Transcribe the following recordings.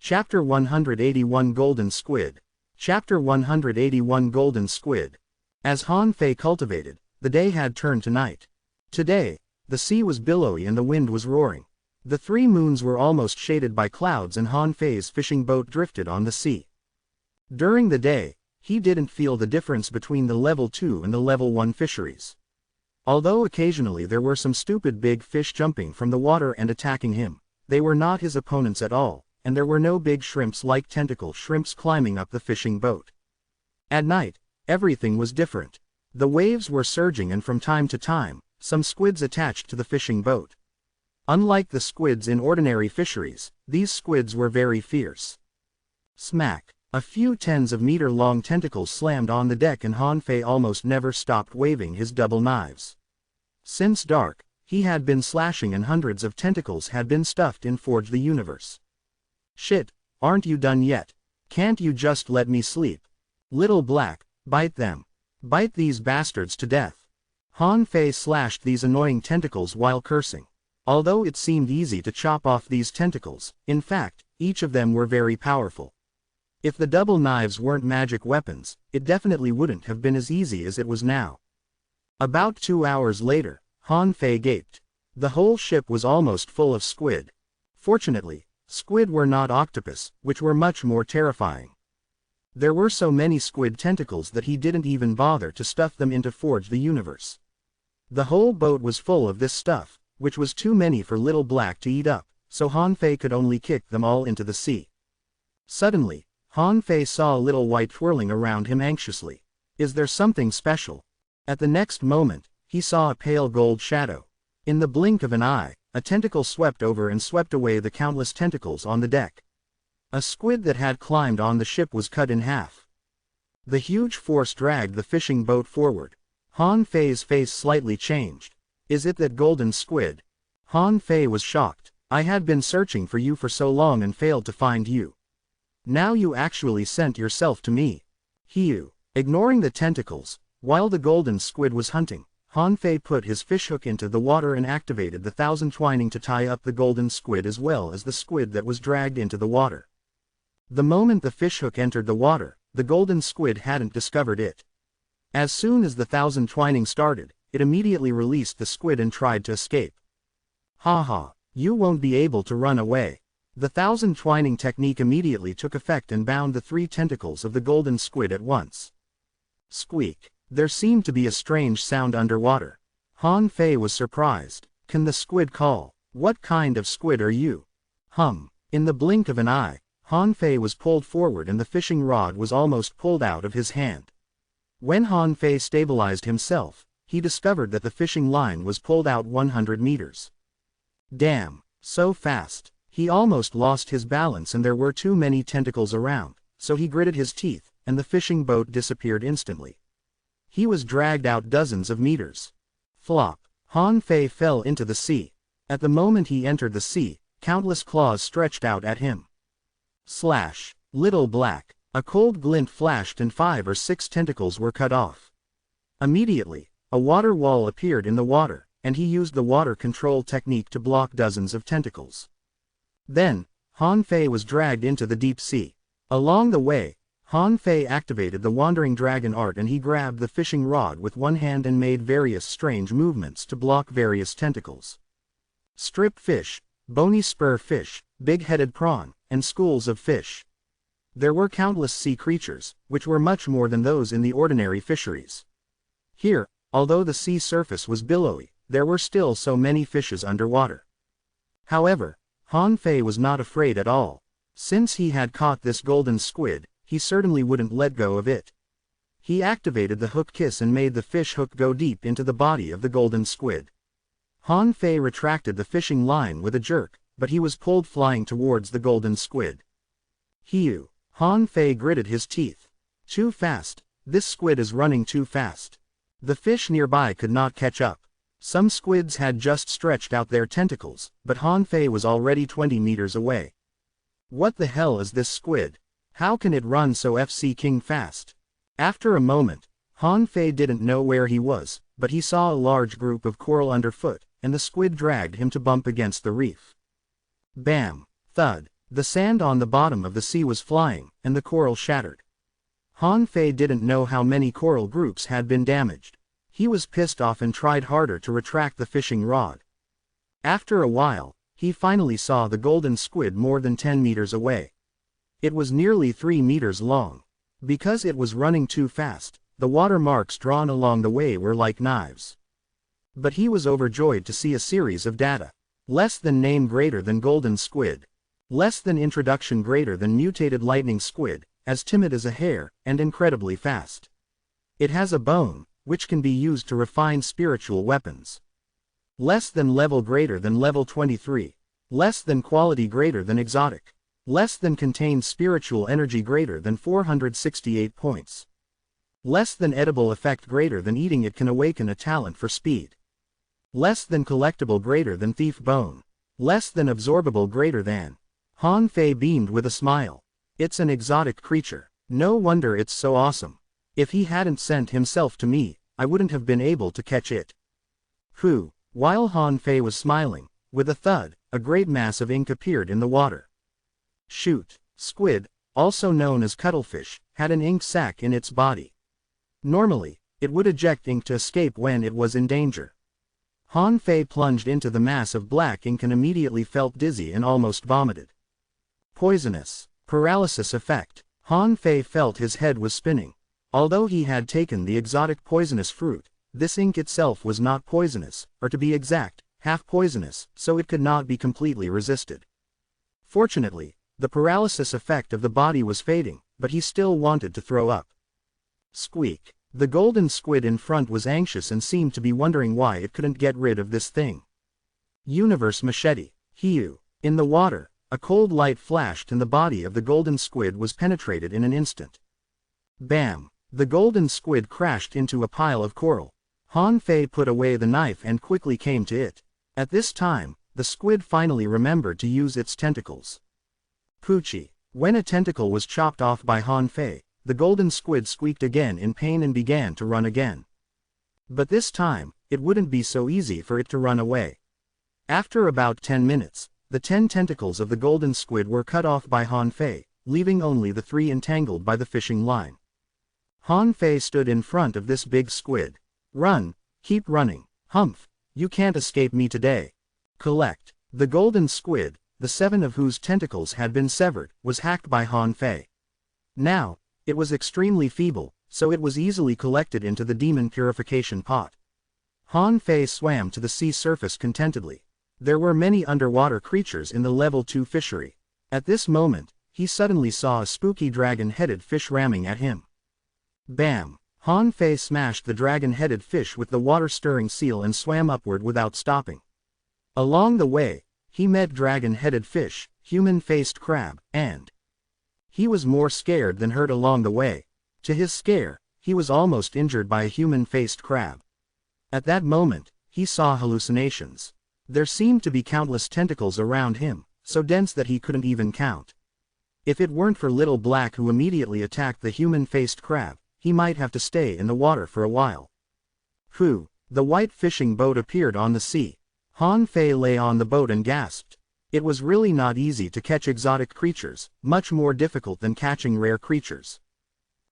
Chapter 181 Golden Squid. Chapter 181 Golden Squid. As Han Fei cultivated, the day had turned to night. Today, the sea was billowy and the wind was roaring. The three moons were almost shaded by clouds and Han Fei's fishing boat drifted on the sea. During the day, he didn't feel the difference between the level 2 and the level 1 fisheries. Although occasionally there were some stupid big fish jumping from the water and attacking him, they were not his opponents at all, and there were no big shrimps like tentacle shrimps climbing up the fishing boat. At night, everything was different. The waves were surging and from time to time, some squids attached to the fishing boat. Unlike the squids in ordinary fisheries, these squids were very fierce. Smack! A few tens of meter-long tentacles slammed on the deck and Han Fei almost never stopped waving his double knives. Since dark, he had been slashing and hundreds of tentacles had been stuffed in Forge the Universe. Shit, aren't you done yet? Can't you just let me sleep? Little Black, bite them. Bite these bastards to death. Han Fei slashed these annoying tentacles while cursing. Although it seemed easy to chop off these tentacles, in fact, each of them were very powerful. If the double knives weren't magic weapons, it definitely wouldn't have been as easy as it was now. About 2 hours later, Han Fei gaped. The whole ship was almost full of squid. Fortunately, squid were not octopus, which were much more terrifying. There were so many squid tentacles that he didn't even bother to stuff them into Forge the Universe. The whole boat was full of this stuff, which was too many for Little Black to eat up, so Han Fei could only kick them all into the sea. Suddenly, Han Fei saw Little White twirling around him anxiously. Is there something special? At the next moment, he saw a pale gold shadow. In the blink of an eye, a tentacle swept over and swept away the countless tentacles on the deck. A squid that had climbed on the ship was cut in half. The huge force dragged the fishing boat forward. Han Fei's face slightly changed. Is it that golden squid? Han Fei was shocked. I had been searching for you for so long and failed to find you. Now you actually sent yourself to me. Ignoring the tentacles, while the golden squid was hunting, Han Fei put his fishhook into the water and activated the 1,000 twining to tie up the golden squid as well as the squid that was dragged into the water. The moment the fishhook entered the water, the golden squid hadn't discovered it. As soon as the 1,000 twining started, it immediately released the squid and tried to escape. Ha, you won't be able to run away. The 1,000 twining technique immediately took effect and bound the 3 tentacles of the golden squid at once. Squeak. There seemed to be a strange sound underwater. Han Fei was surprised. Can the squid call? What kind of squid are you? In the blink of an eye, Han Fei was pulled forward and the fishing rod was almost pulled out of his hand. When Han Fei stabilized himself, he discovered that the fishing line was pulled out 100 meters. Damn, so fast. He almost lost his balance and there were too many tentacles around, so he gritted his teeth, and the fishing boat disappeared instantly. He was dragged out dozens of meters. Flop. Han Fei fell into the sea. At the moment he entered the sea, countless claws stretched out at him. Slash. Little Black. A cold glint flashed and 5 or 6 tentacles were cut off. Immediately, a water wall appeared in the water, and he used the water control technique to block dozens of tentacles. Then, Han Fei was dragged into the deep sea. Along the way, Han Fei activated the Wandering Dragon art and he grabbed the fishing rod with one hand and made various strange movements to block various tentacles. Strip fish, bony spur fish, big-headed prawn, and schools of fish. There were countless sea creatures, which were much more than those in the ordinary fisheries. Here, although the sea surface was billowy, there were still so many fishes underwater. However, Han Fei was not afraid at all. Since he had caught this golden squid, he certainly wouldn't let go of it. He activated the hook kiss and made the fish hook go deep into the body of the golden squid. Han Fei retracted the fishing line with a jerk, but he was pulled flying towards the golden squid. Han Fei gritted his teeth. Too fast. This squid is running too fast. The fish nearby could not catch up. Some squids had just stretched out their tentacles, but Han Fei was already 20 meters away. What the hell is this squid? How can it run so King fast? After a moment, Han Fei didn't know where he was, but he saw a large group of coral underfoot, and the squid dragged him to bump against the reef. Bam! Thud! The sand on the bottom of the sea was flying, and the coral shattered. Han Fei didn't know how many coral groups had been damaged. He was pissed off and tried harder to retract the fishing rod. After a while, he finally saw the golden squid more than 10 meters away. It was nearly 3 meters long. Because it was running too fast, the water marks drawn along the way were like knives. But he was overjoyed to see a series of data. Less than name greater than golden squid. Less than introduction greater than mutated lightning squid, as timid as a hare, and incredibly fast. It has a bone, which can be used to refine spiritual weapons. Less than level greater than level 23. Less than quality greater than exotic. Less than contains spiritual energy greater than 468 points. Less than edible effect greater than eating it can awaken a talent for speed. Less than collectible greater than thief bone. Less than absorbable greater than. Han Fei beamed with a smile. It's an exotic creature. No wonder it's so awesome. If he hadn't sent himself to me, I wouldn't have been able to catch it. Whew. While Han Fei was smiling, with a thud, a great mass of ink appeared in the water. Shoot. Squid, also known as cuttlefish, had an ink sac in its body. Normally, it would eject ink to escape when it was in danger. Han Fei plunged into the mass of black ink and immediately felt dizzy and almost vomited. Poisonous. Paralysis effect. Han Fei felt his head was spinning. Although he had taken the exotic poisonous fruit, this ink itself was not poisonous, or to be exact, half poisonous, so it could not be completely resisted. Fortunately, the paralysis effect of the body was fading, but he still wanted to throw up. Squeak. The golden squid in front was anxious and seemed to be wondering why it couldn't get rid of this thing. Universe machete. Hiu. In the water, a cold light flashed and the body of the golden squid was penetrated in an instant. Bam! The golden squid crashed into a pile of coral. Han Fei put away the knife and quickly came to it. At this time, the squid finally remembered to use its tentacles. Poochie. When a tentacle was chopped off by Han Fei, the golden squid squeaked again in pain and began to run again. But this time, it wouldn't be so easy for it to run away. After about 10 minutes, the 10 tentacles of the golden squid were cut off by Han Fei, leaving only the 3 entangled by the fishing line. Han Fei stood in front of this big squid. Run, keep running, humph, you can't escape me today. Collect. The golden squid, the 7 of whose tentacles had been severed, was hacked by Han Fei. Now, it was extremely feeble, so it was easily collected into the demon purification pot. Han Fei swam to the sea surface contentedly. There were many underwater creatures in the level 2 fishery. At this moment, he suddenly saw a spooky dragon-headed fish ramming at him. Bam! Han Fei smashed the dragon-headed fish with the water-stirring seal and swam upward without stopping. Along the way, he met dragon-headed fish, human-faced crab, and he was more scared than hurt along the way. To his scare, he was almost injured by a human-faced crab. At that moment, he saw hallucinations. There seemed to be countless tentacles around him, so dense that he couldn't even count. If it weren't for Little Black who immediately attacked the human-faced crab, he might have to stay in the water for a while. Phew! The white fishing boat appeared on the sea. Han Fei lay on the boat and gasped. It was really not easy to catch exotic creatures, much more difficult than catching rare creatures.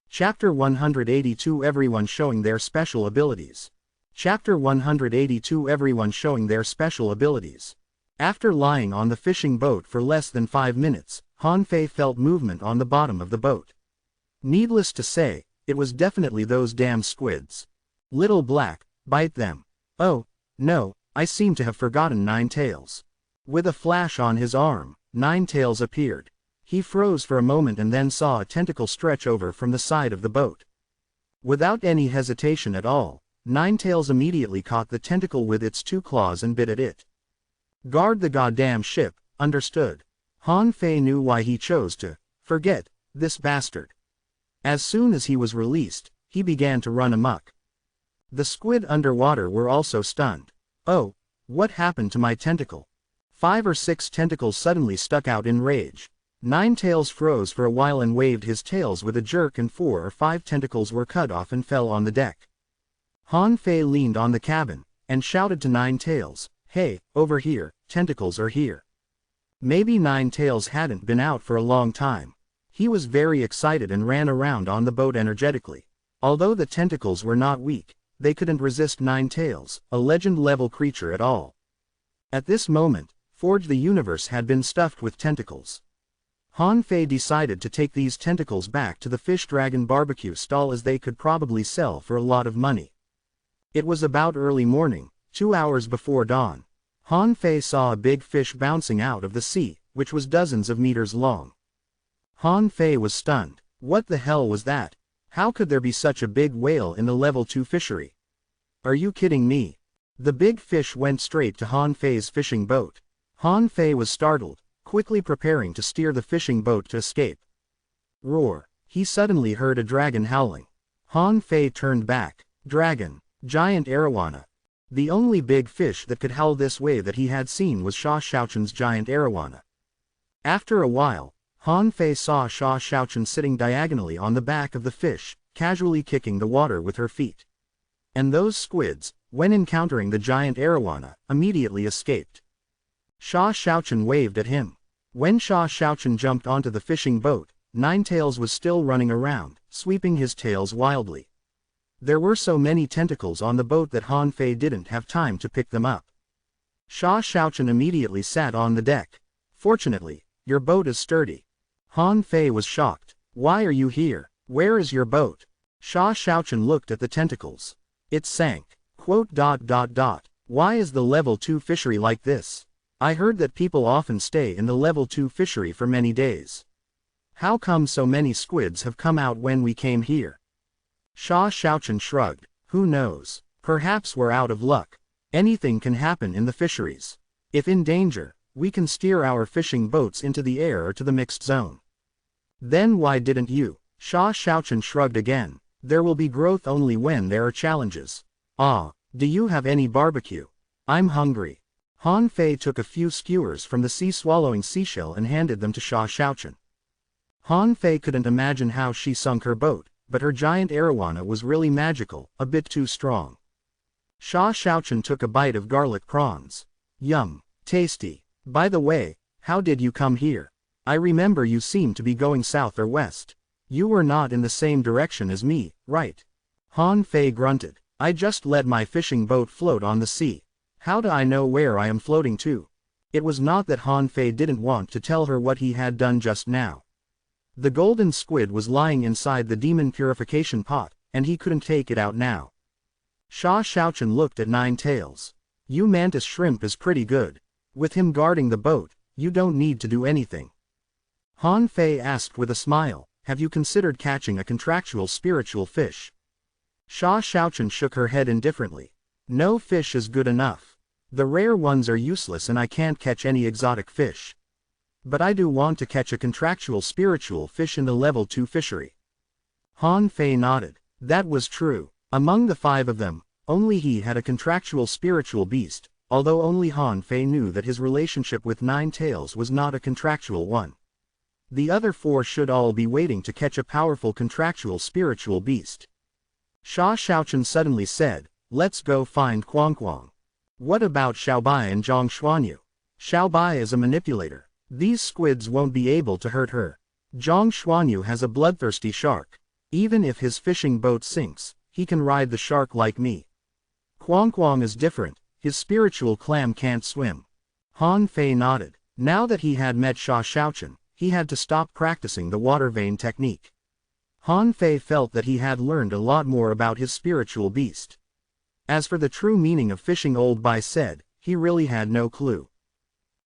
Chapter 182 Everyone showing their special abilities. Chapter 182 Everyone showing their special abilities. After lying on the fishing boat for less than 5 minutes, Han Fei felt movement on the bottom of the boat. Needless to say, it was definitely those damn squids. Little Black, bite them. Oh, no, I seem to have forgotten Nine Tails. With a flash on his arm, Nine Tails appeared. He froze for a moment and then saw a tentacle stretch over from the side of the boat. Without any hesitation at all, Nine Tails immediately caught the tentacle with its 2 claws and bit at it. Guard the goddamn ship, understood. Han Fei knew why he chose to forget this bastard. As soon as he was released, he began to run amok. The squid underwater were also stunned. Oh, what happened to my tentacle? 5 or 6 tentacles suddenly stuck out in rage. Nine Tails froze for a while and waved his tails with a jerk and 4 or 5 tentacles were cut off and fell on the deck. Han Fei leaned on the cabin, and shouted to Nine Tails, "Hey, over here, tentacles are here." Maybe Ninetails hadn't been out for a long time. He was very excited and ran around on the boat energetically. Although the tentacles were not weak, they couldn't resist Ninetails, a legend-level creature at all. At this moment, Forge the Universe had been stuffed with tentacles. Han Fei decided to take these tentacles back to the Fish Dragon barbecue stall as they could probably sell for a lot of money. It was about early morning, 2 hours before dawn. Han Fei saw a big fish bouncing out of the sea, which was dozens of meters long. Han Fei was stunned. What the hell was that? How could there be such a big whale in the level 2 fishery? Are you kidding me? The big fish went straight to Han Fei's fishing boat. Han Fei was startled, quickly preparing to steer the fishing boat to escape. Roar! He suddenly heard a dragon howling. Han Fei turned back. Dragon. Giant arowana. The only big fish that could howl this way that he had seen was Sha Shaochun's giant arowana. After a while, Han Fei saw Sha Shaochun sitting diagonally on the back of the fish, casually kicking the water with her feet. And those squids, when encountering the giant arowana, immediately escaped. Sha Shaochun waved at him. When Sha Shaochun jumped onto the fishing boat, Ninetails was still running around, sweeping his tails wildly. There were so many tentacles on the boat that Han Fei didn't have time to pick them up. Sha Shaochun immediately sat on the deck. Fortunately, your boat is sturdy. Han Fei was shocked. Why are you here? Where is your boat? Sha Shaochun looked at the tentacles. It sank. Why is the level 2 fishery like this? I heard that people often stay in the level 2 fishery for many days. How come so many squids have come out when we came here? Sha Shaochun shrugged. Who knows? Perhaps we're out of luck. Anything can happen in the fisheries. If in danger, we can steer our fishing boats into the air or to the mixed zone. Then why didn't you? Sha Shaochun shrugged again. There will be growth only when there are challenges. Ah, do you have any barbecue? I'm hungry. Han Fei took a few skewers from the sea-swallowing seashell and handed them to Sha Shaochun. Han Fei couldn't imagine how she sunk her boat, but her giant arowana was really magical, a bit too strong. Sha Shaochun took a bite of garlic prawns. Yum. Tasty. By the way, how did you come here? I remember you seemed to be going south or west. You were not in the same direction as me, right? Han Fei grunted. I just let my fishing boat float on the sea. How do I know where I am floating to? It was not that Han Fei didn't want to tell her what he had done just now. The golden squid was lying inside the demon purification pot, and he couldn't take it out now. Sha Shaochun looked at Ninetails. You mantis shrimp is pretty good. With him guarding the boat, you don't need to do anything. Han Fei asked with a smile, have you considered catching a contractual spiritual fish? Sha Shaochun shook her head indifferently. No fish is good enough. The rare ones are useless and I can't catch any exotic fish. But I do want to catch a contractual spiritual fish in the level 2 fishery. Han Fei nodded. That was true. Among the 5 of them, only he had a contractual spiritual beast, although only Han Fei knew that his relationship with Ninetails was not a contractual one. The other 4 should all be waiting to catch a powerful contractual spiritual beast. Sha Shaochun suddenly said, let's go find Quang Quang. What about Xiaobai and Zhang Xuanyu? Xiaobai is a manipulator. These squids won't be able to hurt her. Zhang Xuanyu has a bloodthirsty shark. Even if his fishing boat sinks, he can ride the shark like me. Quang Quang is different, his spiritual clam can't swim. Han Fei nodded. Now that he had met Sha Shaochun, he had to stop practicing the water vein technique. Han Fei felt that he had learned a lot more about his spiritual beast. As for the true meaning of fishing, Old Bai said, he really had no clue.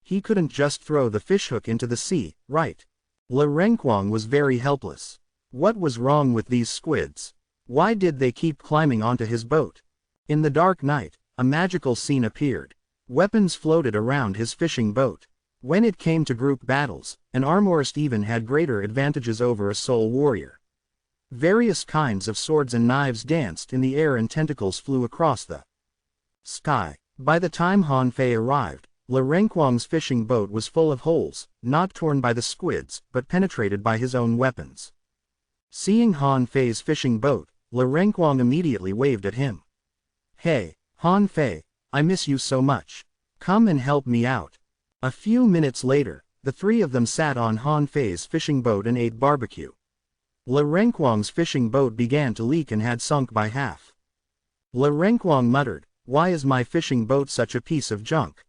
He couldn't just throw the fishhook into the sea, right? Le Renquang was very helpless. What was wrong with these squids? Why did they keep climbing onto his boat? In the dark night, a magical scene appeared. Weapons floated around his fishing boat. When it came to group battles, an armorist even had greater advantages over a soul warrior. Various kinds of swords and knives danced in the air and tentacles flew across the sky. By the time Han Fei arrived, Le Renquang's fishing boat was full of holes, not torn by the squids, but penetrated by his own weapons. Seeing Han Fei's fishing boat, Le Renquang immediately waved at him. Hey, Han Fei, I miss you so much. Come and help me out. A few minutes later, The three of them sat on Han Fei's fishing boat and ate barbecue. Le Renquang's fishing boat began to leak and had sunk by half. Le Renquang muttered, "Why is my fishing boat such a piece of junk?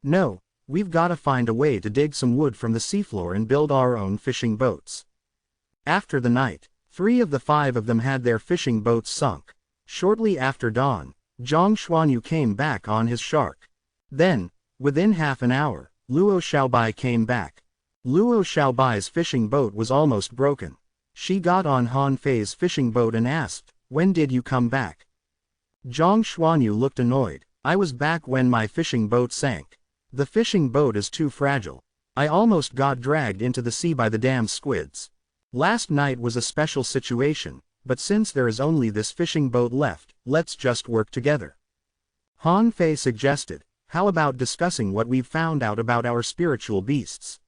No, we've gotta find a way to dig some wood from the seafloor and build our own fishing boats." After the night, 3 of the 5 of them had their fishing boats sunk. Shortly after dawn, Zhang Xuanyu came back on his shark. Then, within half an hour, Luo Xiaobai came back. Luo Xiaobai's fishing boat was almost broken. She got on Han Fei's fishing boat and asked, "When did you come back?" Zhang Xuanyu looked annoyed. "I was back when my fishing boat sank. The fishing boat is too fragile. I almost got dragged into the sea by the damn squids. Last night was a special situation, but since there is only this fishing boat left, let's just work together." Han Fei suggested, "How about discussing what we've found out about our spiritual beasts?"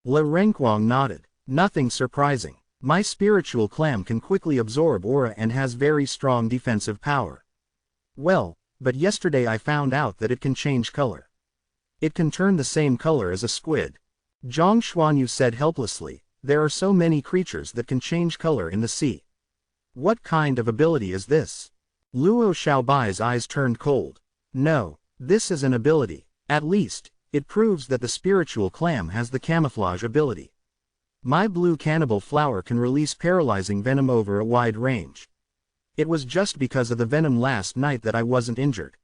Le Renquang nodded. "Nothing surprising. My spiritual clam can quickly absorb aura and has very strong defensive power. Well, but yesterday I found out that it can change color. It can turn the same color as a squid." Zhang Xuanyu said helplessly, "There are so many creatures that can change color in the sea. What kind of ability is this?" Luo Xiaobai's eyes turned cold. "No, this is an ability. At least, it proves that the spiritual clam has the camouflage ability. My blue cannibal flower can release paralyzing venom over a wide range. It was just because of the venom last night that I wasn't injured."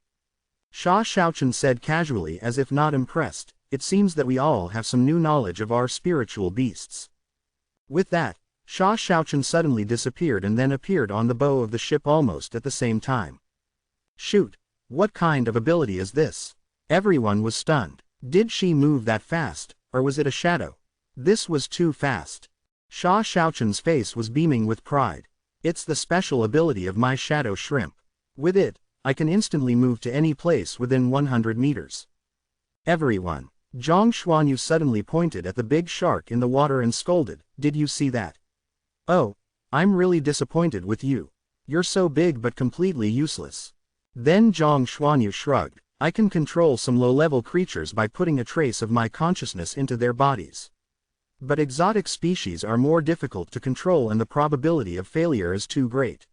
Sha Xiaochen said casually as if not impressed, "It seems that we all have some new knowledge of our spiritual beasts." With that, Sha Xiaochen suddenly disappeared and then appeared on the bow of the ship almost at the same time. "Shoot! What kind of ability is this?" Everyone was stunned. Did she move that fast, or was it a shadow? This was too fast. Sha Xiaochen's face was beaming with pride. "It's the special ability of my shadow shrimp. With it, I can instantly move to any place within 100 meters. Everyone. Zhang Xuanyu suddenly pointed at the big shark in the water and scolded, "Did you see that? Oh, I'm really disappointed with you. You're so big but completely useless." Then Zhang Xuanyu shrugged, "I can control some low-level creatures by putting a trace of my consciousness into their bodies. But exotic species are more difficult to control and the probability of failure is too great."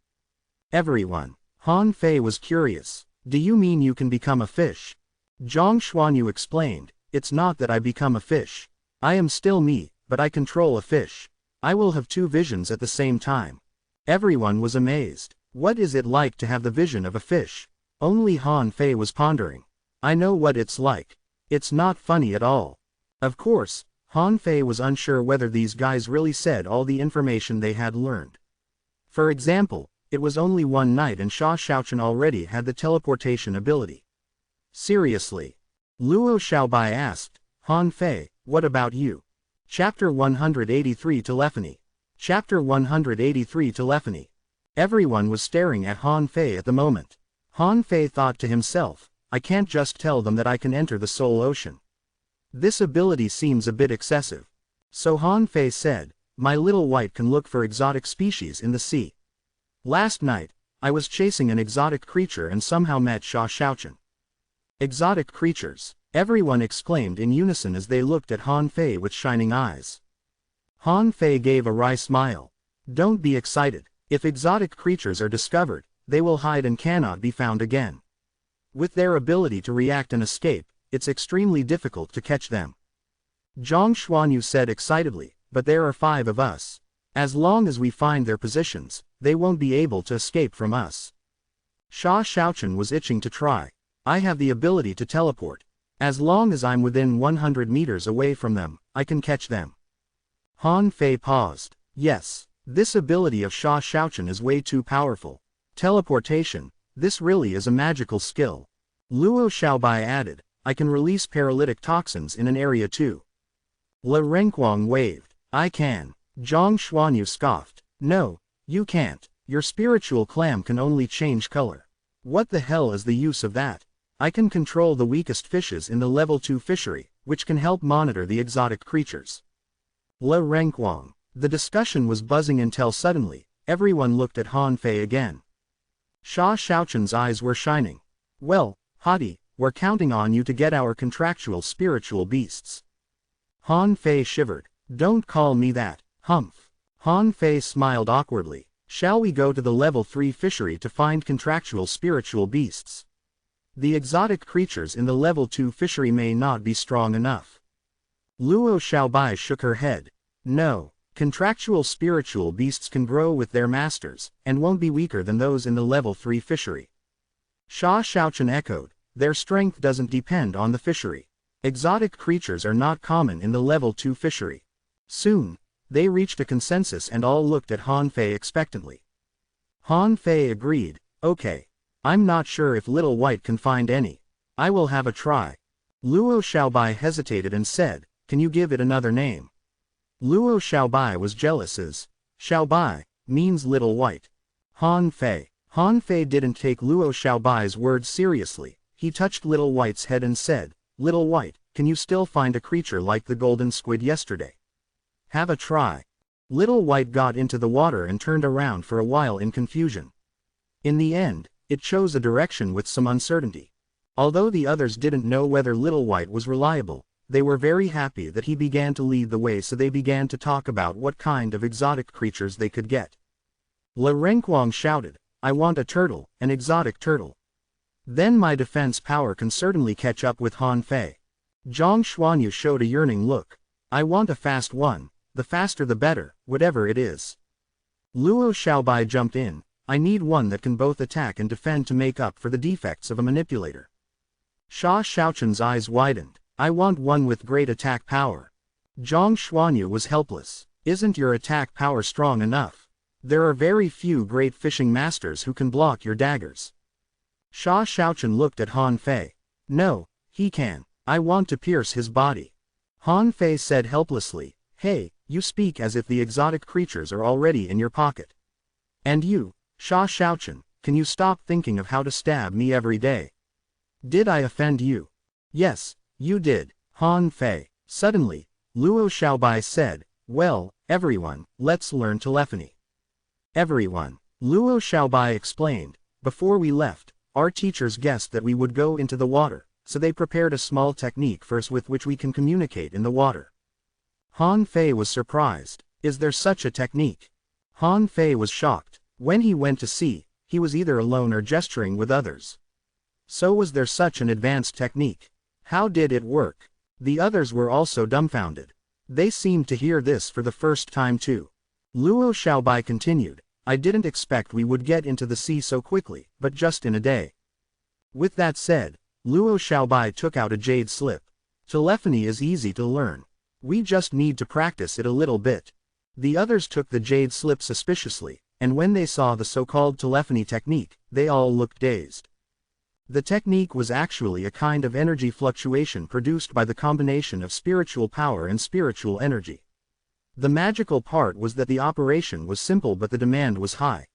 Everyone. Han Fei was curious. "Do you mean you can become a fish?" Zhang Xuanyu explained, "It's not that I become a fish. I am still me, but I control a fish. I will have 2 visions at the same time." Everyone was amazed. What is it like to have the vision of a fish? Only Han Fei was pondering. "I know what it's like. It's not funny at all." Of course, Han Fei was unsure whether these guys really said all the information they had learned. For example, it was only one night and Sha Xiaochen already had the teleportation ability. Seriously. Luo Xiaobai asked, "Han Fei, what about you?" Chapter 183 Telephony. Chapter 183 Telephony. Everyone was staring at Han Fei at the moment. Han Fei thought to himself, "I can't just tell them that I can enter the Soul Ocean. This ability seems a bit excessive." So Han Fei said, "My little white can look for exotic species in the sea. Last night, I was chasing an exotic creature and somehow met Sha Xiaochen." Exotic creatures, everyone exclaimed in unison as they looked at Han Fei with shining eyes. Han Fei gave a wry smile. "Don't be excited. If exotic creatures are discovered, they will hide and cannot be found again. With their ability to react and escape, it's extremely difficult to catch them." Zhang Xuanyu said excitedly, "But there are 5 of us. As long as we find their positions, they won't be able to escape from us." Sha Xiaochen was itching to try. "I have the ability to teleport. As long as I'm within 100 meters away from them, I can catch them." Han Fei paused. "Yes, this ability of Sha Xiaochen is way too powerful. Teleportation, this really is a magical skill." Luo Xiaobai added, "I can release paralytic toxins in an area too." Le Renquang waved. "I can." Zhang Xuanyu scoffed. "No, you can't. Your spiritual clam can only change color. What the hell is the use of that? I can control the weakest fishes in the level 2 fishery, which can help monitor the exotic creatures." Le Renquang. The discussion was buzzing until suddenly, everyone looked at Han Fei again. Sha Xiaochen's eyes were shining. "Well, Hottie, we're counting on you to get our contractual spiritual beasts." Han Fei shivered. Don't call me that, humph. Han Fei smiled awkwardly. Shall we go to the level 3 fishery to find contractual spiritual beasts? The exotic creatures in the level 2 fishery may not be strong enough. Luo Xiaobai shook her head. No, contractual spiritual beasts can grow with their masters, and won't be weaker than those in the level 3 fishery. Sha Xiaochen echoed. Their strength doesn't depend on the fishery. Exotic creatures are not common in the level 2 fishery. Soon, they reached a consensus and all looked at Han Fei expectantly. Han Fei agreed. Okay. I'm not sure if Little White can find any. I will have a try. Luo Xiaobai hesitated and said, can you give it another name? Luo Xiaobai was jealous as Xiaobai means Little White. Han Fei didn't take Luo Xiaobai's words seriously. He touched Little White's head and said, Little White, can you still find a creature like the golden squid yesterday? Have a try. Little White got into the water and turned around for a while in confusion. In the end, it chose a direction with some uncertainty. Although the others didn't know whether Little White was reliable, they were very happy that he began to lead the way, so they began to talk about what kind of exotic creatures they could get. Le Renquang shouted, I want a turtle, an exotic turtle. Then my defense power can certainly catch up with Han Fei. Zhang Xuanyu showed a yearning look. I want a fast one, the faster the better, whatever it is. Luo Xiaobai jumped in. I need one that can both attack and defend to make up for the defects of a manipulator. Sha Xiaochen's eyes widened. I want one with great attack power. Zhang Xuanyu was helpless. Isn't your attack power strong enough? There are very few great fishing masters who can block your daggers. Sha Xiaochen looked at Han Fei. No, he can. I want to pierce his body. Han Fei said helplessly, hey, you speak as if the exotic creatures are already in your pocket. And you, Sha Xiaochen, can you stop thinking of how to stab me every day? Did I offend you? Yes, you did, Han Fei. Suddenly, Luo Xiaobai said, well, everyone, let's learn telephony. Everyone. Luo Xiaobai explained, before we left, our teachers guessed that we would go into the water, so they prepared a small technique first with which we can communicate in the water. Han Fei was surprised. Is there such a technique? Han Fei was shocked. When he went to sea, he was either alone or gesturing with others. So was there such an advanced technique? How did it work? The others were also dumbfounded. They seemed to hear this for the first time too. Luo Xiaobai continued, I didn't expect we would get into the sea so quickly, but just in a day. With that said, Luo Xiaobai took out a jade slip. Telephony is easy to learn. We just need to practice it a little bit. The others took the jade slip suspiciously, and when they saw the so-called telephony technique, they all looked dazed. The technique was actually a kind of energy fluctuation produced by the combination of spiritual power and spiritual energy. The magical part was that the operation was simple but the demand was high.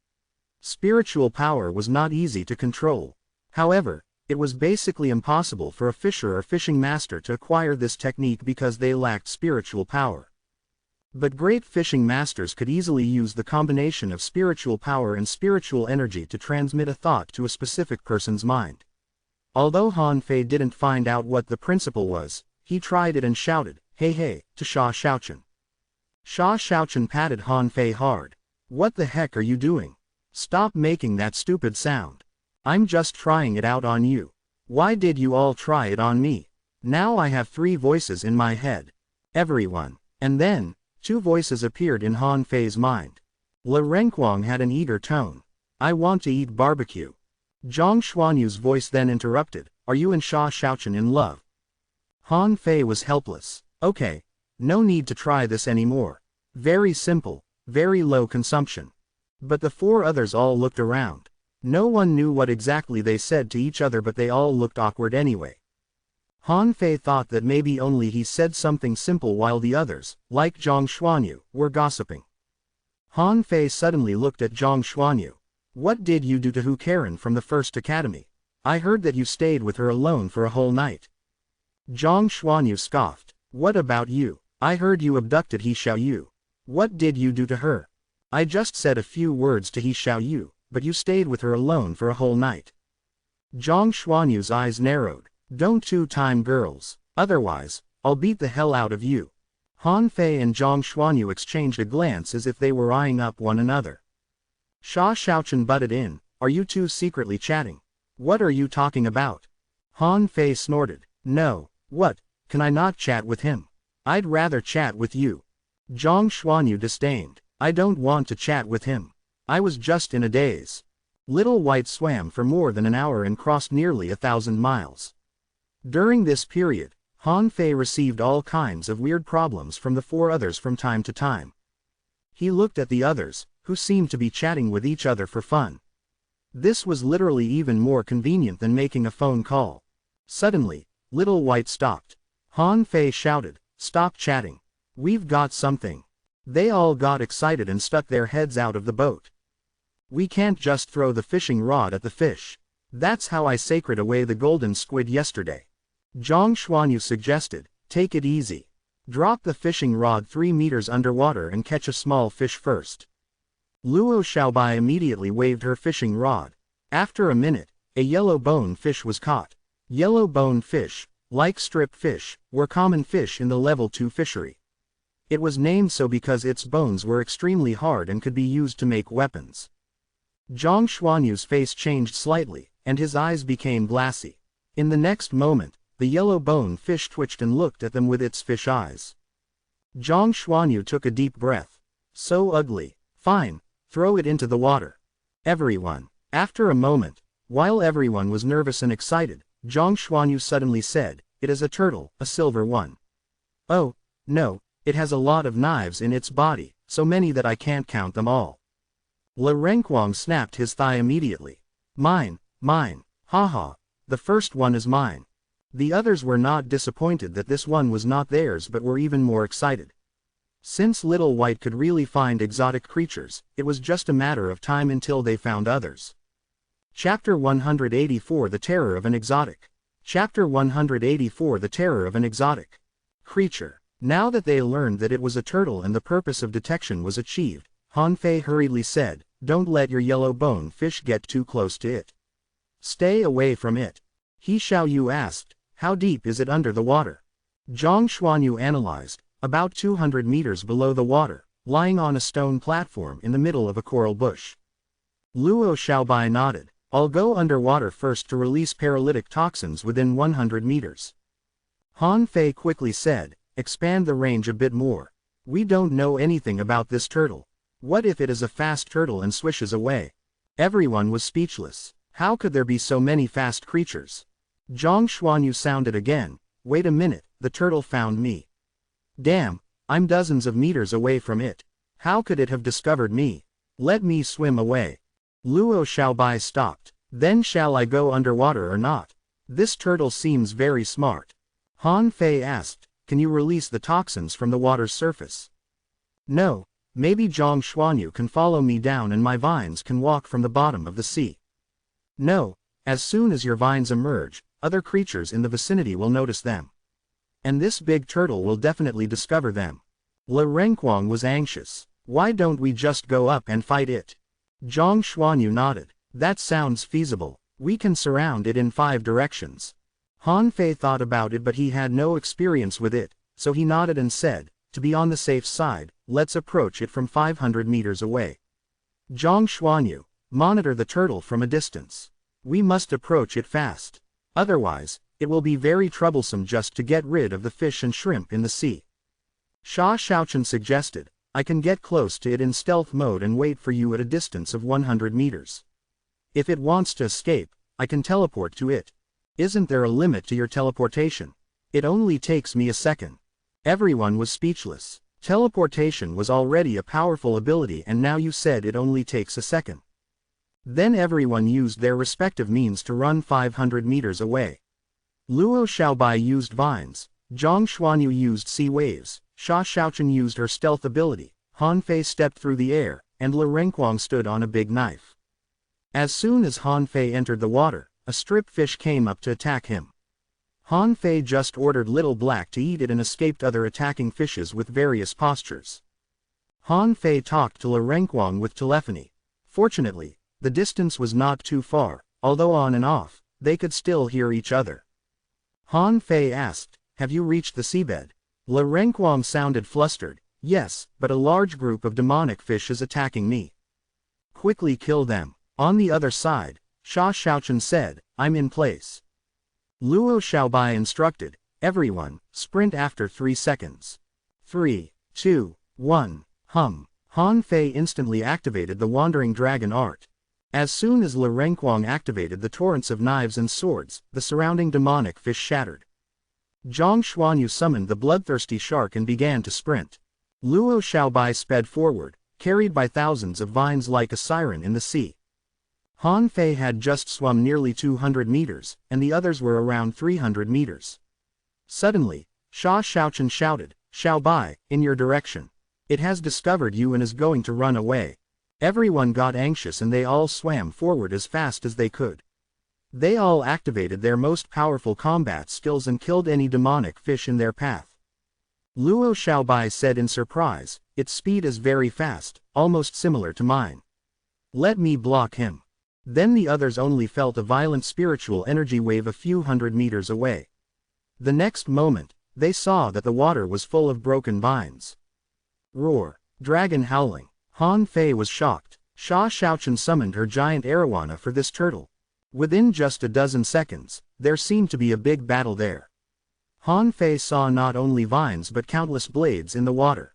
Spiritual power was not easy to control. However, it was basically impossible for a fisher or fishing master to acquire this technique because they lacked spiritual power. But great fishing masters could easily use the combination of spiritual power and spiritual energy to transmit a thought to a specific person's mind. Although Han Fei didn't find out what the principle was, he tried it and shouted, hey hey, to Sha Xiaochen. Sha Xiaochen patted Han Fei hard. What the heck are you doing? Stop making that stupid sound. I'm just trying it out on you. Why did you all try it on me? Now I have 3 voices in my head. Everyone. And then, 2 voices appeared in Han Fei's mind. Le Renquang had an eager tone. I want to eat barbecue. Zhang Xuanyu's voice then interrupted, are you and Sha Xiaochen in love? Han Fei was helpless. Okay. No need to try this anymore. Very simple, very low consumption. But the 4 others all looked around. No one knew what exactly they said to each other, but they all looked awkward anyway. Han Fei thought that maybe only he said something simple while the others, like Zhang Xuanyu, were gossiping. Han Fei suddenly looked at Zhang Xuanyu. What did you do to Hu Karen from the first academy? I heard that you stayed with her alone for a whole night. Zhang Xuanyu scoffed. What about you? I heard you abducted He Xiaoyu. What did you do to her? I just said a few words to He Xiaoyu, but you stayed with her alone for a whole night. Zhang Xuanyu's eyes narrowed. Don't two-time girls, otherwise, I'll beat the hell out of you. Han Fei and Zhang Xuanyu exchanged a glance as if they were eyeing up one another. Sha Xiaochen butted in, "Are you two secretly chatting? What are you talking about?" Han Fei snorted, "No, what, can I not chat with him? I'd rather chat with you." Zhang Xuanyu disdained, "I don't want to chat with him. I was just in a daze." Little White swam for more than an hour and crossed nearly 1,000 miles. During this period, Han Fei received all kinds of weird problems from the four others from time to time. He looked at the others, who seemed to be chatting with each other for fun. This was literally even more convenient than making a phone call. Suddenly, Little White stopped. Han Fei shouted, "Stop chatting. We've got something." They all got excited and stuck their heads out of the boat. "We can't just throw the fishing rod at the fish. That's how I sacred away the golden squid yesterday." Zhang Xuanyu suggested, "Take it easy. Drop the fishing rod 3 meters underwater and catch a small fish first." Luo Xiaobai immediately waved her fishing rod. After a minute, a yellow-boned fish was caught. Yellow-boned fish, like strip fish, were common fish in the level 2 fishery. It was named so because its bones were extremely hard and could be used to make weapons. Zhang Xuanyu's face changed slightly, and his eyes became glassy. In the next moment, the yellow-boned fish twitched and looked at them with its fish eyes. Zhang Xuanyu took a deep breath. "So ugly. Fine, throw it into the water. Everyone." After a moment, while everyone was nervous and excited, Zhang Xuanyu suddenly said, "It is a turtle, a silver one." "Oh, no, it has a lot of knives in its body, so many that I can't count them all." Le Renquang snapped his thigh immediately. "Mine, mine, haha, the first one is mine." The others were not disappointed that this one was not theirs but were even more excited. Since Little White could really find exotic creatures, it was just a matter of time until they found others. Chapter 184 The Terror of an Exotic. Chapter 184 The Terror of an Exotic Creature. Now that they learned that it was a turtle and the purpose of detection was achieved, Han Fei hurriedly said, "Don't let your yellow-boned fish get too close to it. Stay away from it." He Xiaoyu asked, "How deep is it under the water?" Zhang Xuanyu analyzed, "About 200 meters below the water, lying on a stone platform in the middle of a coral bush." Luo Xiaobai nodded, "I'll go underwater first to release paralytic toxins within 100 meters. Han Fei quickly said, "Expand the range a bit more. We don't know anything about this turtle. What if it is a fast turtle and swishes away?" Everyone was speechless. How could there be so many fast creatures? Zhang Xuanyu sounded again, "Wait a minute, the turtle found me. Damn, I'm dozens of meters away from it. How could it have discovered me? Let me swim away." Luo Xiaobai stopped. "Then shall I go underwater or not? This turtle seems very smart." Han Fei asked, "Can you release the toxins from the water's surface?" "No, maybe Zhang Xuanyu can follow me down and my vines can walk from the bottom of the sea." "No, as soon as your vines emerge, other creatures in the vicinity will notice them. And this big turtle will definitely discover them." Le Renquang was anxious. "Why don't we just go up and fight it?" Zhang Xuanyu nodded. "That sounds feasible. We can surround it in 5 directions." Han Fei thought about it but he had no experience with it, so he nodded and said, "To be on the safe side, let's approach it from 500 meters away. Zhang Xuanyu, monitor the turtle from a distance. We must approach it fast. Otherwise, it will be very troublesome just to get rid of the fish and shrimp in the sea." Sha Xiaochen suggested, "I can get close to it in stealth mode and wait for you at a distance of 100 meters. If it wants to escape, I can teleport to it. Isn't there a limit to your teleportation? It only takes me a second." Everyone was speechless. Teleportation was already a powerful ability and now you said it only takes a second. Then everyone used their respective means to run 500 meters away. Luo Xiaobai used vines, Zhang Xuanyu used sea waves, Sha Xiaochen used her stealth ability, Han Fei stepped through the air, and Le Renquang stood on a big knife. As soon as Han Fei entered the water, a strip fish came up to attack him. Han Fei just ordered Little Black to eat it and escaped other attacking fishes with various postures. Han Fei talked to Le Renquang with telephony. Fortunately, the distance was not too far, although on and off, they could still hear each other. Han Fei asked, "Have you reached the seabed?" Le Renquang sounded flustered. Yes, but a large group of demonic fish is attacking me. Quickly kill them. On the other side, Sha Xiaochen said, I'm in place. Luo Xiaobai instructed, everyone, sprint after 3 seconds. 3, 2, 1, hum. Han Fei instantly activated the Wandering Dragon art. As soon as Le Renquang activated the torrents of knives and swords, the surrounding demonic fish shattered. Zhang Xuanyu summoned the bloodthirsty shark and began to sprint. Luo Xiaobai sped forward, carried by thousands of vines like a siren in the sea. Han Fei had just swum nearly 200 meters, and the others were around 300 meters. Suddenly, Sha Xiaochen shouted, Xiaobai, in your direction. It has discovered you and is going to run away. Everyone got anxious and they all swam forward as fast as they could. They all activated their most powerful combat skills and killed any demonic fish in their path. Luo Xiaobai said in surprise, its speed is very fast, almost similar to mine. Let me block him. Then the others only felt a violent spiritual energy wave a few hundred meters away. The next moment, they saw that the water was full of broken vines. Roar. Dragon howling. Han Fei was shocked. Sha Xiaochen summoned her giant arowana for this turtle. Within just a dozen seconds, there seemed to be a big battle there. Han Fei saw not only vines but countless blades in the water.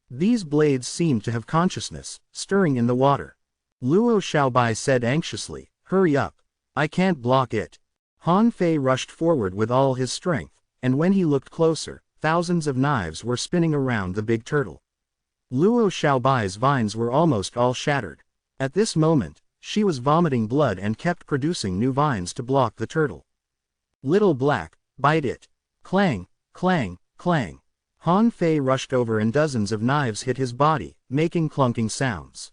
These blades seemed to have consciousness, stirring in the water. Luo Xiaobai said anxiously, hurry up. I can't block it. Han Fei rushed forward with all his strength, and when he looked closer, thousands of knives were spinning around the big turtle. Luo Xiaobai's vines were almost all shattered. At this moment, she was vomiting blood and kept producing new vines to block the turtle. Little Black, bite it. Clang, clang, clang. Han Fei rushed over and dozens of knives hit his body, making clunking sounds.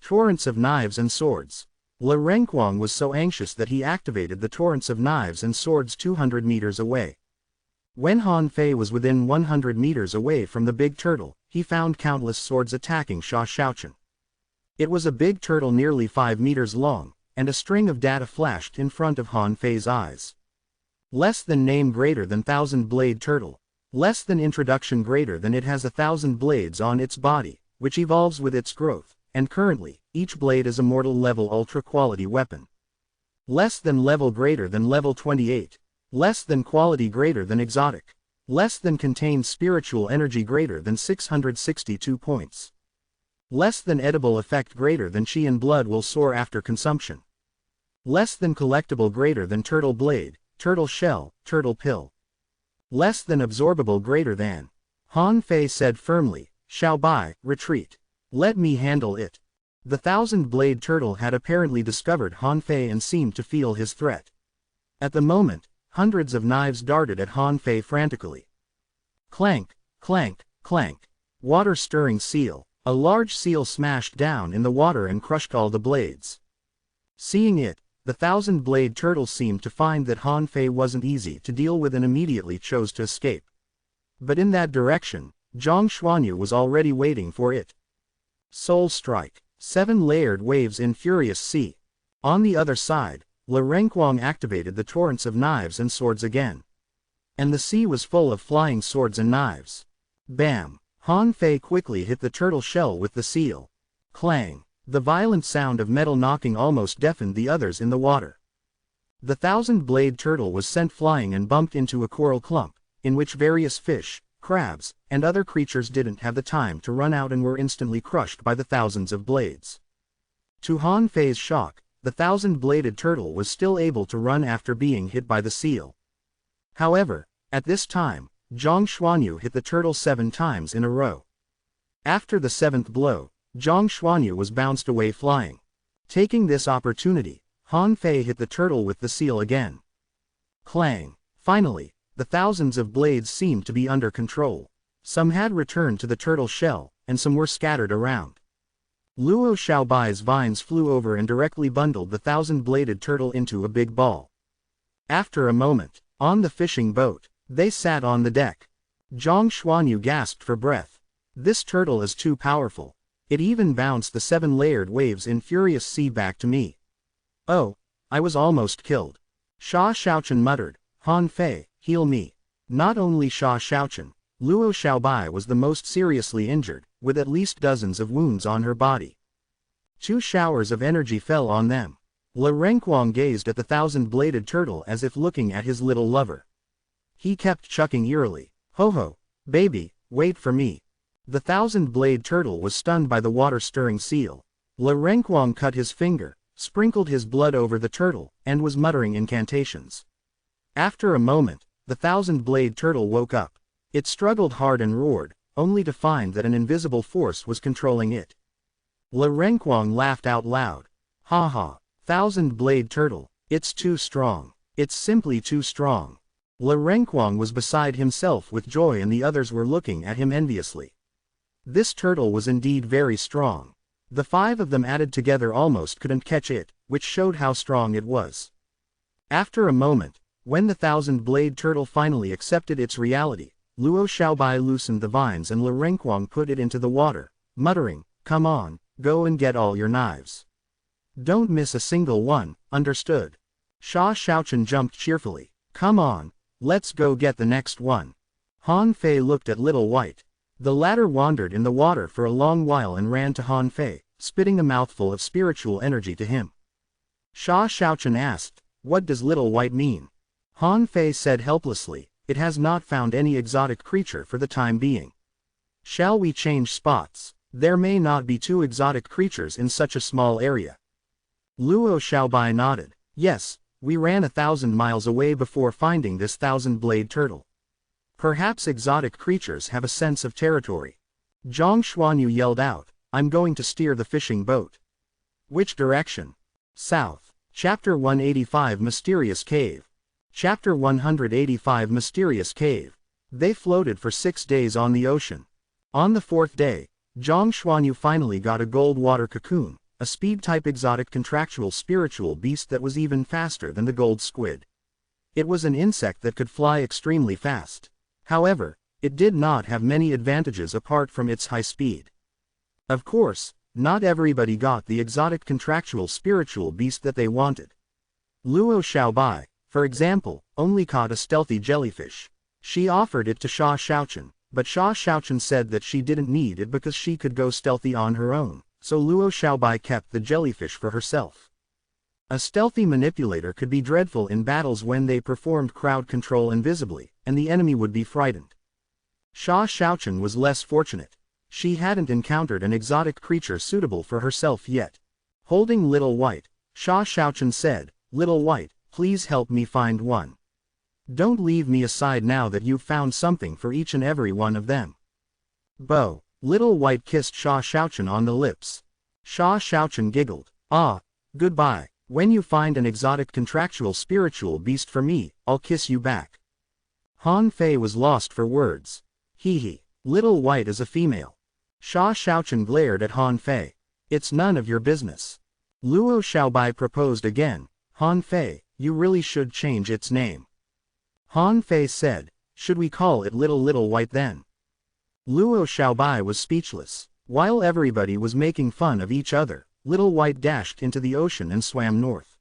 Torrents of knives and swords. Le Renquang was so anxious that he activated the torrents of knives and swords 200 meters away. When Han Fei was within 100 meters away from the big turtle, he found countless swords attacking Sha Xiaochen. It was a big turtle nearly 5 meters long, and a string of data flashed in front of Han Fei's eyes. Less than name greater than 1,000 blade turtle. Less than introduction greater than it has 1,000 blades on its body, which evolves with its growth, and currently, each blade is a mortal level ultra quality weapon. Less than level greater than level 28. Less than quality greater than exotic. Less than contains spiritual energy greater than 662 points. Less than edible effect greater than chi and blood will soar after consumption. Less than collectible greater than turtle blade, turtle shell, turtle pill. Less than absorbable greater than. Han Fei said firmly, Xiaobai, retreat. Let me handle it. The 1,000-blade turtle had apparently discovered Han Fei and seemed to feel his threat. At the moment, hundreds of knives darted at Han Fei frantically. Clank, clank, clank. Water-stirring seal. A large seal smashed down in the water and crushed all the blades. Seeing it, the 1,000-blade turtle seemed to find that Han Fei wasn't easy to deal with and immediately chose to escape. But in that direction, Zhang Xuanyu was already waiting for it. Soul Strike. 7 layered waves in furious sea. On the other side, Le Renquang activated the torrents of knives and swords again. And the sea was full of flying swords and knives. Bam! Han Fei quickly hit the turtle shell with the seal. Clang! The violent sound of metal knocking almost deafened the others in the water. The 1,000-blade turtle was sent flying and bumped into a coral clump, in which various fish, crabs, and other creatures didn't have the time to run out and were instantly crushed by the thousands of blades. To Han Fei's shock, the 1,000-bladed turtle was still able to run after being hit by the seal. However, at this time, Zhang Xuanyu hit the turtle 7 times in a row. After the 7th blow, Zhang Xuanyu was bounced away flying. Taking this opportunity, Han Fei hit the turtle with the seal again. Clang! Finally, the thousands of blades seemed to be under control. Some had returned to the turtle shell, and some were scattered around. Luo Xiaobai's vines flew over and directly bundled the 1,000-bladed turtle into a big ball. After a moment, on the fishing boat, they sat on the deck. Zhang Xuanyu gasped for breath. This turtle is too powerful. It even bounced the 7 layered waves in furious sea back to me. Oh, I was almost killed. Sha Xiaochen muttered, Han Fei, heal me. Not only Sha Xiaochen, Luo Xiaobai was the most seriously injured, with at least dozens of wounds on her body. 2 showers of energy fell on them. Le Renquang gazed at the thousand-bladed turtle as if looking at his little lover. He kept chuckling eerily. Ho ho, baby, wait for me. The thousand-blade turtle was stunned by the water-stirring seal. Le Renquang cut his finger, sprinkled his blood over the turtle, and was muttering incantations. After a moment, the thousand-blade turtle woke up. It struggled hard and roared, only to find that an invisible force was controlling it. Le Renquang laughed out loud. Ha ha, thousand-blade turtle, it's too strong. It's simply too strong. Le Renquang was beside himself with joy and the others were looking at him enviously. This turtle was indeed very strong. The 5 of them added together almost couldn't catch it, which showed how strong it was. After a moment, when the thousand-blade turtle finally accepted its reality, Luo Xiaobai loosened the vines and Le Renquang put it into the water, muttering, "Come on, go and get all your knives. Don't miss a single one, understood?" Sha Xiaochen jumped cheerfully. "Come on, let's go get the next one." Han Fei looked at Little White. The latter wandered in the water for a long while and ran to Han Fei, spitting a mouthful of spiritual energy to him. Sha Xiaochen asked, "What does Little White mean?" Han Fei said helplessly, "It has not found any exotic creature for the time being. Shall we change spots? There may not be 2 exotic creatures in such a small area." Luo Xiaobai nodded. "Yes, we ran 1,000 miles away before finding this thousand-blade turtle. Perhaps exotic creatures have a sense of territory." Zhang Xuanyu yelled out, "I'm going to steer the fishing boat." "Which direction?" "South." Chapter 185 Mysterious Cave. Chapter 185 Mysterious Cave. They floated for 6 days on the ocean. On the 4th day, Zhang Xuanyu finally got a gold water cocoon, a speed-type exotic contractual spiritual beast that was even faster than the gold squid. It was an insect that could fly extremely fast. However, it did not have many advantages apart from its high speed. Of course, not everybody got the exotic contractual spiritual beast that they wanted. Luo Xiaobai, for example, only caught a stealthy jellyfish. She offered it to Sha Xiaochen, but Sha Xiaochen said that she didn't need it because she could go stealthy on her own, so Luo Xiaobai kept the jellyfish for herself. A stealthy manipulator could be dreadful in battles when they performed crowd control invisibly, and the enemy would be frightened. Sha Xiaochen was less fortunate. She hadn't encountered an exotic creature suitable for herself yet. Holding Little White, Sha Xiaochen said, "Little White, please help me find one. Don't leave me aside now that you've found something for each and every one of them." Bo. Little White kissed Sha Xiaochen on the lips. Sha Xiaochen giggled. "Ah, goodbye. When you find an exotic contractual spiritual beast for me, I'll kiss you back." Han Fei was lost for words. Hee hee. Little White is a female. Sha Xiaochen glared at Han Fei. "It's none of your business." Luo Xiaobai proposed again. "Han Fei, you really should change its name." Han Fei said, "Should we call it Little White then?" Luo Xiaobai was speechless. While everybody was making fun of each other, Little White dashed into the ocean and swam north.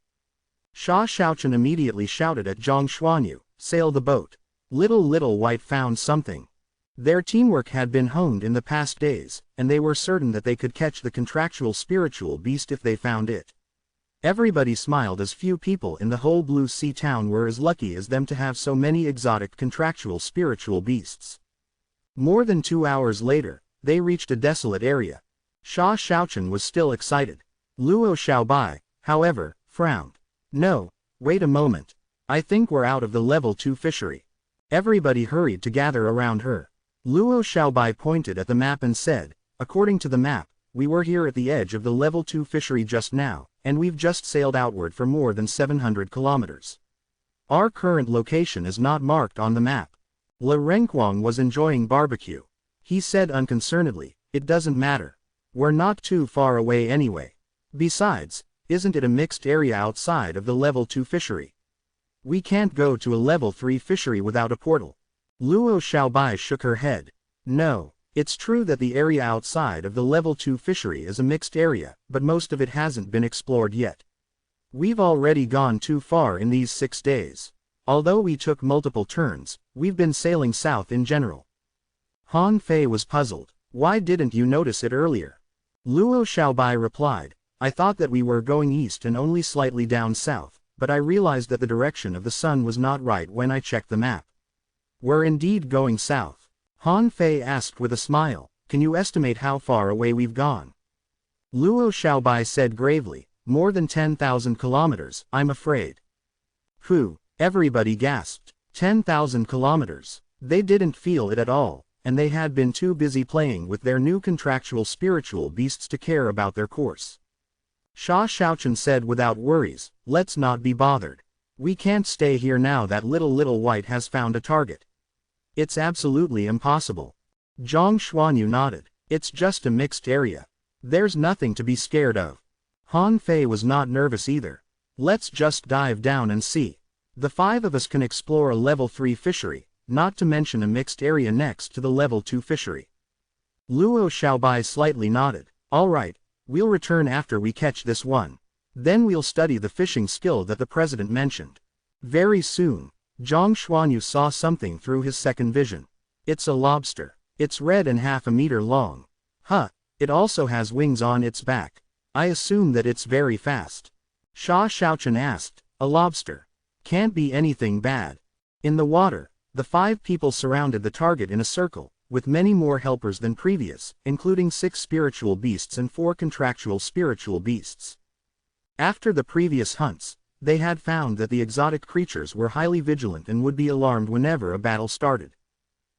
Sha Xiaochen immediately shouted at Zhang Xuanyu, "Sail the boat." Little White found something. Their teamwork had been honed in the past days, and they were certain that they could catch the contractual spiritual beast if they found it. Everybody smiled as few people in the whole Blue Sea town were as lucky as them to have so many exotic contractual spiritual beasts. More than 2 hours later, they reached a desolate area. Sha Xiaochen was still excited. Luo Xiaobai, however, frowned. "No, wait a moment. I think we're out of the level 2 fishery." Everybody hurried to gather around her. Luo Xiaobai pointed at the map and said, "According to the map, we were here at the edge of the level 2 fishery just now, and we've just sailed outward for more than 700 kilometers. Our current location is not marked on the map." Le Renquang was enjoying barbecue. He said unconcernedly, "It doesn't matter. We're not too far away anyway. Besides, isn't it a mixed area outside of the level 2 fishery? We can't go to a level 3 fishery without a portal." Luo Xiaobai shook her head. "No. It's true that the area outside of the level 2 fishery is a mixed area, but most of it hasn't been explored yet. We've already gone too far in these 6 days. Although we took multiple turns, we've been sailing south in general. Han Fei was puzzled. Why didn't you notice it earlier? Luo Xiaobai replied, I thought that we were going east and only slightly down south, but I realized that the direction of the sun was not right when I checked the map. We're indeed going south. Han Fei asked with a smile, can you estimate how far away we've gone? Luo Xiaobai said gravely, more than 10,000 kilometers, I'm afraid. Phew, everybody gasped. 10,000 kilometers. They didn't feel it at all, and they had been too busy playing with their new contractual spiritual beasts to care about their course. Sha Xiaochen said without worries, let's not be bothered. We can't stay here now that little white has found a target. It's absolutely impossible. Zhang Xuanyu nodded. It's just a mixed area. There's nothing to be scared of. Han Fei was not nervous either. Let's just dive down and see. The 5 of us can explore a level 3 fishery, not to mention a mixed area next to the level 2 fishery. Luo Xiaobai slightly nodded. Alright, we'll return after we catch this one. Then we'll study the fishing skill that the president mentioned. Very soon, Zhang Xuanyu saw something through his second vision. It's a lobster. It's red and half a meter long. Huh, it also has wings on its back. I assume that it's very fast. Sha Xiaochen asked, a lobster. Can't be anything bad. In the water, the 5 people surrounded the target in a circle, with many more helpers than previous, including 6 spiritual beasts and 4 contractual spiritual beasts. After the previous hunts, they had found that the exotic creatures were highly vigilant and would be alarmed whenever a battle started.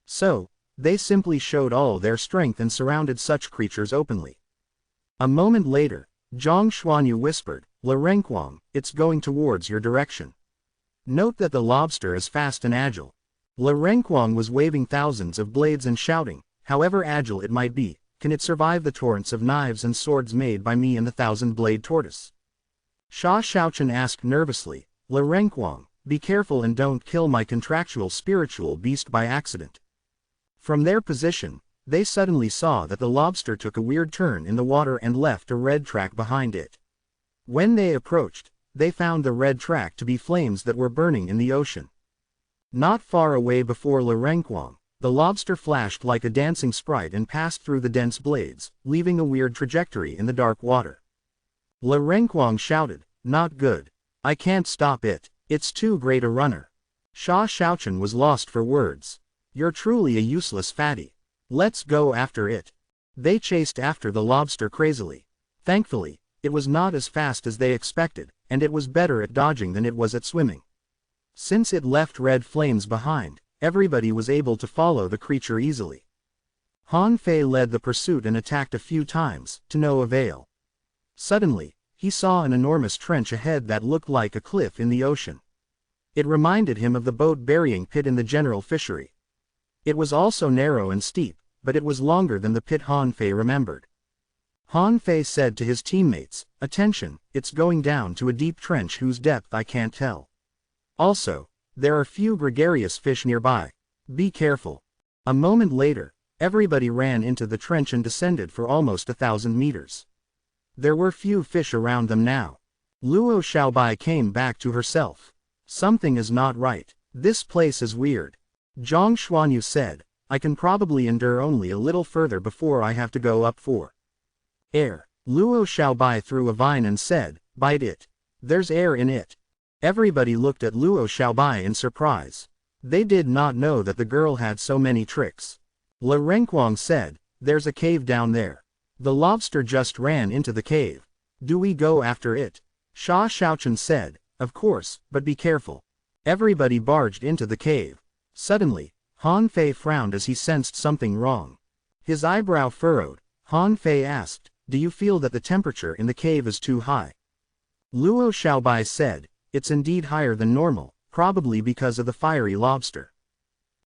So, they simply showed all their strength and surrounded such creatures openly. A moment later, Zhang Xuanyu whispered, Le Renquang, it's going towards your direction. Note that the lobster is fast and agile. Le Renquang was waving thousands of blades and shouting, however agile it might be, can it survive the torrents of knives and swords made by me and the 1,000-blade tortoise? Sha Xiaochen asked nervously, Le Renquang, be careful and don't kill my contractual spiritual beast by accident. From their position, they suddenly saw that the lobster took a weird turn in the water and left a red track behind it. When they approached, they found the red track to be flames that were burning in the ocean. Not far away before Le Renquang, the lobster flashed like a dancing sprite and passed through the dense blades, leaving a weird trajectory in the dark water. Le Renquang shouted, not good. I can't stop it, it's too great a runner. Sha Xiaochen was lost for words. You're truly a useless fatty. Let's go after it. They chased after the lobster crazily. Thankfully, it was not as fast as they expected, and it was better at dodging than it was at swimming. Since it left red flames behind, everybody was able to follow the creature easily. Han Fei led the pursuit and attacked a few times, to no avail. Suddenly, he saw an enormous trench ahead that looked like a cliff in the ocean. It reminded him of the boat burying pit in the general fishery. It was also narrow and steep, but it was longer than the pit Han Fei remembered. Han Fei said to his teammates, attention, it's going down to a deep trench whose depth I can't tell. Also, there are few gregarious fish nearby. Be careful. A moment later, everybody ran into the trench and descended for almost 1,000 meters. There were few fish around them now. Luo Xiaobai came back to herself. Something is not right. This place is weird. Zhang Xuanyu said, I can probably endure only a little further before I have to go up for air. Luo Xiaobai threw a vine and said, bite it. There's air in it. Everybody looked at Luo Xiaobai in surprise. They did not know that the girl had so many tricks. Le Renquang said, there's a cave down there. The lobster just ran into the cave. Do we go after it? Sha Xiaochen said, of course, but be careful. Everybody barged into the cave. Suddenly, Han Fei frowned as he sensed something wrong. His eyebrow furrowed. Han Fei asked, do you feel that the temperature in the cave is too high? Luo Xiaobai said, it's indeed higher than normal, probably because of the fiery lobster.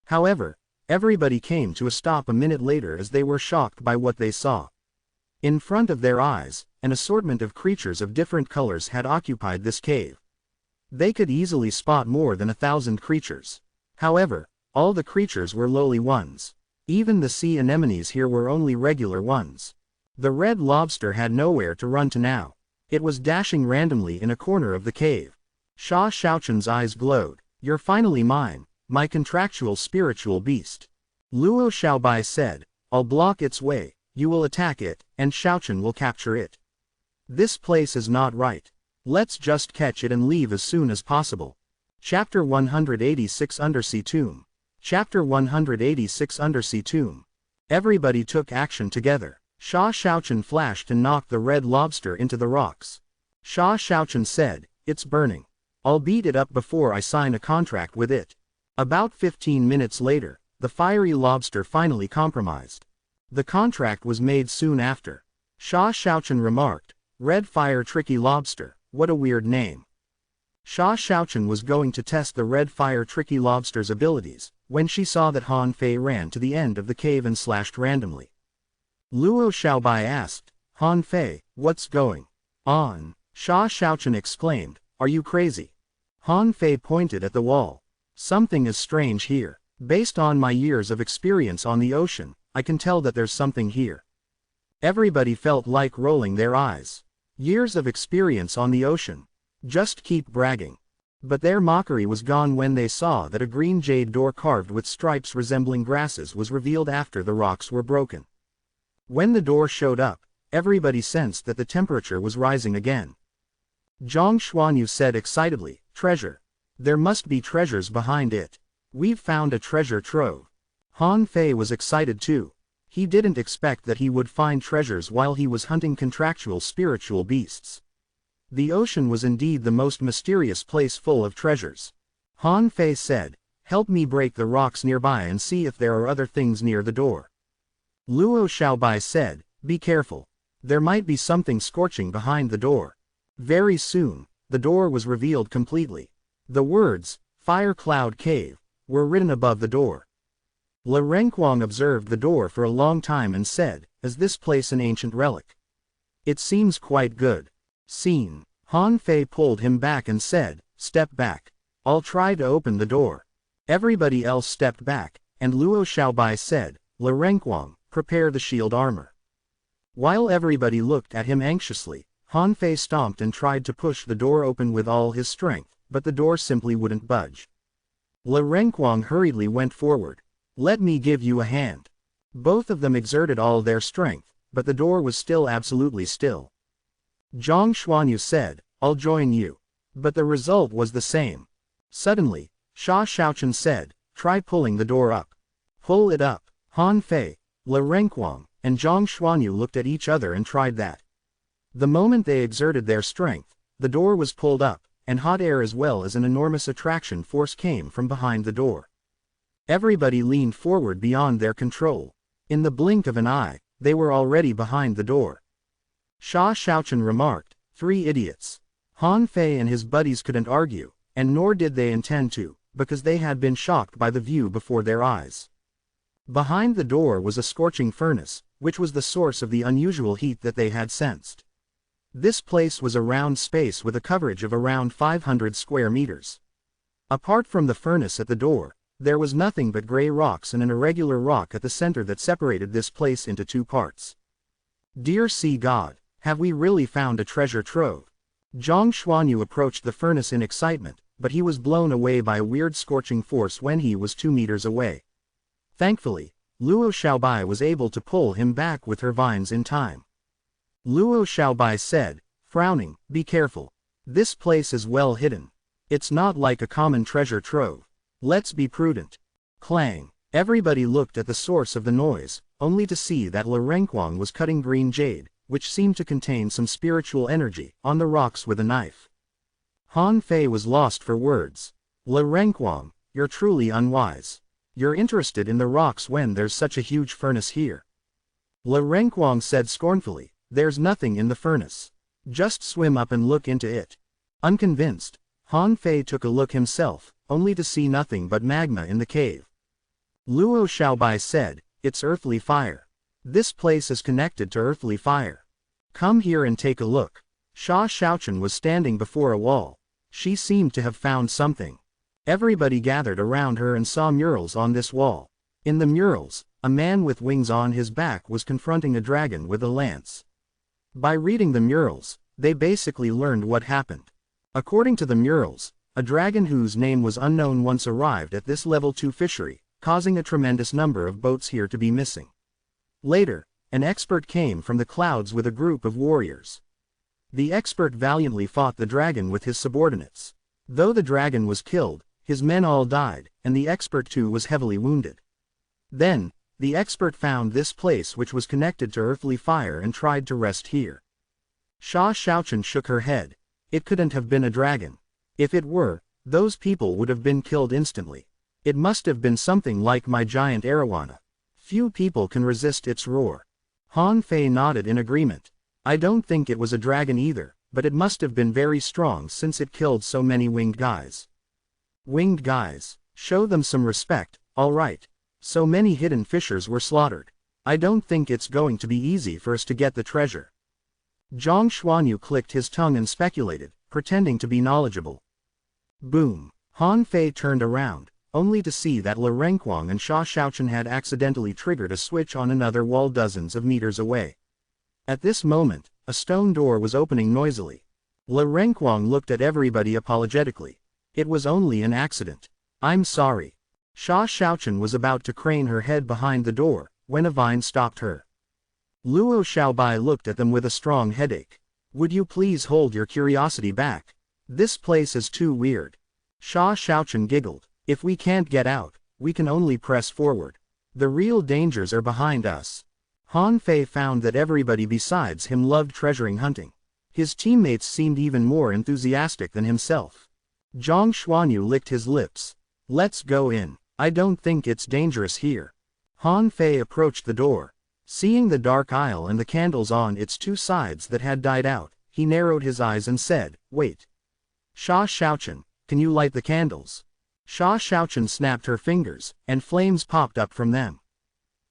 However, everybody came to a stop a minute later as they were shocked by what they saw. In front of their eyes, an assortment of creatures of different colors had occupied this cave. They could easily spot more than 1,000 creatures. However, all the creatures were lowly ones. Even the sea anemones here were only regular ones. The red lobster had nowhere to run to now. It was dashing randomly in a corner of the cave. Sha Xiaochen's eyes glowed. You're finally mine, my contractual spiritual beast. Luo Xiaobai said, I'll block its way, you will attack it, and Xiaochen will capture it. This place is not right. Let's just catch it and leave as soon as possible. Chapter 186 Undersea Tomb. Chapter 186 Undersea Tomb. Everybody took action together. Sha Xiaochen flashed and knocked the red lobster into the rocks. Sha Xiaochen said, it's burning. I'll beat it up before I sign a contract with it. About 15 minutes later, the fiery lobster finally compromised. The contract was made soon after. Sha Xiaochen remarked, Red Fire Tricky Lobster, what a weird name. Sha Xiaochen was going to test the Red Fire Tricky Lobster's abilities, when she saw that Han Fei ran to the end of the cave and slashed randomly. Luo Xiaobai asked, Han Fei, what's going on? Sha Xiaochen exclaimed, are you crazy? Han Fei pointed at the wall. Something is strange here. Based on my years of experience on the ocean, I can tell that there's something here. Everybody felt like rolling their eyes. Years of experience on the ocean. Just keep bragging. But their mockery was gone when they saw that a green jade door carved with stripes resembling grasses was revealed after the rocks were broken. When the door showed up, everybody sensed that the temperature was rising again. Zhang Xuanyu said excitedly, treasure. There must be treasures behind it. We've found a treasure trove. Han Fei was excited too. He didn't expect that he would find treasures while he was hunting contractual spiritual beasts. The ocean was indeed the most mysterious place full of treasures. Han Fei said, help me break the rocks nearby and see if there are other things near the door. Luo Xiaobai said, be careful. There might be something scorching behind the door. Very soon, the door was revealed completely. The words, Fire Cloud Cave, were written above the door. Le Renquang observed the door for a long time and said, is this place an ancient relic? It seems quite good. Scene. Han Fei pulled him back and said, step back. I'll try to open the door. Everybody else stepped back, and Luo Xiaobai said, Le Renquang, prepare the shield armor. While everybody looked at him anxiously, Han Fei stomped and tried to push the door open with all his strength, but the door simply wouldn't budge. Le Renquang hurriedly went forward. Let me give you a hand. Both of them exerted all their strength, but the door was still absolutely still. Zhang Xuanyu said, I'll join you. But the result was the same. Suddenly, Sha Xiaochen said, try pulling the door up. Pull it up. Han Fei, Le Renquang, and Zhang Xuanyu looked at each other and tried that. The moment they exerted their strength, the door was pulled up, and hot air as well as an enormous attraction force came from behind the door. Everybody leaned forward beyond their control. In the blink of an eye, they were already behind the door. Sha Xiaochen remarked, 3 idiots. Han Fei and his buddies couldn't argue, and nor did they intend to, because they had been shocked by the view before their eyes. Behind the door was a scorching furnace, which was the source of the unusual heat that they had sensed. This place was a round space with a coverage of around 500 square meters. Apart from the furnace at the door, there was nothing but gray rocks and an irregular rock at the center that separated this place into 2 parts. Dear Sea God, have we really found a treasure trove? Zhang Xuanyu approached the furnace in excitement, but he was blown away by a weird scorching force when he was 2 meters away. Thankfully, Luo Xiaobai was able to pull him back with her vines in time. Luo Xiaobai said, frowning, be careful. This place is well hidden. It's not like a common treasure trove. Let's be prudent. Clang. Everybody looked at the source of the noise, only to see that Le Renquang was cutting green jade, which seemed to contain some spiritual energy, on the rocks with a knife. Han Fei was lost for words. Le Renquang, you're truly unwise. You're interested in the rocks when there's such a huge furnace here. Le Renquang said scornfully, there's nothing in the furnace. Just swim up and look into it. Unconvinced, Han Fei took a look himself, only to see nothing but magma in the cave. Luo Xiaobai said, it's earthly fire. This place is connected to earthly fire. Come here and take a look. Sha Xiaochen was standing before a wall. She seemed to have found something. Everybody gathered around her and saw murals on this wall. In the murals, a man with wings on his back was confronting a dragon with a lance. By reading the murals, they basically learned what happened. According to the murals, a dragon whose name was unknown once arrived at this level 2 fishery, causing a tremendous number of boats here to be missing. Later, an expert came from the clouds with a group of warriors. The expert valiantly fought the dragon with his subordinates. Though the dragon was killed, his men all died, and the expert too was heavily wounded. Then, the expert found this place which was connected to earthly fire and tried to rest here. Sha Shaochen shook her head. It couldn't have been a dragon. If it were, those people would have been killed instantly. It must have been something like my giant arowana. Few people can resist its roar. Han Fei nodded in agreement. I don't think it was a dragon either, but it must have been very strong since it killed so many winged guys. Winged guys, show them some respect, all right. So many hidden fishers were slaughtered. I don't think it's going to be easy for us to get the treasure. Zhang Xuanyu clicked his tongue and speculated, pretending to be knowledgeable. Boom. Han Fei turned around, only to see that Le Renquang and Sha Shaochen had accidentally triggered a switch on another wall dozens of meters away. At this moment, a stone door was opening noisily. Le Renquang looked at everybody apologetically. It was only an accident. I'm sorry. Sha Shaochen was about to crane her head behind the door, when a vine stopped her. Luo Xiaobai looked at them with a strong headache. Would you please hold your curiosity back? This place is too weird. Sha Shaochen giggled. If we can't get out, we can only press forward. The real dangers are behind us. Han Fei found that everybody besides him loved treasuring hunting. His teammates seemed even more enthusiastic than himself. Zhang Xuanyu licked his lips. Let's go in. I don't think it's dangerous here. Han Fei approached the door. Seeing the dark aisle and the candles on its two sides that had died out, he narrowed his eyes and said, Wait. Sha Shaochen, can you light the candles? Sha Shaochen snapped her fingers, and flames popped up from them.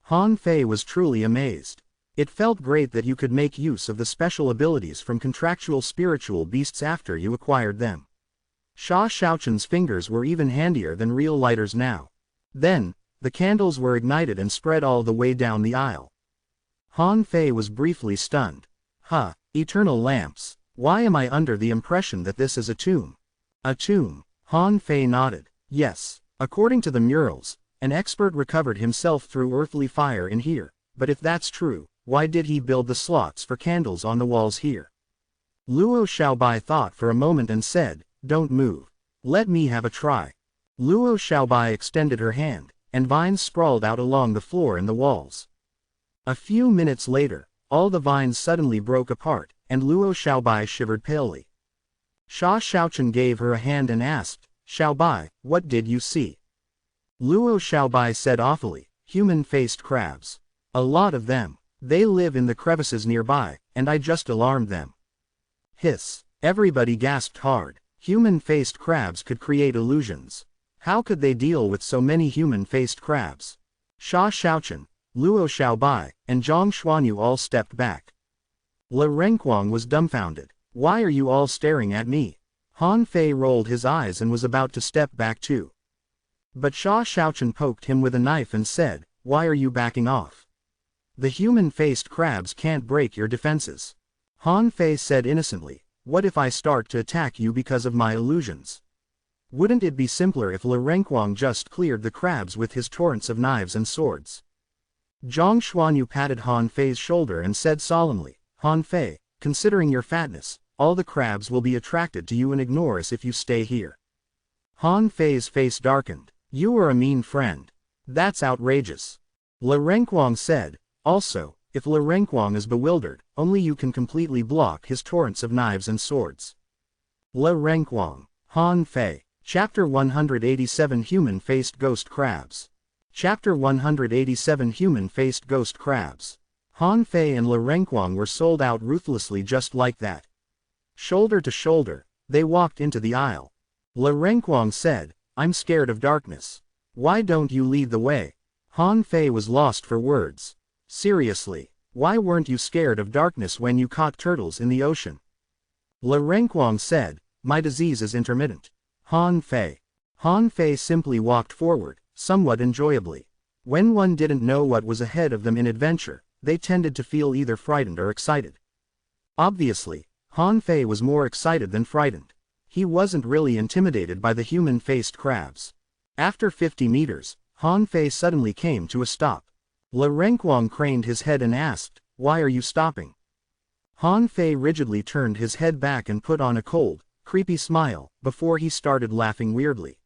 Han Fei was truly amazed. It felt great that you could make use of the special abilities from contractual spiritual beasts after you acquired them. Sha Shaochen's fingers were even handier than real lighters now. Then, the candles were ignited and spread all the way down the aisle. Han Fei was briefly stunned. Huh, eternal lamps. Why am I under the impression that this is a tomb? A tomb. Han Fei nodded. Yes, according to the murals, an expert recovered himself through earthly fire in here, but if that's true, why did he build the slots for candles on the walls here? Luo Xiaobai thought for a moment and said, Don't move. Let me have a try. Luo Xiaobai extended her hand, and vines sprawled out along the floor and the walls. A few minutes later, all the vines suddenly broke apart, and Luo Xiaobai shivered palely. Sha Shaochen gave her a hand and asked, Xiaobai, what did you see? Luo Xiaobai said awfully, human-faced crabs. A lot of them. They live in the crevices nearby, and I just alarmed them. Hiss. Everybody gasped hard. Human-faced crabs could create illusions. How could they deal with so many human-faced crabs? Sha Shaochen, Luo Xiaobai, and Zhang Xuanyu all stepped back. Le Renquang was dumbfounded. Why are you all staring at me? Han Fei rolled his eyes and was about to step back too. But Sha Shaochen poked him with a knife and said, Why are you backing off? The human-faced crabs can't break your defenses. Han Fei said innocently, What if I start to attack you because of my illusions? Wouldn't it be simpler if Le Renquang just cleared the crabs with his torrents of knives and swords? Zhang Xuanyu patted Han Fei's shoulder and said solemnly, Han Fei, considering your fatness, all the crabs will be attracted to you and ignore us if you stay here. Han Fei's face darkened. You are a mean friend. That's outrageous. Le Renquang said, Also, if Le Renquang is bewildered, only you can completely block his torrents of knives and swords. Le Renquang, Han Fei. Chapter 187 Human-Faced Ghost Crabs. Chapter 187 Human-Faced Ghost Crabs. Han Fei and Le Renquang were sold out ruthlessly just like that. Shoulder to shoulder, they walked into the aisle. Le Renquang said, I'm scared of darkness. Why don't you lead the way? Han Fei was lost for words. Seriously, why weren't you scared of darkness when you caught turtles in the ocean? Le Renquang said, My disease is intermittent. Han Fei. Han Fei simply walked forward, somewhat enjoyably. When one didn't know what was ahead of them in adventure, they tended to feel either frightened or excited. Obviously, Han Fei was more excited than frightened. He wasn't really intimidated by the human-faced crabs. After 50 meters, Han Fei suddenly came to a stop. Le Renquang craned his head and asked, "Why are you stopping?" Han Fei rigidly turned his head back and put on a cold, creepy smile, before he started laughing weirdly.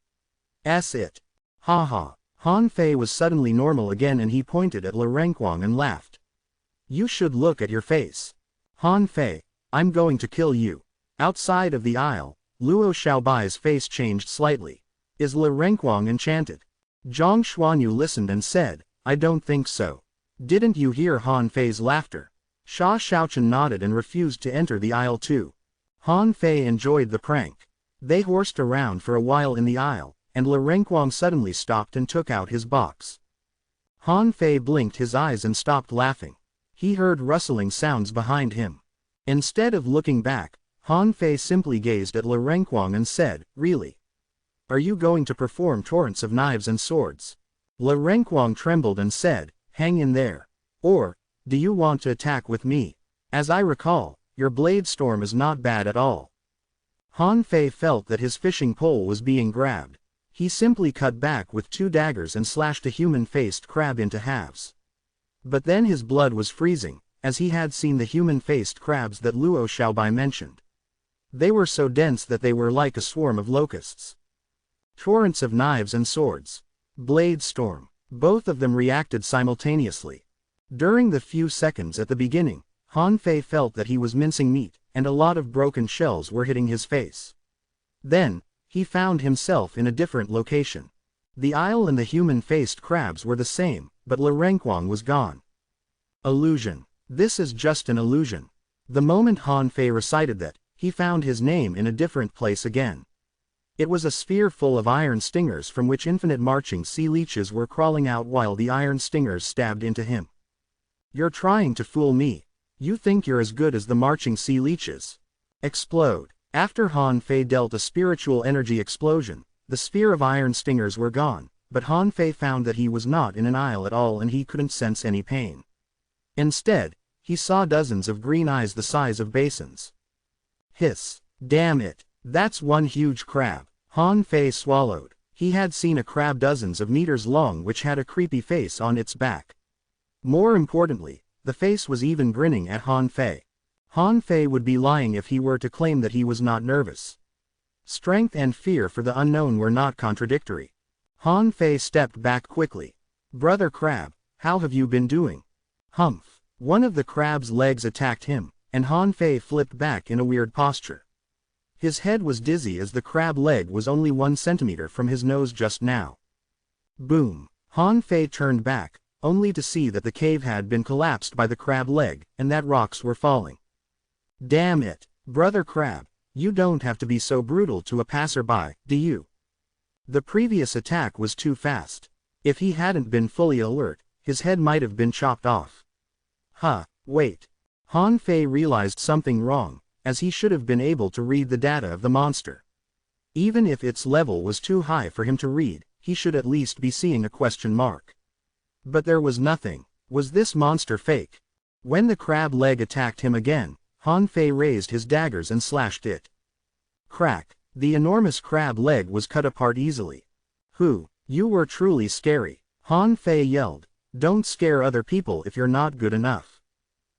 It. Ha ha. Han Fei was suddenly normal again and he pointed at Le Renquang and laughed. "You should look at your face. Han Fei, I'm going to kill you." Outside of the aisle, Luo Xiaobai's face changed slightly. Is Le Renquang enchanted? Zhang Xuanyu listened and said, "I don't think so." Didn't you hear Han Fei's laughter? Sha Xiaochen nodded and refused to enter the aisle too. Han Fei enjoyed the prank. They horsed around for a while in the aisle, and Le Renquang suddenly stopped and took out his box. Han Fei blinked his eyes and stopped laughing. He heard rustling sounds behind him. Instead of looking back, Han Fei simply gazed at Le Renquang and said, "Really? Are you going to perform torrents of knives and swords?" Le Renquang trembled and said, "Hang in there. Or, do you want to attack with me? As I recall, your blade storm is not bad at all." Han Fei felt that his fishing pole was being grabbed. He simply cut back with 2 daggers and slashed a human-faced crab into halves. But then his blood was freezing, as he had seen the human-faced crabs that Luo Xiaobai mentioned. They were so dense that they were like a swarm of locusts. Torrents of knives and swords. Blade storm. Both of them reacted simultaneously. During the few seconds at the beginning, Han Fei felt that he was mincing meat, and a lot of broken shells were hitting his face. Then, he found himself in a different location. The aisle and the human-faced crabs were the same, but Le Renquang was gone. Illusion. This is just an illusion. The moment Han Fei recited that, he found his name in a different place again. It was a sphere full of iron stingers from which infinite marching sea leeches were crawling out while the iron stingers stabbed into him. "You're trying to fool me. You think you're as good as the marching sea leeches." Explode. After Han Fei dealt a spiritual energy explosion, the sphere of iron stingers were gone, but Han Fei found that he was not in an aisle at all and he couldn't sense any pain. Instead, he saw dozens of green eyes the size of basins. Hiss. Damn it. That's one huge crab. Han Fei swallowed. He had seen a crab dozens of meters long which had a creepy face on its back. More importantly, the face was even grinning at Han Fei. Han Fei would be lying if he were to claim that he was not nervous. Strength and fear for the unknown were not contradictory. Han Fei stepped back quickly. "Brother Crab, how have you been doing?" Humph. One of the crab's legs attacked him, and Han Fei flipped back in a weird posture. His head was dizzy as the crab leg was only 1 centimeter from his nose just now. Boom. Han Fei turned back, only to see that the cave had been collapsed by the crab leg, and that rocks were falling. Damn it, Brother Crab, you don't have to be so brutal to a passerby, do you? The previous attack was too fast. If he hadn't been fully alert, his head might have been chopped off. Wait. Han Fei realized something wrong, as he should have been able to read the data of the monster. Even if its level was too high for him to read, he should at least be seeing a question mark. But there was nothing. Was this monster fake? When the crab leg attacked him again, Han Fei raised his daggers and slashed it. Crack. The enormous crab leg was cut apart easily. You were truly scary. Han Fei yelled. Don't scare other people if you're not good enough.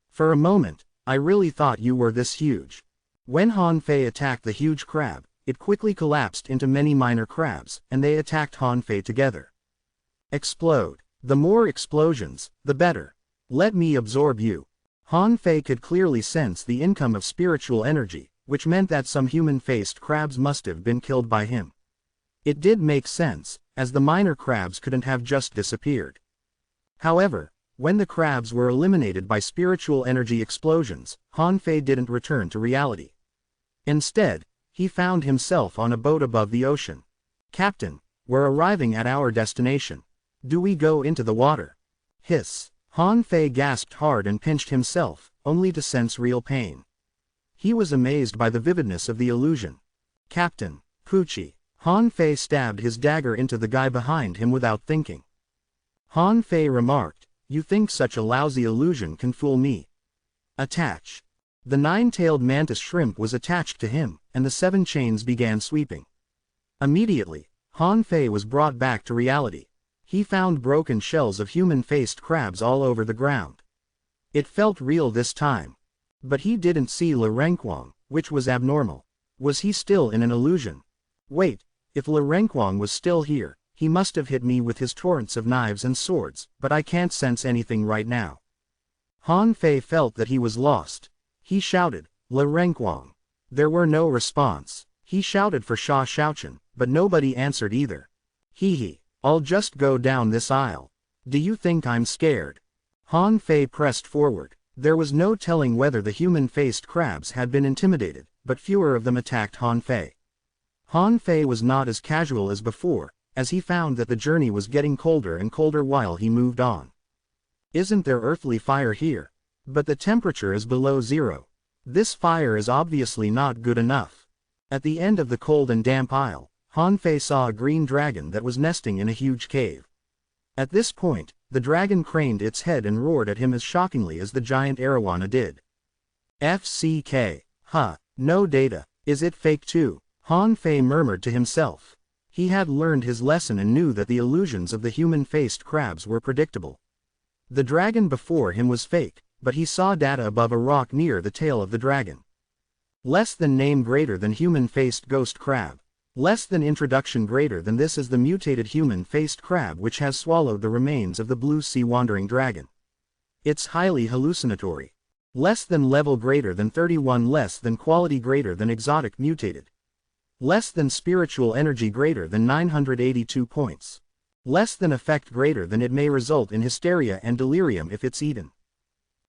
For a moment, I really thought you were this huge. When Han Fei attacked the huge crab, it quickly collapsed into many minor crabs, and they attacked Han Fei together. Explode. The more explosions, the better. Let me absorb you. Han Fei could clearly sense the income of spiritual energy, which meant that some human-faced crabs must have been killed by him. It did make sense, as the minor crabs couldn't have just disappeared. However, when the crabs were eliminated by spiritual energy explosions, Han Fei didn't return to reality. Instead, he found himself on a boat above the ocean. Captain, we're arriving at our destination. Do we go into the water? Hiss. Han Fei gasped hard and pinched himself, only to sense real pain. He was amazed by the vividness of the illusion. Captain, Poochie. Han Fei stabbed his dagger into the guy behind him without thinking. Han Fei remarked, you think such a lousy illusion can fool me? Attach. The 9-tailed mantis shrimp was attached to him, and the 7 chains began sweeping. Immediately, Han Fei was brought back to reality. He found broken shells of human-faced crabs all over the ground. It felt real this time. But he didn't see Le Renquang, which was abnormal. Was he still in an illusion? Wait, if Le Renquang was still here, he must have hit me with his torrents of knives and swords, but I can't sense anything right now. Han Fei felt that he was lost. He shouted, Le Renquang. There were no response. He shouted for Sha Shaochen, but nobody answered either. Hee, I'll just go down this aisle. Do you think I'm scared? Han Fei pressed forward. There was no telling whether the human-faced crabs had been intimidated, but fewer of them attacked Han Fei. Han Fei was not as casual as before, as he found that the journey was getting colder and colder while he moved on. Isn't there earthly fire here? But the temperature is below zero. This fire is obviously not good enough. At the end of the cold and damp aisle, Han Fei saw a green dragon that was nesting in a huge cave. At this point, the dragon craned its head and roared at him as shockingly as the giant arowana did. FCK. Huh, no data. Is it fake too? Han Fei murmured to himself. He had learned his lesson and knew that the illusions of the human-faced crabs were predictable. The dragon before him was fake, but he saw data above a rock near the tail of the dragon. Less than name greater than human-faced ghost crab. Less than introduction greater than this is the mutated human-faced crab which has swallowed the remains of the blue sea wandering dragon. It's highly hallucinatory. Less than level greater than 31 less than quality greater than exotic mutated. Less than spiritual energy greater than 982 points. Less than effect greater than it may result in hysteria and delirium if it's eaten.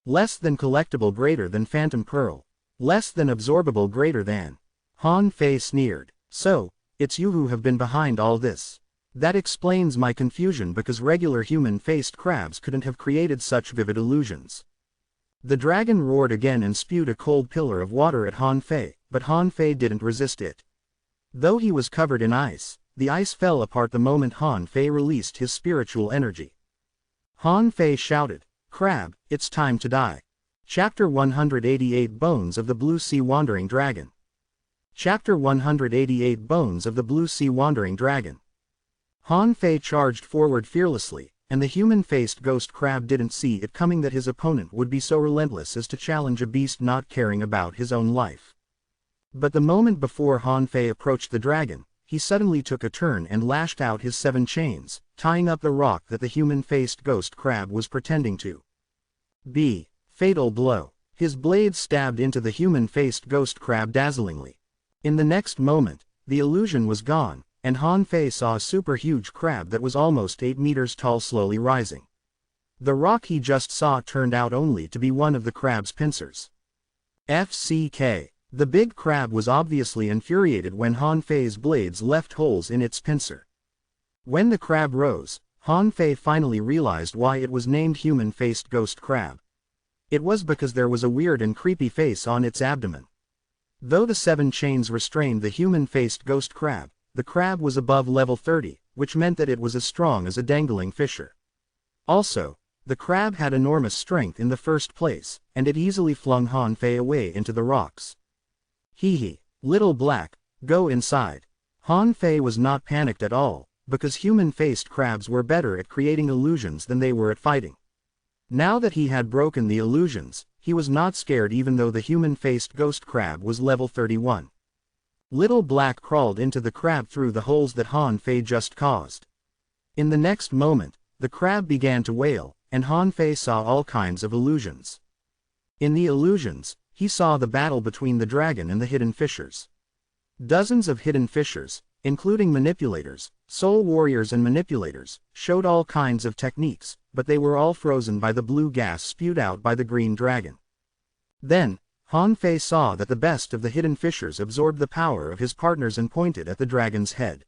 Less than collectible greater than phantom pearl. Less than absorbable greater than. Han Fei sneered. So, it's you who have been behind all this. That explains my confusion because regular human-faced crabs couldn't have created such vivid illusions. The dragon roared again and spewed a cold pillar of water at Han Fei, but Han Fei didn't resist it. Though he was covered in ice, the ice fell apart the moment Han Fei released his spiritual energy. Han Fei shouted, "Crab, it's time to die." Chapter 188 Bones of the Blue Sea Wandering Dragon. Chapter 188 Bones of the Blue Sea Wandering Dragon. Han Fei charged forward fearlessly, and the human-faced ghost crab didn't see it coming that his opponent would be so relentless as to challenge a beast not caring about his own life. But the moment before Han Fei approached the dragon, he suddenly took a turn and lashed out his 7 chains, tying up the rock that the human-faced ghost crab was pretending to be. Fatal blow. His blade stabbed into the human-faced ghost crab dazzlingly. In the next moment, the illusion was gone, and Han Fei saw a super-huge crab that was almost 8 meters tall slowly rising. The rock he just saw turned out only to be one of the crab's pincers. FCK. The big crab was obviously infuriated when Han Fei's blades left holes in its pincer. When the crab rose, Han Fei finally realized why it was named human-faced ghost crab. It was because there was a weird and creepy face on its abdomen. Though the 7 chains restrained the human-faced ghost crab, the crab was above level 30, which meant that it was as strong as a dangling fisher. Also, the crab had enormous strength in the first place, and it easily flung Han Fei away into the rocks. Hee, little black, go inside. Han Fei was not panicked at all, because human-faced crabs were better at creating illusions than they were at fighting. Now that he had broken the illusions, he was not scared even though the human-faced ghost crab was level 31. Little Black crawled into the crab through the holes that Han Fei just caused. In the next moment, the crab began to wail, and Han Fei saw all kinds of illusions. In the illusions, he saw the battle between the dragon and the hidden fishers. Dozens of hidden fishers, including manipulators, soul warriors and manipulators, showed all kinds of techniques, but they were all frozen by the blue gas spewed out by the green dragon. Then, Han Fei saw that the best of the hidden fishers absorbed the power of his partners and pointed at the dragon's head.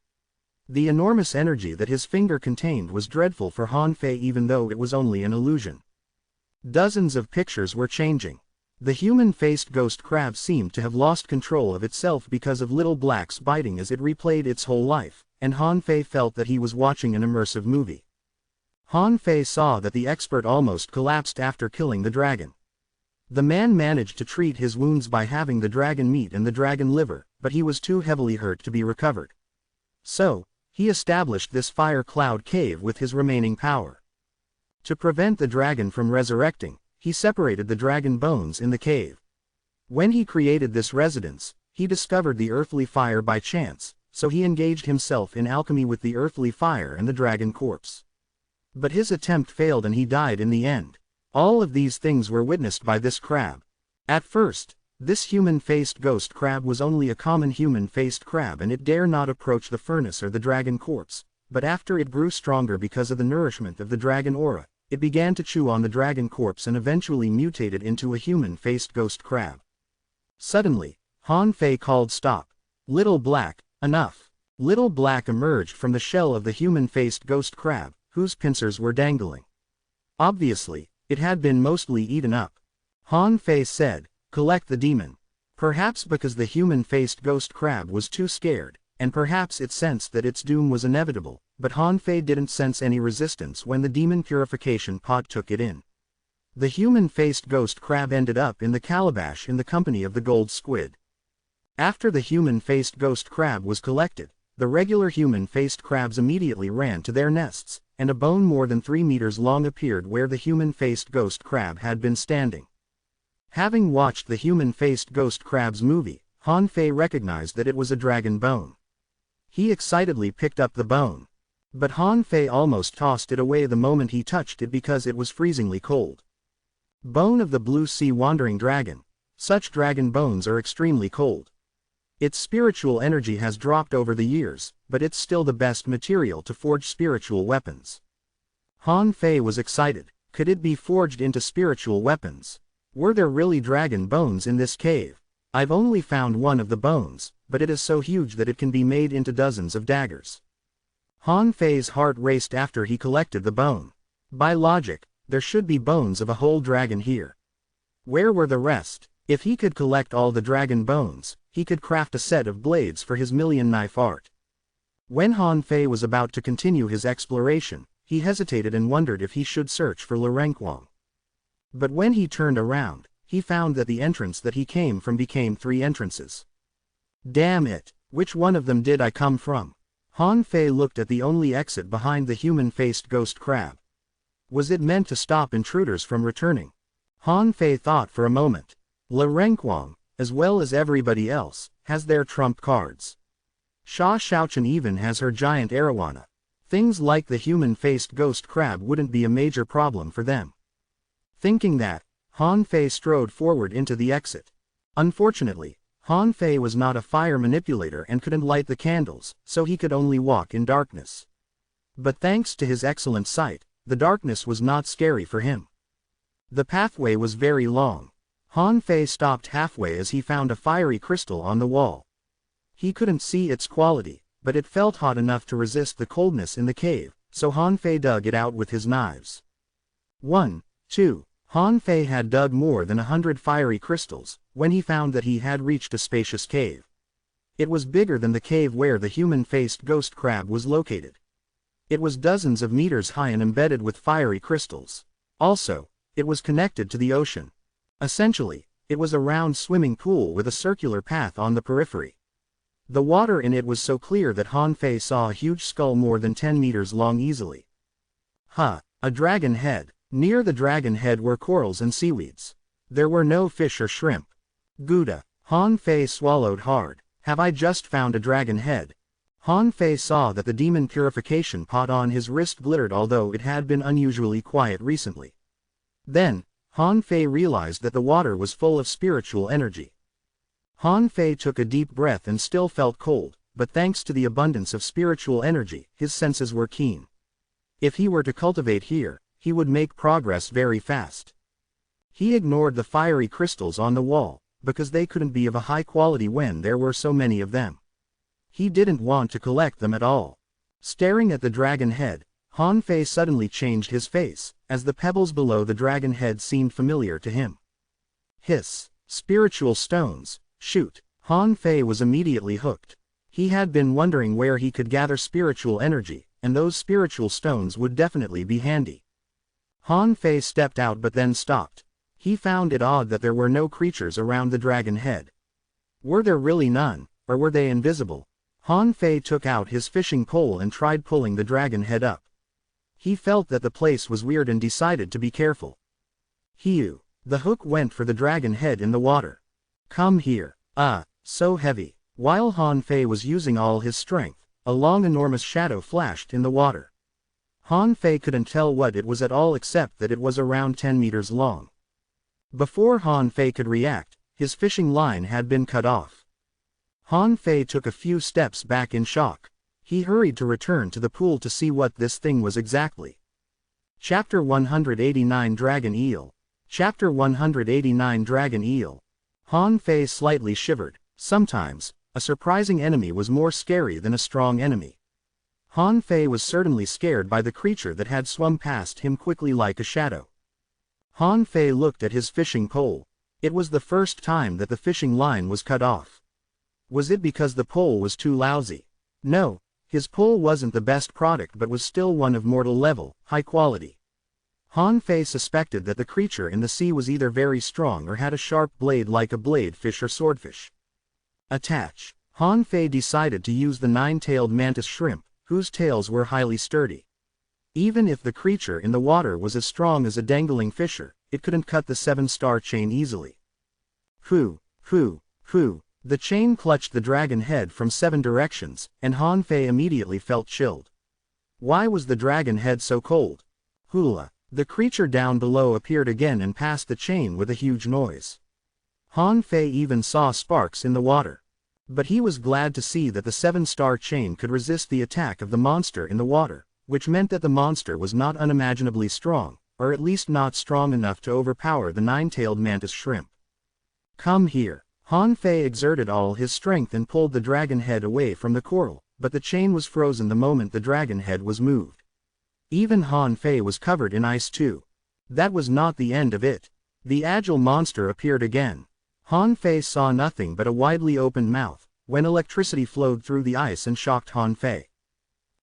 The enormous energy that his finger contained was dreadful for Han Fei even though it was only an illusion. Dozens of pictures were changing. The human-faced ghost crab seemed to have lost control of itself because of Little Black's biting as it replayed its whole life, and Han Fei felt that he was watching an immersive movie. Han Fei saw that the expert almost collapsed after killing the dragon. The man managed to treat his wounds by having the dragon meat and the dragon liver, but he was too heavily hurt to be recovered. So, He established this fire cloud cave with his remaining power. To prevent the dragon from resurrecting, he separated the dragon bones in the cave. When he created this residence, he discovered the earthly fire by chance, so he engaged himself in alchemy with the earthly fire and the dragon corpse. But his attempt failed and he died in the end. All of these things were witnessed by this crab. At first, this human-faced ghost crab was only a common human-faced crab and it dare not approach the furnace or the dragon corpse, but after it grew stronger because of the nourishment of the dragon aura, it began to chew on the dragon corpse and eventually mutated into a human-faced ghost crab. Suddenly, Han Fei called, "Stop! Little Black, enough!" Little Black emerged from the shell of the human-faced ghost crab, whose pincers were dangling. Obviously, it had been mostly eaten up. Han Fei said, "Collect the demon." Perhaps because the human-faced ghost crab was too scared, and perhaps it sensed that its doom was inevitable, but Han Fei didn't sense any resistance when the demon purification pot took it in. The human-faced ghost crab ended up in the calabash in the company of the gold squid. After the human-faced ghost crab was collected, the regular human-faced crabs immediately ran to their nests, and a bone more than 3 meters long appeared where the human-faced ghost crab had been standing. Having watched the human-faced ghost crab's movie, Han Fei recognized that it was a dragon bone. He excitedly picked up the bone. But Han Fei almost tossed it away the moment he touched it because it was freezingly cold. Bone of the blue sea wandering dragon. Such dragon bones are extremely cold. Its spiritual energy has dropped over the years, but it's still the best material to forge spiritual weapons. Han Fei was excited. Could it be forged into spiritual weapons? Were there really dragon bones in this cave? I've only found one of the bones, but it is so huge that it can be made into dozens of daggers. Han Fei's heart raced after he collected the bone. By logic, there should be bones of a whole dragon here. Where were the rest? If he could collect all the dragon bones, he could craft a set of blades for his million knife art. When Han Fei was about to continue his exploration, he hesitated and wondered if he should search for Renquang. But when he turned around, he found that the entrance that he came from became 3 entrances. Damn it, which one of them did I come from? Han Fei looked at the only exit behind the human-faced ghost crab. Was it meant to stop intruders from returning? Han Fei thought for a moment. Renquang, as well as everybody else, has their trump cards. Sha Shaochen even has her giant arowana. Things like the human-faced ghost crab wouldn't be a major problem for them. Thinking that, Han Fei strode forward into the exit. Unfortunately, Han Fei was not a fire manipulator and couldn't light the candles, so he could only walk in darkness. But thanks to his excellent sight, the darkness was not scary for him. The pathway was very long. Han Fei stopped halfway as he found a fiery crystal on the wall. He couldn't see its quality, but it felt hot enough to resist the coldness in the cave, so Han Fei dug it out with his knives. 1, 2. Han Fei had dug more than 100 fiery crystals, when he found that he had reached a spacious cave. It was bigger than the cave where the human-faced ghost crab was located. It was dozens of meters high and embedded with fiery crystals. Also, it was connected to the ocean. Essentially, it was a round swimming pool with a circular path on the periphery. The water in it was so clear that Han Fei saw a huge skull more than 10 meters long easily. A dragon head. Near the dragon head were corals and seaweeds. There were no fish or shrimp. Gouda. Han Fei swallowed hard. Have I just found a dragon head? Han Fei saw that the demon purification pot on his wrist glittered, although it had been unusually quiet recently. Then, Han Fei realized that the water was full of spiritual energy. Han Fei took a deep breath and still felt cold, but thanks to the abundance of spiritual energy, his senses were keen. If he were to cultivate here, he would make progress very fast. He ignored the fiery crystals on the wall, because they couldn't be of a high quality when there were so many of them. He didn't want to collect them at all. Staring at the dragon head, Han Fei suddenly changed his face, as the pebbles below the dragon head seemed familiar to him. Hiss. Spiritual stones. Shoot. Han Fei was immediately hooked. He had been wondering where he could gather spiritual energy, and those spiritual stones would definitely be handy. Han Fei stepped out but then stopped. He found it odd that there were no creatures around the dragon head. Were there really none, or were they invisible? Han Fei took out his fishing pole and tried pulling the dragon head up. He felt that the place was weird and decided to be careful. Hew! The hook went for the dragon head in the water. Come here. So heavy. While Han Fei was using all his strength, a long enormous shadow flashed in the water. Han Fei couldn't tell what it was at all except that it was around 10 meters long. Before Han Fei could react, his fishing line had been cut off. Han Fei took a few steps back in shock. He hurried to return to the pool to see what this thing was exactly. Chapter 189 Dragon Eel. Chapter 189 Dragon Eel. Han Fei slightly shivered. Sometimes, a surprising enemy was more scary than a strong enemy. Han Fei was certainly scared by the creature that had swum past him quickly like a shadow. Han Fei looked at his fishing pole. It was the first time that the fishing line was cut off. Was it because the pole was too lousy? No, his pole wasn't the best product but was still one of mortal level, high quality. Han Fei suspected that the creature in the sea was either very strong or had a sharp blade like a blade fish or swordfish. Attach. Han Fei decided to use the 9-tailed mantis shrimp, whose tails were highly sturdy. Even if the creature in the water was as strong as a dangling fisher, it couldn't cut the 7-star chain easily. Hoo! The chain clutched the dragon head from 7 directions, and Han Fei immediately felt chilled. Why was the dragon head so cold? Hula! The creature down below appeared again and passed the chain with a huge noise. Han Fei even saw sparks in the water. But he was glad to see that the 7-star chain could resist the attack of the monster in the water, which meant that the monster was not unimaginably strong, or at least not strong enough to overpower the 9-tailed mantis shrimp. Come here. Han Fei exerted all his strength and pulled the dragon head away from the coral, but the chain was frozen the moment the dragon head was moved. Even Han Fei was covered in ice too. That was not the end of it. The agile monster appeared again. Han Fei saw nothing but a widely opened mouth, when electricity flowed through the ice and shocked Han Fei.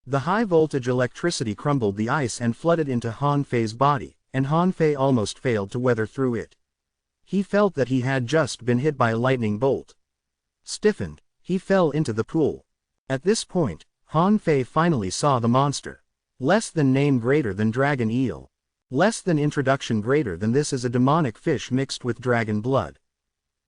The high-voltage electricity crumbled the ice and flooded into Han Fei's body, and Han Fei almost failed to weather through it. He felt that he had just been hit by a lightning bolt. Stiffened, he fell into the pool. At this point, Han Fei finally saw the monster. Less than name greater than dragon eel. Less than introduction greater than this is a demonic fish mixed with dragon blood.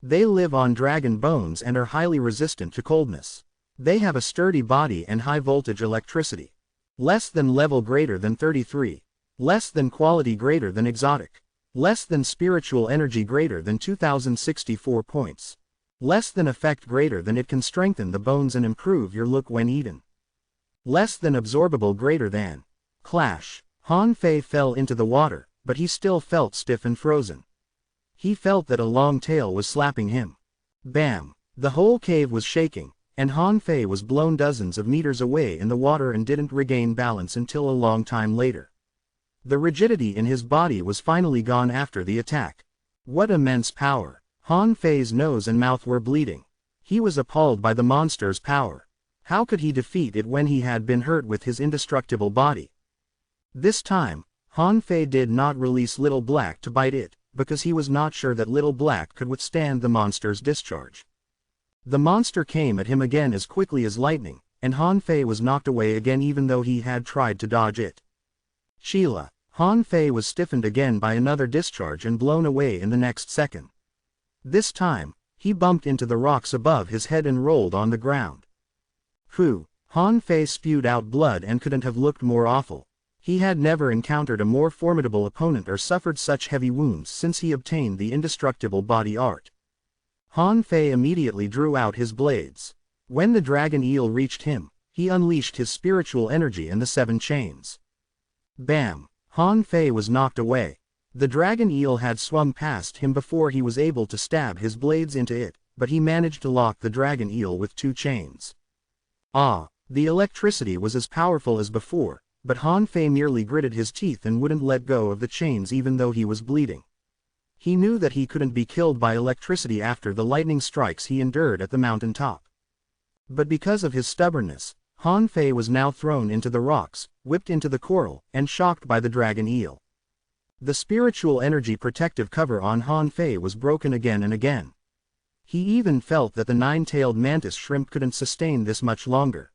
They live on dragon bones and are highly resistant to coldness. They have a sturdy body and high-voltage electricity. Less than level greater than 33. Less than quality greater than exotic. Less than spiritual energy greater than 2064 points. Less than effect greater than it can strengthen the bones and improve your look when eaten. Less than absorbable greater than. Clash. Han Fei fell into the water, but he still felt stiff and frozen. He felt that a long tail was slapping him. Bam! The whole cave was shaking, and Han Fei was blown dozens of meters away in the water and didn't regain balance until a long time later. The rigidity in his body was finally gone after the attack. What immense power! Han Fei's nose and mouth were bleeding. He was appalled by the monster's power. How could he defeat it when he had been hurt with his indestructible body? This time, Han Fei did not release Little Black to bite it, because he was not sure that Little Black could withstand the monster's discharge. The monster came at him again as quickly as lightning, and Han Fei was knocked away again even though he had tried to dodge it. Sheila. Han Fei was stiffened again by another discharge and blown away in the next second. This time, he bumped into the rocks above his head and rolled on the ground. Phew! Han Fei spewed out blood and couldn't have looked more awful. He had never encountered a more formidable opponent or suffered such heavy wounds since he obtained the indestructible body art. Han Fei immediately drew out his blades. When the dragon eel reached him, he unleashed his spiritual energy and the 7 chains. Bam! Han Fei was knocked away. The dragon eel had swum past him before he was able to stab his blades into it, but he managed to lock the dragon eel with 2 chains. The electricity was as powerful as before, but Han Fei merely gritted his teeth and wouldn't let go of the chains even though he was bleeding. He knew that he couldn't be killed by electricity after the lightning strikes he endured at the mountain top. But because of his stubbornness, Han Fei was now thrown into the rocks, whipped into the coral, and shocked by the dragon eel. The spiritual energy protective cover on Han Fei was broken again and again. He even felt that the nine-tailed mantis shrimp couldn't sustain this much longer.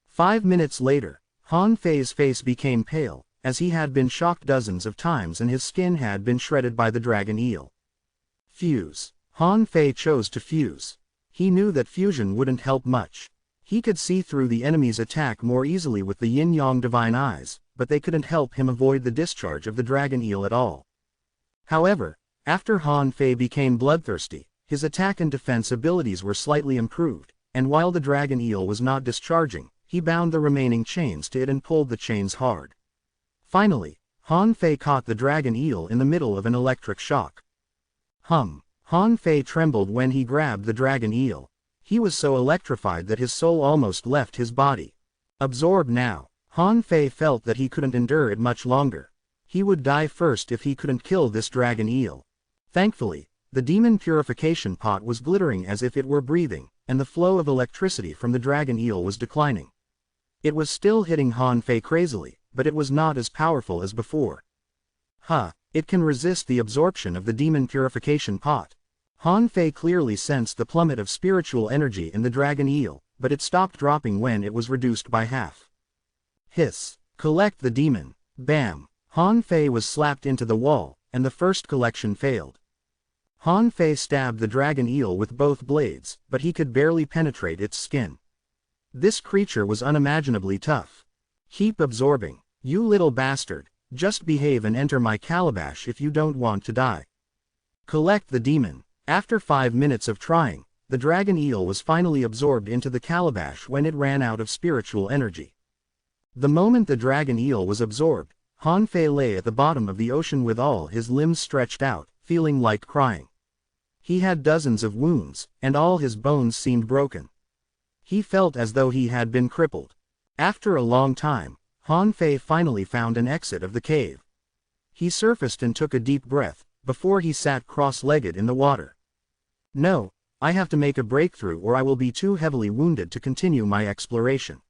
5 minutes later, Han Fei's face became pale, as he had been shocked dozens of times and his skin had been shredded by the dragon eel. Fuse. Han Fei chose to fuse. He knew that fusion wouldn't help much. He could see through the enemy's attack more easily with the yin-yang divine eyes, but they couldn't help him avoid the discharge of the dragon eel at all. However, after Han Fei became bloodthirsty, his attack and defense abilities were slightly improved, and while the dragon eel was not discharging, he bound the remaining chains to it and pulled the chains hard. Finally, Han Fei caught the dragon eel in the middle of an electric shock. Han Fei trembled when he grabbed the dragon eel. He was so electrified that his soul almost left his body. Absorbed now, Han Fei felt that he couldn't endure it much longer. He would die first if he couldn't kill this dragon eel. Thankfully, the demon purification pot was glittering as if it were breathing, and the flow of electricity from the dragon eel was declining. It was still hitting Han Fei crazily, but it was not as powerful as before. It can resist the absorption of the demon purification pot. Han Fei clearly sensed the plummet of spiritual energy in the dragon eel, but it stopped dropping when it was reduced by half. Hiss. Collect the demon. Bam. Han Fei was slapped into the wall, and the first collection failed. Han Fei stabbed the dragon eel with both blades, but he could barely penetrate its skin. This creature was unimaginably tough. Keep absorbing. You little bastard, just behave and enter my calabash if you don't want to die. Collect the demon. After 5 minutes of trying, the dragon eel was finally absorbed into the calabash when it ran out of spiritual energy. The moment the dragon eel was absorbed, Han Fei lay at the bottom of the ocean with all his limbs stretched out, feeling like crying. He had dozens of wounds, and all his bones seemed broken. He felt as though he had been crippled. After a long time, Han Fei finally found an exit of the cave. He surfaced and took a deep breath, before he sat cross-legged in the water. No, I have to make a breakthrough or I will be too heavily wounded to continue my exploration.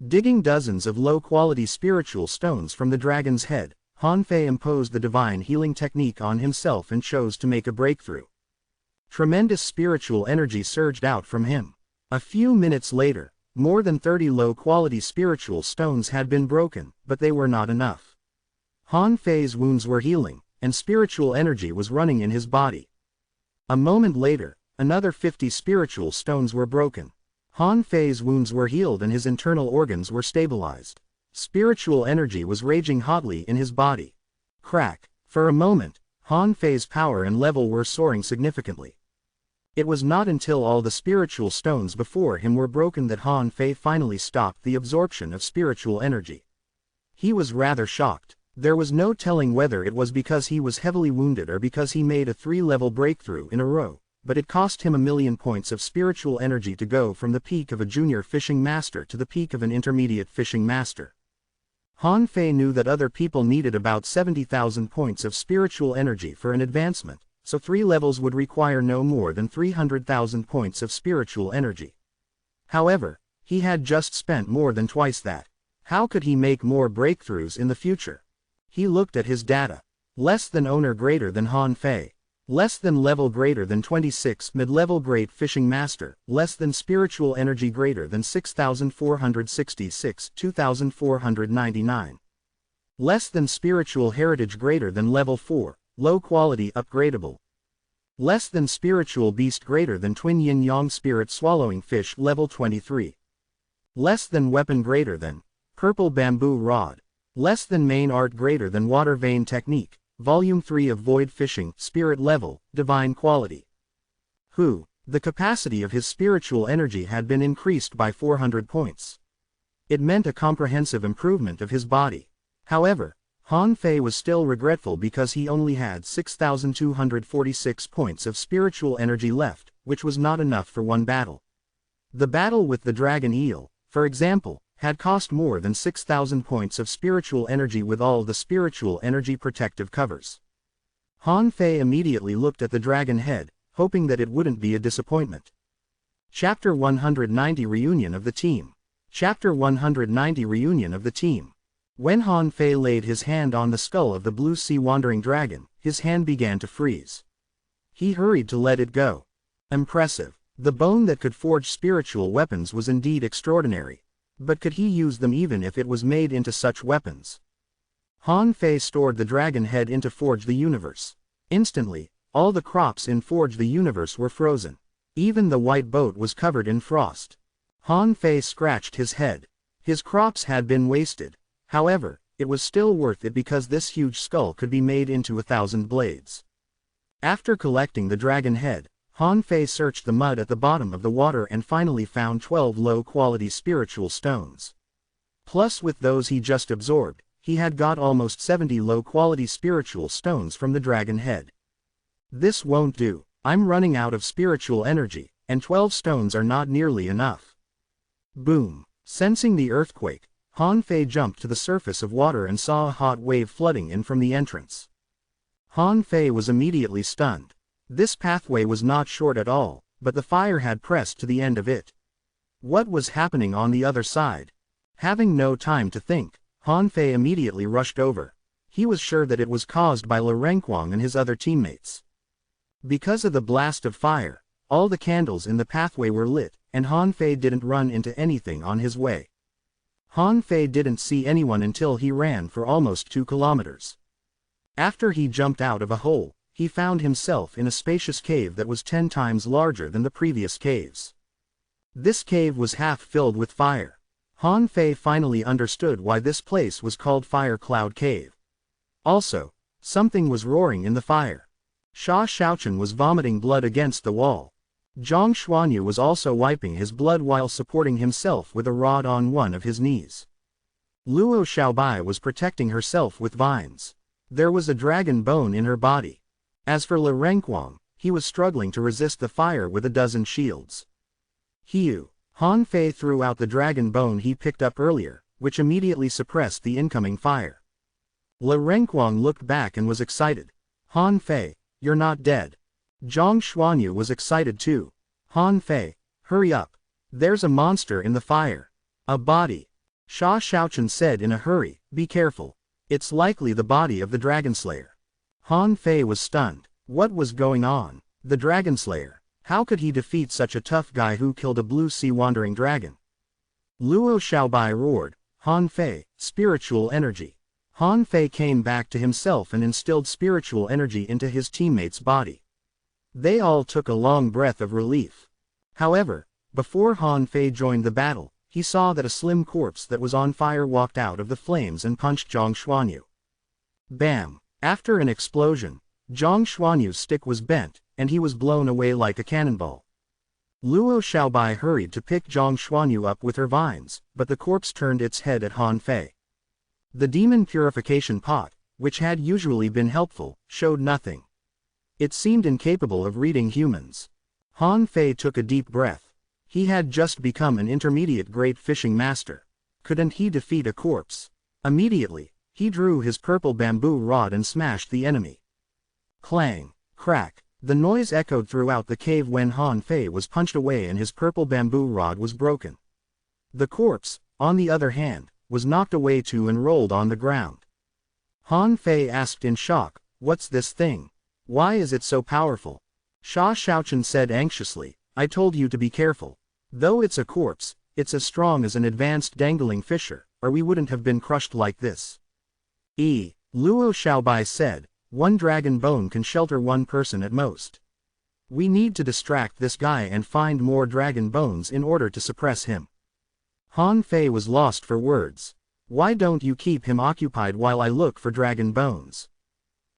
Digging dozens of low-quality spiritual stones from the dragon's head, Han Fei imposed the divine healing technique on himself and chose to make a breakthrough. Tremendous spiritual energy surged out from him. A few minutes later, more than 30 low-quality spiritual stones had been broken, but they were not enough. Han Fei's wounds were healing, and spiritual energy was running in his body. A moment later, another 50 spiritual stones were broken. Han Fei's wounds were healed and his internal organs were stabilized. Spiritual energy was raging hotly in his body. Crack. For a moment, Han Fei's power and level were soaring significantly. It was not until all the spiritual stones before him were broken that Han Fei finally stopped the absorption of spiritual energy. He was rather shocked. There was no telling whether it was because he was heavily wounded or because he made a 3-level breakthrough in a row, but it cost him 1,000,000 points of spiritual energy to go from the peak of a junior fishing master to the peak of an intermediate fishing master. Han Fei knew that other people needed about 70,000 points of spiritual energy for an advancement, so 3 levels would require no more than 300,000 points of spiritual energy. However, he had just spent more than twice that. How could he make more breakthroughs in the future? He looked at his data. Less than owner greater than Han Fei. Less than level greater than 26 mid-level great fishing master. Less than spiritual energy greater than 6,466 2,499. Less than spiritual heritage greater than level 4, low quality upgradable. Less than spiritual beast greater than twin yin-yang spirit swallowing fish level 23. Less than weapon greater than purple bamboo rod. Less than main art greater than water vein technique, volume 3 of void fishing, spirit level, divine quality. The capacity of his spiritual energy had been increased by 400 points. It meant a comprehensive improvement of his body. However, Han Fei was still regretful because he only had 6,246 points of spiritual energy left, which was not enough for one battle. The battle with the dragon eel, for example, had cost more than 6,000 points of spiritual energy with all the spiritual energy protective covers. Han Fei immediately looked at the dragon head, hoping that it wouldn't be a disappointment. Chapter 190 Reunion of the Team. Chapter 190 Reunion of the Team. When Han Fei laid his hand on the skull of the blue sea wandering dragon, his hand began to freeze. He hurried to let it go. Impressive. The bone that could forge spiritual weapons was indeed extraordinary. But could he use them even if it was made into such weapons? Han Fei stored the dragon head into Forge the Universe. Instantly, all the crops in Forge the Universe were frozen. Even the white boat was covered in frost. Han Fei scratched his head. His crops had been wasted. However, it was still worth it because this huge skull could be made into 1,000 blades. After collecting the dragon head, Han Fei searched the mud at the bottom of the water and finally found 12 low-quality spiritual stones. Plus with those he just absorbed, he had got almost 70 low-quality spiritual stones from the dragon head. This won't do. I'm running out of spiritual energy, and 12 stones are not nearly enough. Boom. Sensing the earthquake, Han Fei jumped to the surface of water and saw a hot wave flooding in from the entrance. Han Fei was immediately stunned. This pathway was not short at all, but the fire had pressed to the end of it. What was happening on the other side? Having no time to think, Han Fei immediately rushed over. He was sure that it was caused by Le Renquang and his other teammates. Because of the blast of fire, all the candles in the pathway were lit, and Han Fei didn't run into anything on his way. Han Fei didn't see anyone until he ran for almost 2 kilometers. After he jumped out of a hole, he found himself in a spacious cave that was 10 times larger than the previous caves. This cave was half filled with fire. Han Fei finally understood why this place was called Fire Cloud Cave. Also, something was roaring in the fire. Sha Shaochen was vomiting blood against the wall. Zhang Xuanyu was also wiping his blood while supporting himself with a rod on one of his knees. Luo Xiaobai was protecting herself with vines. There was a dragon bone in her body. As for Le Renquang, he was struggling to resist the fire with a dozen shields. Hiu. Han Fei threw out the dragon bone he picked up earlier, which immediately suppressed the incoming fire. Le Renquang looked back and was excited. Han Fei, you're not dead. Zhang Xuanyu was excited too. Han Fei, hurry up. There's a monster in the fire. A body. Sha Shaochen said in a hurry, be careful. It's likely the body of the Dragon Slayer. Han Fei was stunned. What was going on? The Dragon Slayer. How could he defeat such a tough guy who killed a blue sea wandering dragon? Luo Xiaobai roared, Han Fei, spiritual energy. Han Fei came back to himself and instilled spiritual energy into his teammate's body. They all took a long breath of relief. However, before Han Fei joined the battle, he saw that a slim corpse that was on fire walked out of the flames and punched Zhang Xuanyu. Bam! After an explosion, Zhang Xuanyu's stick was bent, and he was blown away like a cannonball. Luo Xiaobai hurried to pick Zhang Xuanyu up with her vines, but the corpse turned its head at Han Fei. The demon purification pot, which had usually been helpful, showed nothing. It seemed incapable of reading humans. Han Fei took a deep breath. He had just become an intermediate great fishing master. Couldn't he defeat a corpse? Immediately, he drew his purple bamboo rod and smashed the enemy. Clang, crack, the noise echoed throughout the cave when Han Fei was punched away and his purple bamboo rod was broken. The corpse, on the other hand, was knocked away too and rolled on the ground. Han Fei asked in shock, what's this thing? Why is it so powerful? Sha Shaochen said anxiously, I told you to be careful. Though it's a corpse, it's as strong as an advanced dangling fisher, or we wouldn't have been crushed like this. Luo Xiaobai said, one dragon bone can shelter one person at most. We need to distract this guy and find more dragon bones in order to suppress him. Han Fei was lost for words. Why don't you keep him occupied while I look for dragon bones?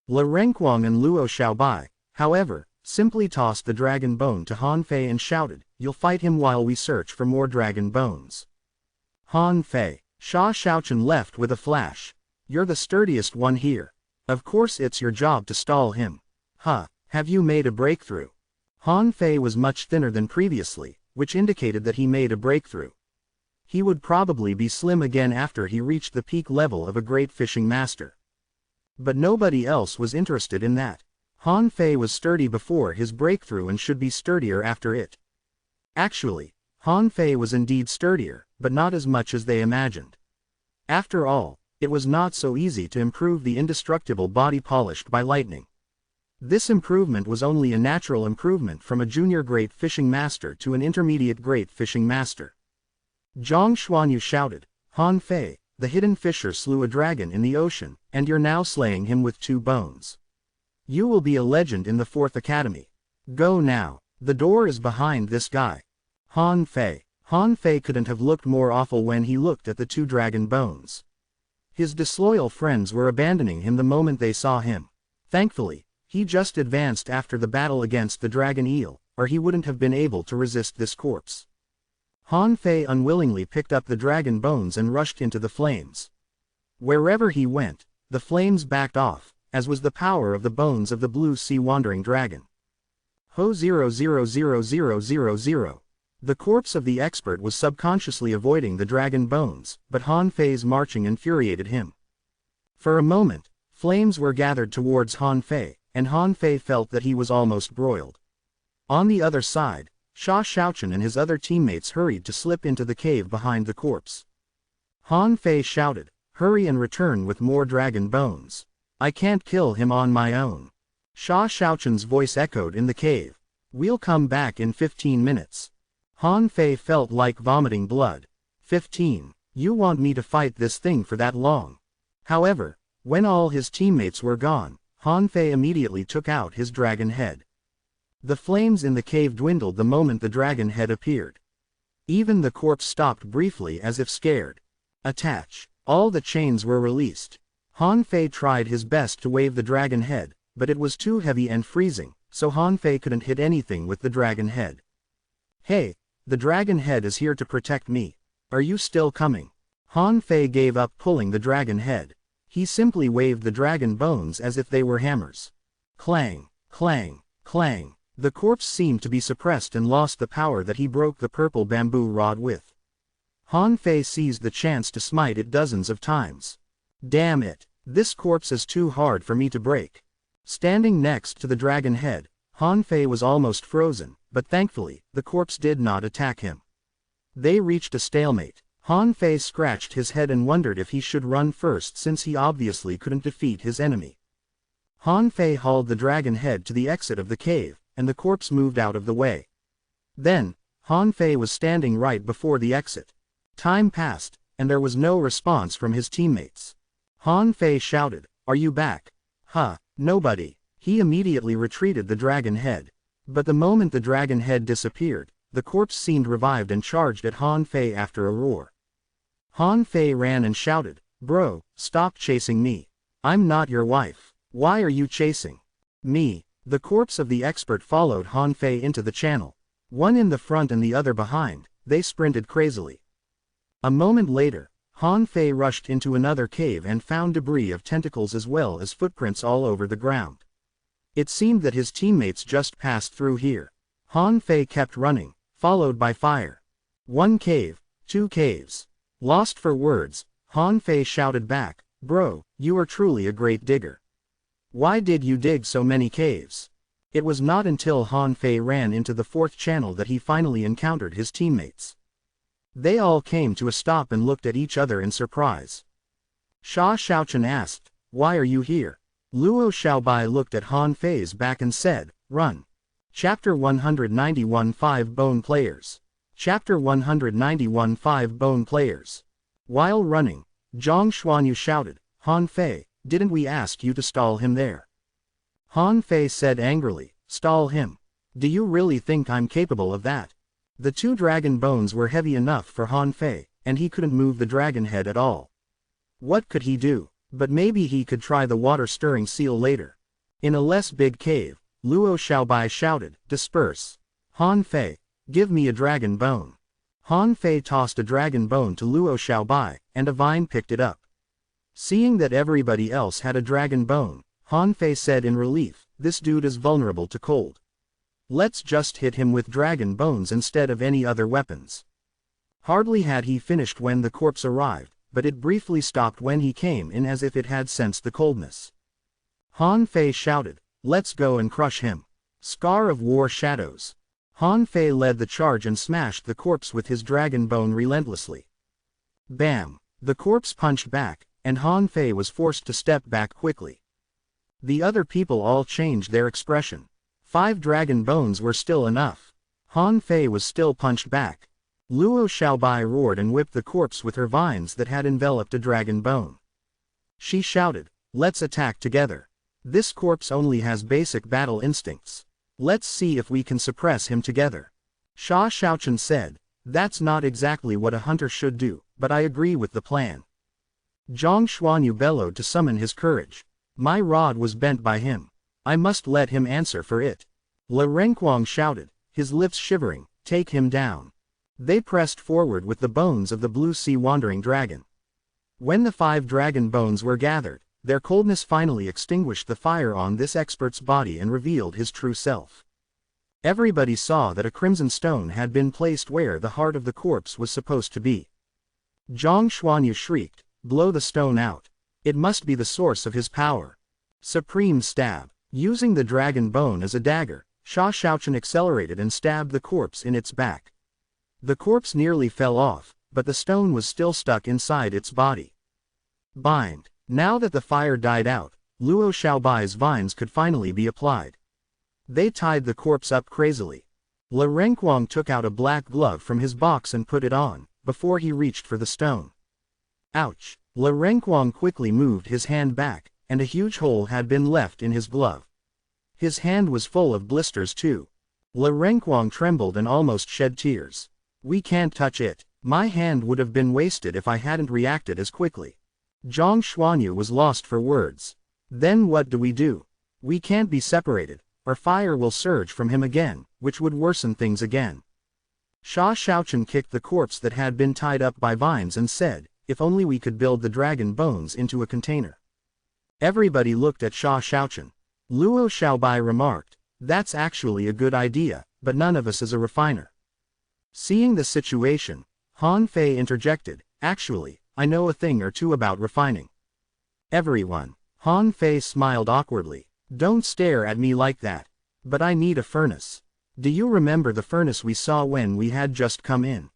Le Renquang and Luo Xiaobai, however, simply tossed the dragon bone to Han Fei and shouted, you'll fight him while we search for more dragon bones. Han Fei. Sha Shaochen left with a flash. You're the sturdiest one here. Of course it's your job to stall him. Have you made a breakthrough? Han Fei was much thinner than previously, which indicated that he made a breakthrough. He would probably be slim again after he reached the peak level of a great fishing master. But nobody else was interested in that. Han Fei was sturdy before his breakthrough and should be sturdier after it. Actually, Han Fei was indeed sturdier, but not as much as they imagined. After all, it was not so easy to improve the indestructible body polished by lightning. This improvement was only a natural improvement from a junior great fishing master to an intermediate great fishing master. Zhang Xuanyu shouted, Han Fei, the hidden fisher slew a dragon in the ocean, and you're now slaying him with 2 bones. You will be a legend in the 4th Academy. Go now, the door is behind this guy. Han Fei. Han Fei couldn't have looked more awful when he looked at the 2 dragon bones. His disloyal friends were abandoning him the moment they saw him. Thankfully, he just advanced after the battle against the dragon eel, or he wouldn't have been able to resist this corpse. Han Fei unwillingly picked up the dragon bones and rushed into the flames. Wherever he went, the flames backed off, as was the power of the bones of the blue sea wandering dragon. Ho 0000000. The corpse of the expert was subconsciously avoiding the dragon bones, but Han Fei's marching infuriated him. For a moment, flames were gathered towards Han Fei, and Han Fei felt that he was almost broiled. On the other side, Sha Xiaochen and his other teammates hurried to slip into the cave behind the corpse. Han Fei shouted, "Hurry and return with more dragon bones. I can't kill him on my own." Sha Xiaochen's voice echoed in the cave. "We'll come back in 15 minutes. Han Fei felt like vomiting blood. 15. You want me to fight this thing for that long? However, when all his teammates were gone, Han Fei immediately took out his dragon head. The flames in the cave dwindled the moment the dragon head appeared. Even the corpse stopped briefly as if scared. Attach. All the chains were released. Han Fei tried his best to wave the dragon head, but it was too heavy and freezing, so Han Fei couldn't hit anything with the dragon head. "Hey, the dragon head is here to protect me. Are you still coming?" Han Fei gave up pulling the dragon head. He simply waved the dragon bones as if they were hammers. Clang, clang, clang. The corpse seemed to be suppressed and lost the power that he broke the purple bamboo rod with. Han Fei seized the chance to smite it dozens of times. Damn it, this corpse is too hard for me to break. Standing next to the dragon head, Han Fei was almost frozen, but thankfully, the corpse did not attack him. They reached a stalemate. Han Fei scratched his head and wondered if he should run first since he obviously couldn't defeat his enemy. Han Fei hauled the dragon head to the exit of the cave, and the corpse moved out of the way. Then, Han Fei was standing right before the exit. Time passed, and there was no response from his teammates. Han Fei shouted, "Are you back?" "Huh, nobody." He immediately retreated the dragon head. But the moment the dragon head disappeared, the corpse seemed revived and charged at Han Fei after a roar. Han Fei ran and shouted, "Bro, stop chasing me. I'm not your wife. Why are you chasing me?" The corpse of the expert followed Han Fei into the channel. One in the front and the other behind, they sprinted crazily. A moment later, Han Fei rushed into another cave and found debris of tentacles as well as footprints all over the ground. It seemed that his teammates just passed through here. Han Fei kept running, followed by fire. 1 cave, 2 caves. Lost for words, Han Fei shouted back, "Bro, you are truly a great digger. Why did you dig so many caves?" It was not until Han Fei ran into the 4th channel that he finally encountered his teammates. They all came to a stop and looked at each other in surprise. Sha Xiaochen asked, "Why are you here?" Luo Xiaobai looked at Han Fei's back and said, "Run." Chapter 191 5 Bone Players. Chapter 191 5 Bone Players. While running, Zhang Xuanyu shouted, "Han Fei, didn't we ask you to stall him there?" Han Fei said angrily, "Stall him? Do you really think I'm capable of that?" The 2 dragon bones were heavy enough for Han Fei, and he couldn't move the dragon head at all. What could he do? But maybe he could try the water-stirring seal later. In a less big cave, Luo Xiaobai shouted, "Disperse. Han Fei, give me a dragon bone." Han Fei tossed a dragon bone to Luo Xiaobai, and a vine picked it up. Seeing that everybody else had a dragon bone, Han Fei said in relief, "This dude is vulnerable to cold. Let's just hit him with dragon bones instead of any other weapons." Hardly had he finished when the corpse arrived, but it briefly stopped when he came in as if it had sensed the coldness. Han Fei shouted, "Let's go and crush him." Scar of War Shadows. Han Fei led the charge and smashed the corpse with his dragon bone relentlessly. Bam! The corpse punched back, and Han Fei was forced to step back quickly. The other people all changed their expression. 5 dragon bones were still enough. Han Fei was still punched back. Luo Xiaobai roared and whipped the corpse with her vines that had enveloped a dragon bone. She shouted, "Let's attack together. This corpse only has basic battle instincts. Let's see if we can suppress him together." Sha Xiaochen said, "That's not exactly what a hunter should do, but I agree with the plan." Zhang Xuanyu bellowed to summon his courage. "My rod was bent by him. I must let him answer for it." Le Renquang shouted, his lips shivering, "Take him down." They pressed forward with the bones of the blue sea wandering dragon. When the 5 dragon bones were gathered, their coldness finally extinguished the fire on this expert's body and revealed his true self. Everybody saw that a crimson stone had been placed where the heart of the corpse was supposed to be. Zhang Xuanyu shrieked, "Blow the stone out. It must be the source of his power." Supreme stab. Using the dragon bone as a dagger, Sha Xiaochen accelerated and stabbed the corpse in its back. The corpse nearly fell off, but the stone was still stuck inside its body. Bind. Now that the fire died out, Luo Xiaobai's vines could finally be applied. They tied the corpse up crazily. Le Renquang took out a black glove from his box and put it on, before he reached for the stone. Ouch! Le Renquang quickly moved his hand back, and a huge hole had been left in his glove. His hand was full of blisters too. Le Renquang trembled and almost shed tears. "We can't touch it. My hand would have been wasted if I hadn't reacted as quickly." Zhang Xuanyu was lost for words. "Then what do we do? We can't be separated, or fire will surge from him again, which would worsen things again." Sha Xiaochen kicked the corpse that had been tied up by vines and said, "If only we could build the dragon bones into a container." Everybody looked at Sha Xiaochen. Luo Xiaobai remarked, "That's actually a good idea, but none of us is a refiner." Seeing the situation, Han Fei interjected, "Actually, I know a thing or two about refining." Everyone. Han Fei smiled awkwardly. "Don't stare at me like that. But I need a furnace. Do you remember the furnace we saw when we had just come in?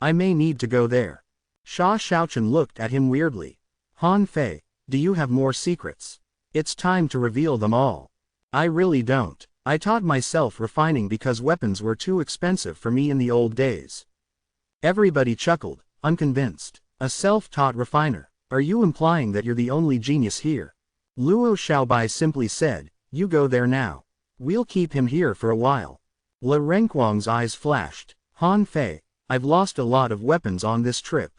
I may need to go there." Sha Xiaochen looked at him weirdly. "Han Fei, do you have more secrets? It's time to reveal them all." "I really don't. I taught myself refining because weapons were too expensive for me in the old days." Everybody chuckled, unconvinced. "A self-taught refiner. Are you implying that you're the only genius here?" Luo Xiaobai simply said, "You go there now. We'll keep him here for a while." Le Renquang's eyes flashed. "Han Fei, I've lost a lot of weapons on this trip."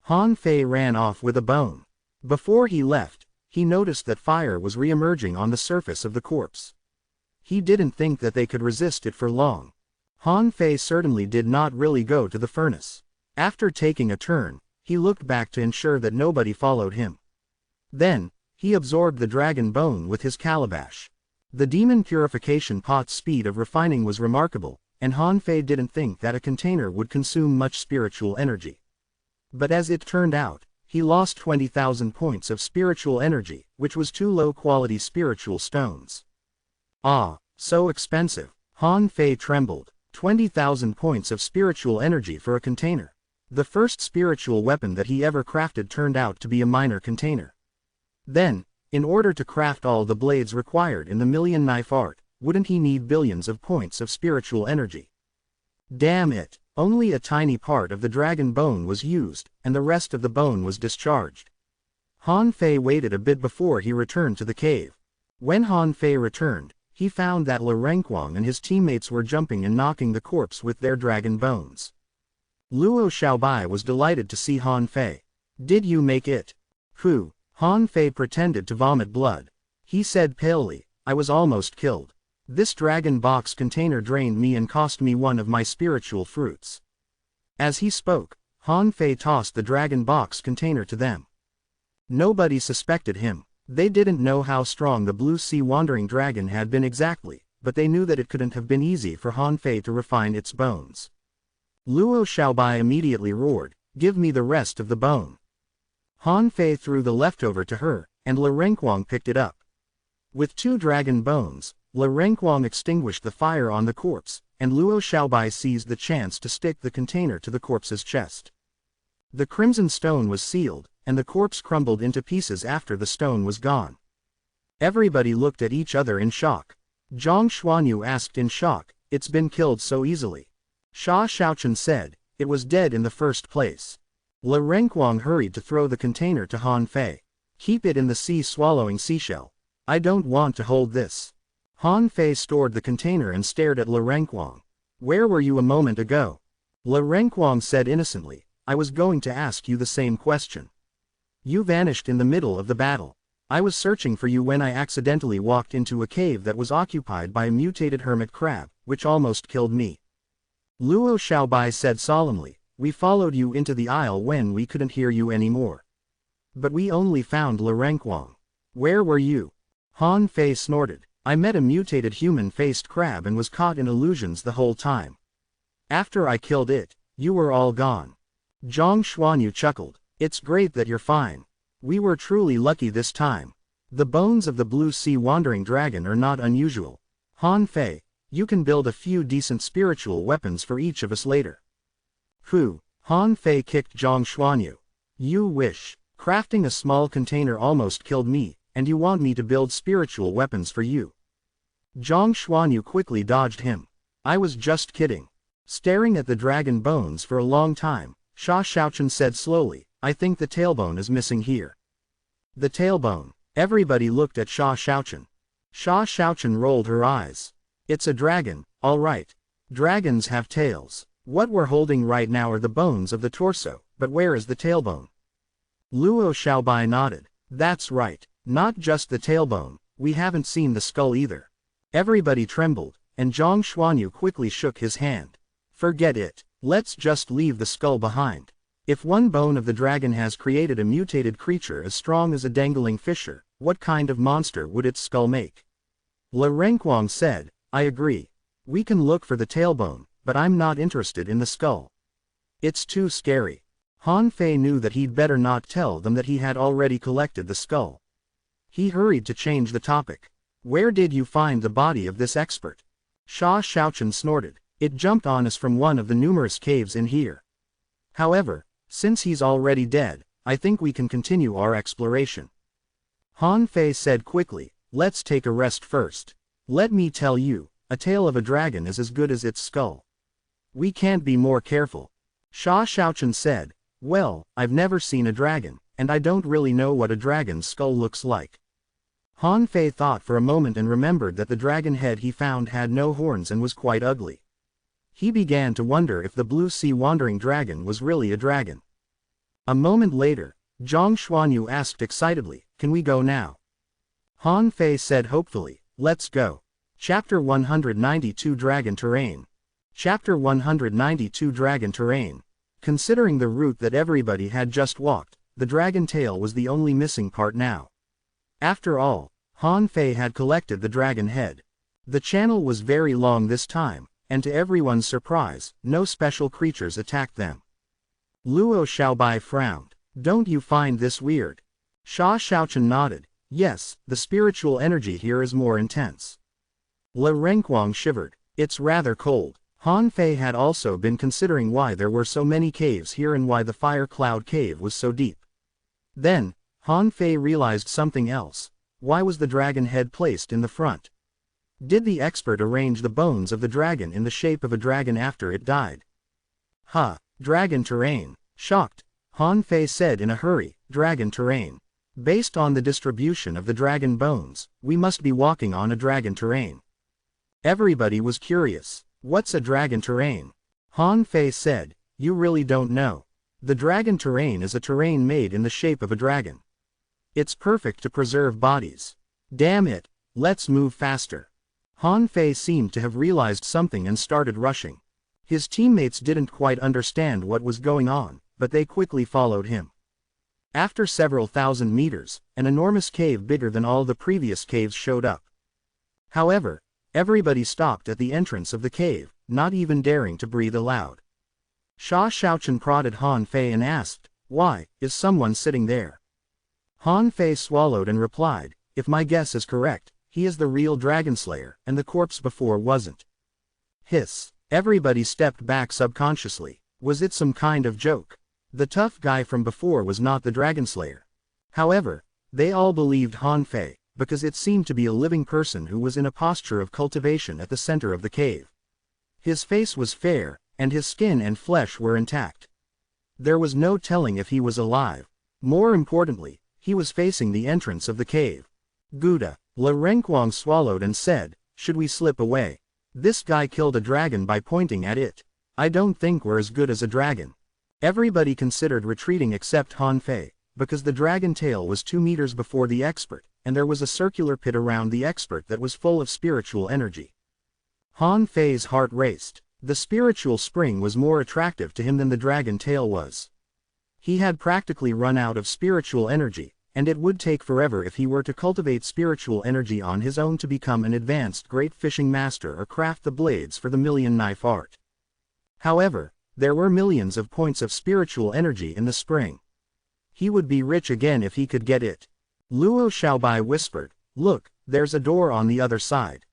Han Fei ran off with a bone. Before he left, he noticed that fire was re-emerging on the surface of the corpse. He didn't think that they could resist it for long. Han Fei certainly did not really go to the furnace. After taking a turn, he looked back to ensure that nobody followed him. Then, he absorbed the dragon bone with his calabash. The demon purification pot's speed of refining was remarkable, and Han Fei didn't think that a container would consume much spiritual energy. But as it turned out, he lost 20,000 points of spiritual energy, which was too low-quality spiritual stones. Ah, so expensive. Han Fei trembled. 20,000 points of spiritual energy for a container. The first spiritual weapon that he ever crafted turned out to be a minor container. Then, in order to craft all the blades required in the million knife art, wouldn't he need billions of points of spiritual energy? Damn it, only a tiny part of the dragon bone was used, and the rest of the bone was discharged. Han Fei waited a bit before he returned to the cave. When Han Fei returned, he found that Le Renquang and his teammates were jumping and knocking the corpse with their dragon bones. Luo Xiaobai was delighted to see Han Fei. "Did you make it?" "Phew." Han Fei pretended to vomit blood. He said palely, "I was almost killed. This dragon box container drained me and cost me one of my spiritual fruits." As he spoke, Han Fei tossed the dragon box container to them. Nobody suspected him. They didn't know how strong the blue sea wandering dragon had been exactly, but they knew that it couldn't have been easy for Han Fei to refine its bones. Luo Xiaobai immediately roared, "Give me the rest of the bone." Han Fei threw the leftover to her, and Le Renquang picked it up. With 2 dragon bones, Le Renquang extinguished the fire on the corpse, and Luo Xiaobai seized the chance to stick the container to the corpse's chest. The crimson stone was sealed, and the corpse crumbled into pieces after the stone was gone. Everybody looked at each other in shock. Zhang Xuanyu asked in shock, "It's been killed so easily?" Sha Xiaochen said, "It was dead in the first place." Le Renquang hurried to throw the container to Han Fei. "Keep it in the sea swallowing seashell. I don't want to hold this." Han Fei stored the container and stared at Le Renquang. "Where were you a moment ago?" Le Renquang said innocently, "I was going to ask you the same question. You vanished in the middle of the battle. I was searching for you when I accidentally walked into a cave that was occupied by a mutated hermit crab, which almost killed me." Luo Xiaobai said solemnly, "We followed you into the aisle when we couldn't hear you anymore. But we only found Le Renquang. Where were you?" Han Fei snorted, "I met a mutated human-faced crab and was caught in illusions the whole time. After I killed it, you were all gone." Zhang Xuanyu chuckled, "It's great that you're fine. We were truly lucky this time. The bones of the blue sea wandering dragon are not unusual. Han Fei, you can build a few decent spiritual weapons for each of us later." "Who?" Han Fei kicked Zhang Xuanyu. "You wish. Crafting a small container almost killed me, and you want me to build spiritual weapons for you." Zhang Xuanyu quickly dodged him. "I was just kidding." Staring at the dragon bones for a long time, Sha Xiaochen said slowly, "I think the tailbone is missing here." "The tailbone?" Everybody looked at Sha Xiaochen. Sha Xiaochen rolled her eyes. "It's a dragon, all right. Dragons have tails. What we're holding right now are the bones of the torso, but where is the tailbone?" Luo Xiaobai nodded. "That's right, not just the tailbone, we haven't seen the skull either." Everybody trembled, and Zhang Xuanyu quickly shook his hand. "Forget it, let's just leave the skull behind. If one bone of the dragon has created a mutated creature as strong as a dangling fisher, what kind of monster would its skull make?" Le Renquang said, "I agree. We can look for the tailbone, but I'm not interested in the skull. It's too scary." Han Fei knew that he'd better not tell them that he had already collected the skull. He hurried to change the topic. "Where did you find the body of this expert?" Sha Xiaochen snorted, "It jumped on us from one of the numerous caves in here. However, since he's already dead, I think we can continue our exploration." Han Fei said quickly, "Let's take a rest first. Let me tell you, a tail of a dragon is as good as its skull. We can't be more careful." Sha Xiaochen said, "Well, I've never seen a dragon, and I don't really know what a dragon's skull looks like." Han Fei thought for a moment and remembered that the dragon head he found had no horns and was quite ugly. He began to wonder if the blue sea wandering dragon was really a dragon. A moment later, Zhang Xuanyu asked excitedly, "Can we go now?" Han Fei said hopefully, "Let's go." Chapter 192 Dragon Terrain. Chapter 192 Dragon Terrain. Considering the route that everybody had just walked, the dragon tail was the only missing part now. After all, Han Fei had collected the dragon head. The channel was very long this time, and to everyone's surprise, no special creatures attacked them. Luo Xiaobai frowned. "Don't you find this weird?" Sha Xiaochen nodded. "Yes, the spiritual energy here is more intense." Le Renquang shivered. "It's rather cold." Han Fei had also been considering why there were so many caves here and why the Fire Cloud Cave was so deep. Then, Han Fei realized something else. Why was the dragon head placed in the front? Did the expert arrange the bones of the dragon in the shape of a dragon after it died? Dragon terrain. Shocked, Han Fei said in a hurry, "Dragon terrain. Based on the distribution of the dragon bones, we must be walking on a dragon terrain." Everybody was curious. "What's a dragon terrain?" Han Fei said, "You really don't know. The dragon terrain is a terrain made in the shape of a dragon. It's perfect to preserve bodies. Damn it, let's move faster." Han Fei seemed to have realized something and started rushing. His teammates didn't quite understand what was going on, but they quickly followed him. After several thousand meters, an enormous cave bigger than all the previous caves showed up. However, everybody stopped at the entrance of the cave, not even daring to breathe aloud. Sha Xiaochen prodded Han Fei and asked, "Why, is someone sitting there?" Han Fei swallowed and replied, "If my guess is correct, he is the real dragon slayer, and the corpse before wasn't." Hiss. Everybody stepped back subconsciously. Was it some kind of joke? The tough guy from before was not the dragon slayer. However, they all believed Han Fei, because it seemed to be a living person who was in a posture of cultivation at the center of the cave. His face was fair, and his skin and flesh were intact. There was no telling if he was alive. More importantly, he was facing the entrance of the cave. Gouda, Le Renquang swallowed and said, "Should we slip away? This guy killed a dragon by pointing at it. I don't think we're as good as a dragon." Everybody considered retreating except Han Fei, because the dragon tail was 2 meters before the expert, and there was a circular pit around the expert that was full of spiritual energy. Han Fei's heart raced. The spiritual spring was more attractive to him than the dragon tail was. He had practically run out of spiritual energy, and it would take forever if he were to cultivate spiritual energy on his own to become an advanced great fishing master or craft the blades for the million knife art. However, there were millions of points of spiritual energy in the spring. He would be rich again if he could get it. Luo Xiaobai whispered, "Look, there's a door on the other side."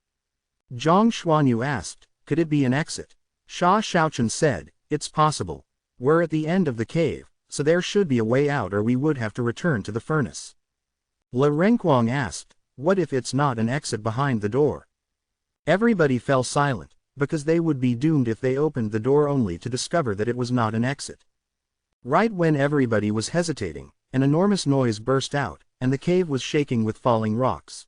Zhang Xuanyu asked, "Could it be an exit?" Sha Xiaochen said, "It's possible. We're at the end of the cave, so there should be a way out or we would have to return to the furnace." Le Renquang asked, "What if it's not an exit behind the door?" Everybody fell silent, because they would be doomed if they opened the door only to discover that it was not an exit. Right when everybody was hesitating, an enormous noise burst out, and the cave was shaking with falling rocks.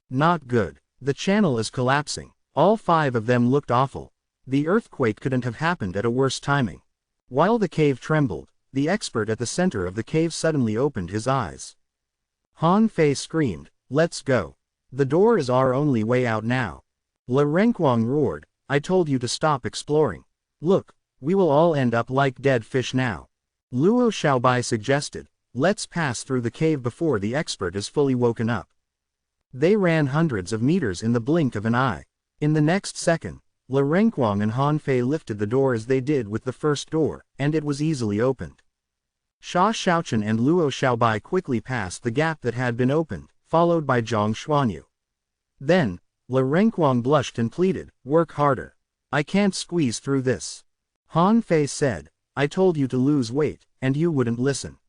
Not good. The channel is collapsing. All 5 of them looked awful. The earthquake couldn't have happened at a worse timing. While the cave trembled, the expert at the center of the cave suddenly opened his eyes. Han Fei screamed, "Let's go. The door is our only way out now." Le Renquang roared, "I told you to stop exploring. Look, we will all end up like dead fish now." Luo Xiaobai suggested, "Let's pass through the cave before the expert is fully woken up." They ran hundreds of meters in the blink of an eye. In the next second, Le Renquang and Han Fei lifted the door as they did with the first door, and it was easily opened. Sha Xiaochen and Luo Xiaobai quickly passed the gap that had been opened, followed by Zhang Xuanyu. Then, Le Renquang blushed and pleaded, "Work harder. I can't squeeze through this." Han Fei said, "I told you to lose weight, and you wouldn't listen.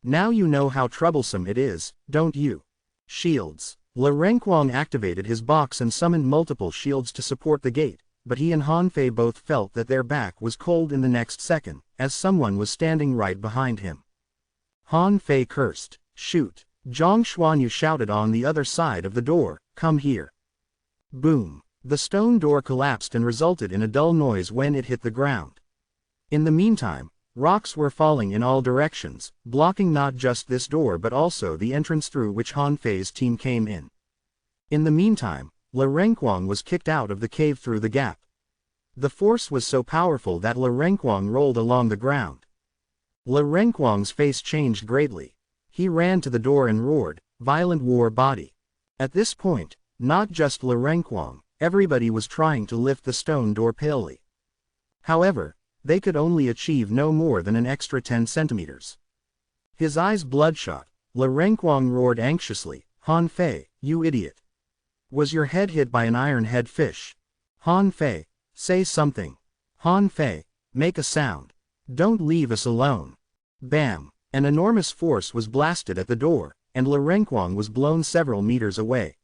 Now you know how troublesome it is, don't you?" Shields. Le Renquang activated his box and summoned multiple shields to support the gate, but he and Han Fei both felt that their back was cold in the next second, as someone was standing right behind him. Han Fei cursed, "Shoot!" Zhang Xuanyu shouted on the other side of the door, "Come here." Boom! The stone door collapsed and resulted in a dull noise when it hit the ground. In the meantime, rocks were falling in all directions, blocking not just this door but also the entrance through which Han Fei's team came in. In the meantime, Le Renquang was kicked out of the cave through the gap. The force was so powerful that Le Renquang rolled along the ground. Le Renquang's face changed greatly. He ran to the door and roared, "Violent war body." At this point, not just Le Renquang, everybody was trying to lift the stone door palely. However, they could only achieve no more than an extra 10 centimeters. His eyes bloodshot, Le Renquang roared anxiously, "Han Fei, you idiot. Was your head hit by an iron-head fish? Han Fei, say something. Han Fei, make a sound. Don't leave us alone." Bam! An enormous force was blasted at the door, and Le Renquang was blown several meters away.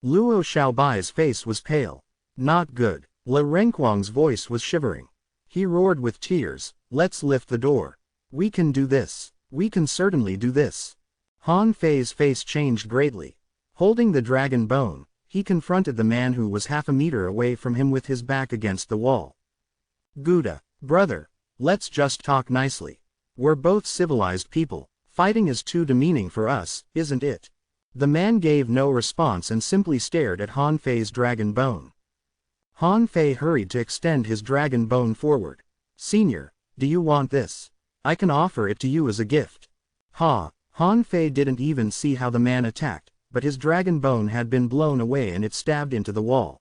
Luo Xiaobai's face was pale. Not good. Le Renquang's voice was shivering. He roared with tears, "Let's lift the door. We can do this. We can certainly do this." Han Fei's face changed greatly. Holding the dragon bone, he confronted the man who was half a meter away from him with his back against the wall. "Gouda, brother, let's just talk nicely. We're both civilized people. Fighting is too demeaning for us, isn't it?" The man gave no response and simply stared at Han Fei's dragon bone. Han Fei hurried to extend his dragon bone forward. "Senior, do you want this? I can offer it to you as a gift." Han Fei didn't even see how the man attacked, but his dragon bone had been blown away and it stabbed into the wall.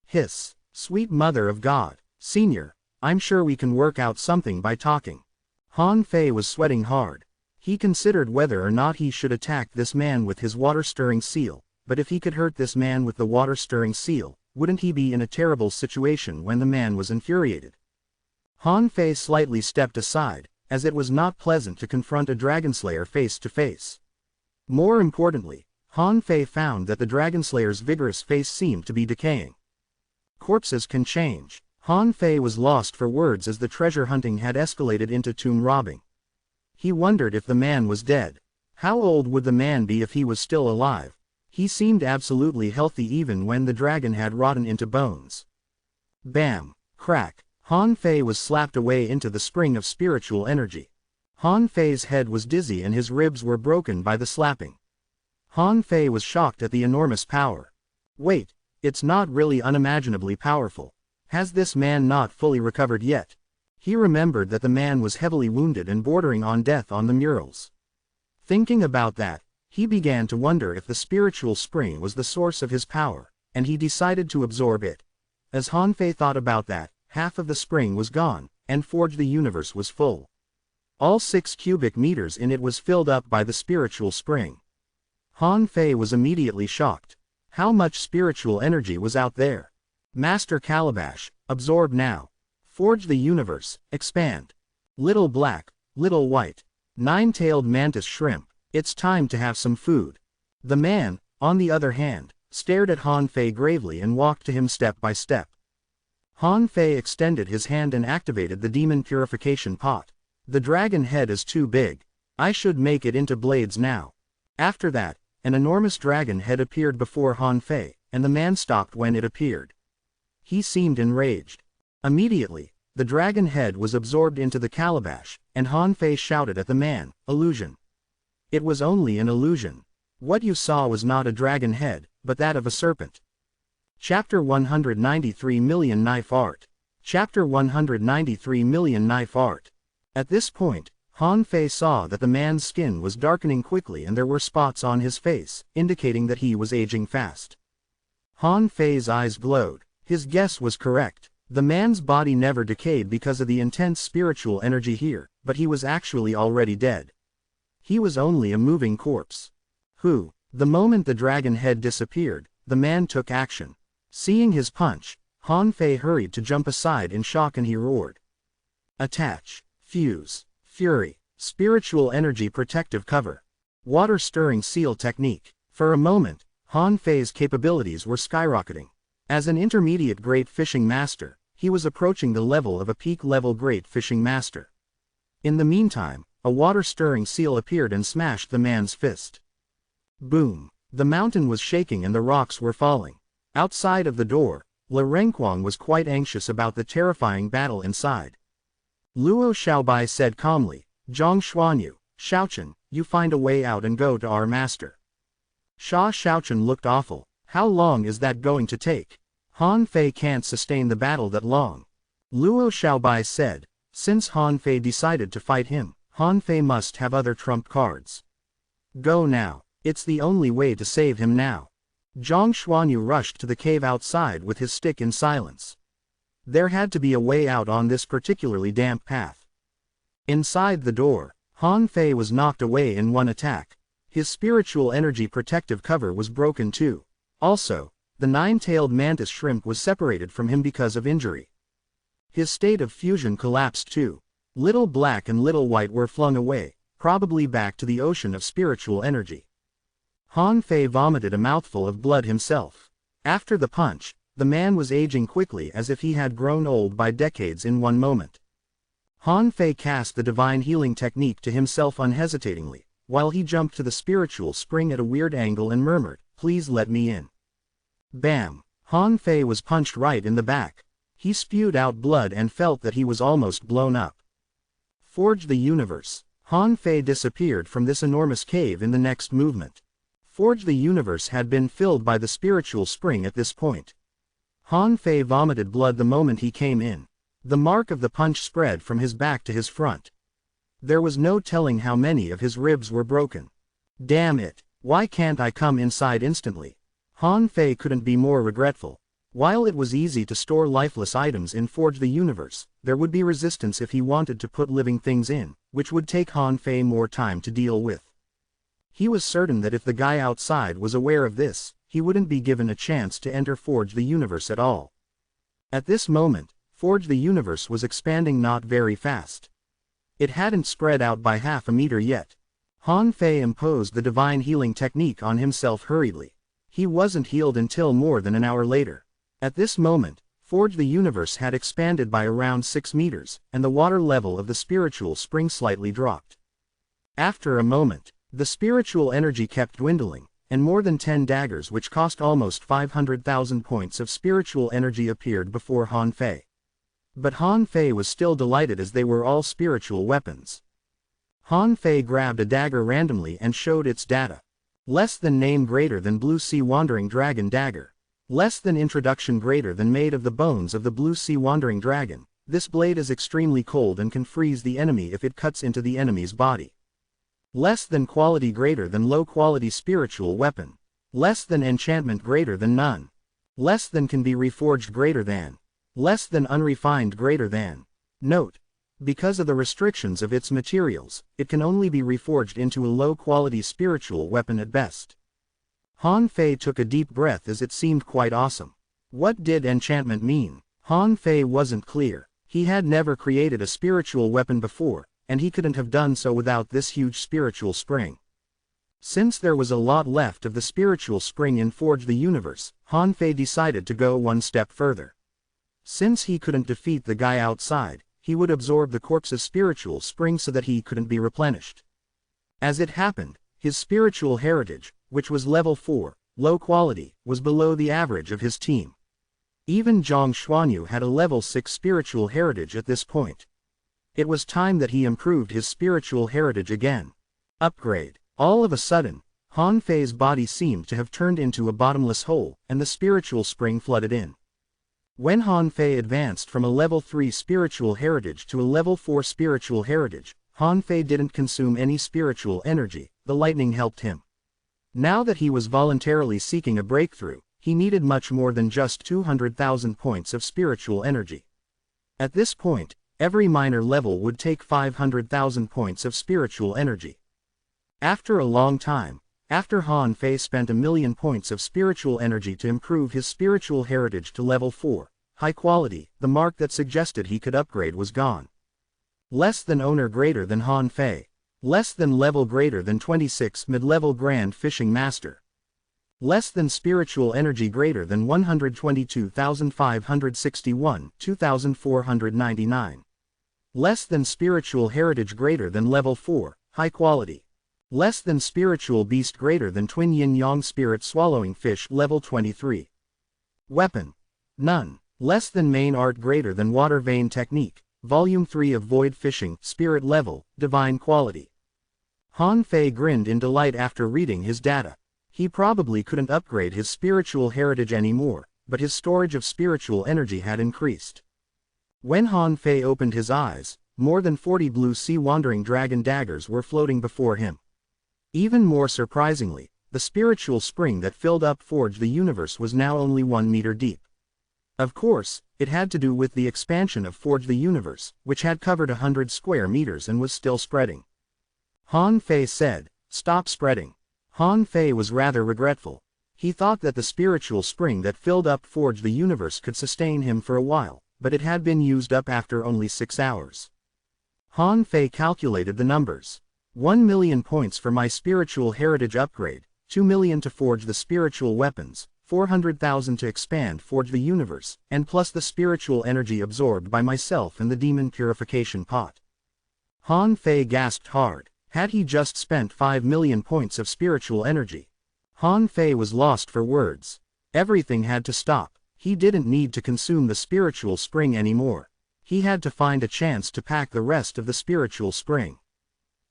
Hiss, "Sweet mother of God, Senior, I'm sure we can work out something by talking." Han Fei was sweating hard. He considered whether or not he should attack this man with his water-stirring seal, but if he could hurt this man with the water-stirring seal, wouldn't he be in a terrible situation when the man was infuriated? Han Fei slightly stepped aside, as it was not pleasant to confront a dragonslayer face to face. More importantly, Han Fei found that the Dragonslayer's vigorous face seemed to be decaying. Corpses can change. Han Fei was lost for words as the treasure hunting had escalated into tomb robbing. He wondered if the man was dead. How old would the man be if he was still alive? He seemed absolutely healthy even when the dragon had rotten into bones. Bam! Crack! Han Fei was slapped away into the spring of spiritual energy. Han Fei's head was dizzy and his ribs were broken by the slapping. Han Fei was shocked at the enormous power. Wait, it's not really unimaginably powerful. Has this man not fully recovered yet? He remembered that the man was heavily wounded and bordering on death on the murals. Thinking about that, he began to wonder if the spiritual spring was the source of his power, and he decided to absorb it. As Han Fei thought about that, half of the spring was gone, and Forge the Universe was full. All 6 cubic meters in it was filled up by the spiritual spring. Han Fei was immediately shocked. How much spiritual energy was out there? Master Calabash, absorb now. Forge the Universe, expand. Little black, little white. 9-tailed mantis shrimp, it's time to have some food. The man, on the other hand, stared at Han Fei gravely and walked to him step by step. Han Fei extended his hand and activated the demon purification pot. The dragon head is too big. I should make it into blades now. After that, an enormous dragon head appeared before Han Fei, and the man stopped when it appeared. He seemed enraged. Immediately, the dragon head was absorbed into the calabash, and Han Fei shouted at the man, "Illusion." It was only an illusion. What you saw was not a dragon head, but that of a serpent. Chapter 193 Million Knife Art. Chapter 193 Million Knife Art. At this point, Han Fei saw that the man's skin was darkening quickly and there were spots on his face, indicating that he was aging fast. Han Fei's eyes glowed. His guess was correct. The man's body never decayed because of the intense spiritual energy here, but he was actually already dead. He was only a moving corpse. The moment the dragon head disappeared, the man took action. Seeing his punch, Han Fei hurried to jump aside in shock and he roared. Attach, fuse, fury, spiritual energy protective cover. Water stirring seal technique. For a moment, Han Fei's capabilities were skyrocketing. As an intermediate great fishing master, he was approaching the level of a peak-level great fishing master. In the meantime, a water-stirring seal appeared and smashed the man's fist. Boom! The mountain was shaking and the rocks were falling. Outside of the door, Le Renquang was quite anxious about the terrifying battle inside. Luo Xiaobai said calmly, "Zhang Xuanyu, Xiaochen, you find a way out and go to our master." Sha Xiaochen looked awful. How long is that going to take? Han Fei can't sustain the battle that long. Luo Xiaobai said, since Han Fei decided to fight him, Han Fei must have other trump cards. Go now. It's the only way to save him now. Zhang Xuanyu rushed to the cave outside with his stick in silence. There had to be a way out on this particularly damp path. Inside the door, Han Fei was knocked away in one attack. His spiritual energy protective cover was broken too. Also, the 9-tailed mantis shrimp was separated from him because of injury. His state of fusion collapsed too. Little black and little white were flung away, probably back to the ocean of spiritual energy. Han Fei vomited a mouthful of blood himself. After the punch, the man was aging quickly as if he had grown old by decades in one moment. Han Fei cast the divine healing technique to himself unhesitatingly, while he jumped to the spiritual spring at a weird angle and murmured, "Please let me in." Bam! Han Fei was punched right in the back. He spewed out blood and felt that he was almost blown up. Forge the Universe. Han Fei disappeared from this enormous cave in the next movement. Forge the Universe had been filled by the spiritual spring at this point. Han Fei vomited blood the moment he came in. The mark of the punch spread from his back to his front. There was no telling how many of his ribs were broken. Damn it! Why can't I come inside instantly? Han Fei couldn't be more regretful. While it was easy to store lifeless items in Forge the Universe, there would be resistance if he wanted to put living things in, which would take Han Fei more time to deal with. He was certain that if the guy outside was aware of this, he wouldn't be given a chance to enter Forge the Universe at all. At this moment, Forge the Universe was expanding not very fast. It hadn't spread out by half a meter yet. Han Fei imposed the divine healing technique on himself hurriedly. He wasn't healed until more than an hour later. At this moment, Forge the Universe had expanded by around 6 meters, and the water level of the spiritual spring slightly dropped. After a moment, the spiritual energy kept dwindling, and more than 10 daggers which cost almost 500,000 points of spiritual energy appeared before Han Fei. But Han Fei was still delighted as they were all spiritual weapons. Han Fei grabbed a dagger randomly and showed its data. Less than name greater than Blue Sea Wandering Dragon Dagger. Less than introduction greater than made of the bones of the Blue Sea Wandering Dragon. This blade is extremely cold and can freeze the enemy if it cuts into the enemy's body. Less than quality greater than low quality spiritual weapon. Less than enchantment greater than none. Less than can be reforged greater than. Less than unrefined greater than. Note: because of the restrictions of its materials, it can only be reforged into a low quality spiritual weapon at best. Han Fei took a deep breath as it seemed quite awesome. What did enchantment mean? Han Fei wasn't clear. He had never created a spiritual weapon before, and he couldn't have done so without this huge spiritual spring. Since there was a lot left of the spiritual spring in Forge the Universe, Han Fei decided to go one step further. Since he couldn't defeat the guy outside, he would absorb the corpse's spiritual spring so that he couldn't be replenished. As it happened, his spiritual heritage, which was level 4, low quality, was below the average of his team. Even Zhang Xuanyu had a level 6 spiritual heritage at this point. It was time that he improved his spiritual heritage again. Upgrade. All of a sudden, Han Fei's body seemed to have turned into a bottomless hole, and the spiritual spring flooded in. When Han Fei advanced from a level 3 spiritual heritage to a level 4 spiritual heritage, Han Fei didn't consume any spiritual energy. The lightning helped him. Now that he was voluntarily seeking a breakthrough, he needed much more than just 200,000 points of spiritual energy. At this point, every minor level would take 500,000 points of spiritual energy. After a long time, after Han Fei spent 1,000,000 points of spiritual energy to improve his spiritual heritage to level 4, high quality, the mark that suggested he could upgrade was gone. Less than owner greater than Han Fei. Less than level greater than 26 mid-level Grand Fishing Master. Less than spiritual energy greater than 122,561, 2,499. Less than spiritual heritage greater than level 4, high quality. Less than spiritual beast greater than Twin Yin Yang Spirit Swallowing Fish level 23. Weapon. None. Less than main art greater than Water Vein Technique, Volume 3 of Void Fishing, Spirit Level, Divine Quality. Han Fei grinned in delight after reading his data. He probably couldn't upgrade his spiritual heritage anymore, but his storage of spiritual energy had increased. When Han Fei opened his eyes, more than 40 Blue Sea Wandering Dragon daggers were floating before him. Even more surprisingly, the spiritual spring that filled up Forge the Universe was now only 1 meter deep. Of course, it had to do with the expansion of Forge the Universe, which had covered 100 square meters and was still spreading. Han Fei said, "Stop spreading." Han Fei was rather regretful. He thought that the spiritual spring that filled up Forge the Universe could sustain him for a while, but it had been used up after only 6 hours. Han Fei calculated the numbers. 1,000,000 points for my spiritual heritage upgrade, 2,000,000 to forge the spiritual weapons, 400,000 to expand Forge the Universe, and plus the spiritual energy absorbed by myself in the demon purification pot. Han Fei gasped hard. Had he just spent 5,000,000 points of spiritual energy? Han Fei was lost for words. Everything had to stop. He didn't need to consume the spiritual spring anymore. He had to find a chance to pack the rest of the spiritual spring.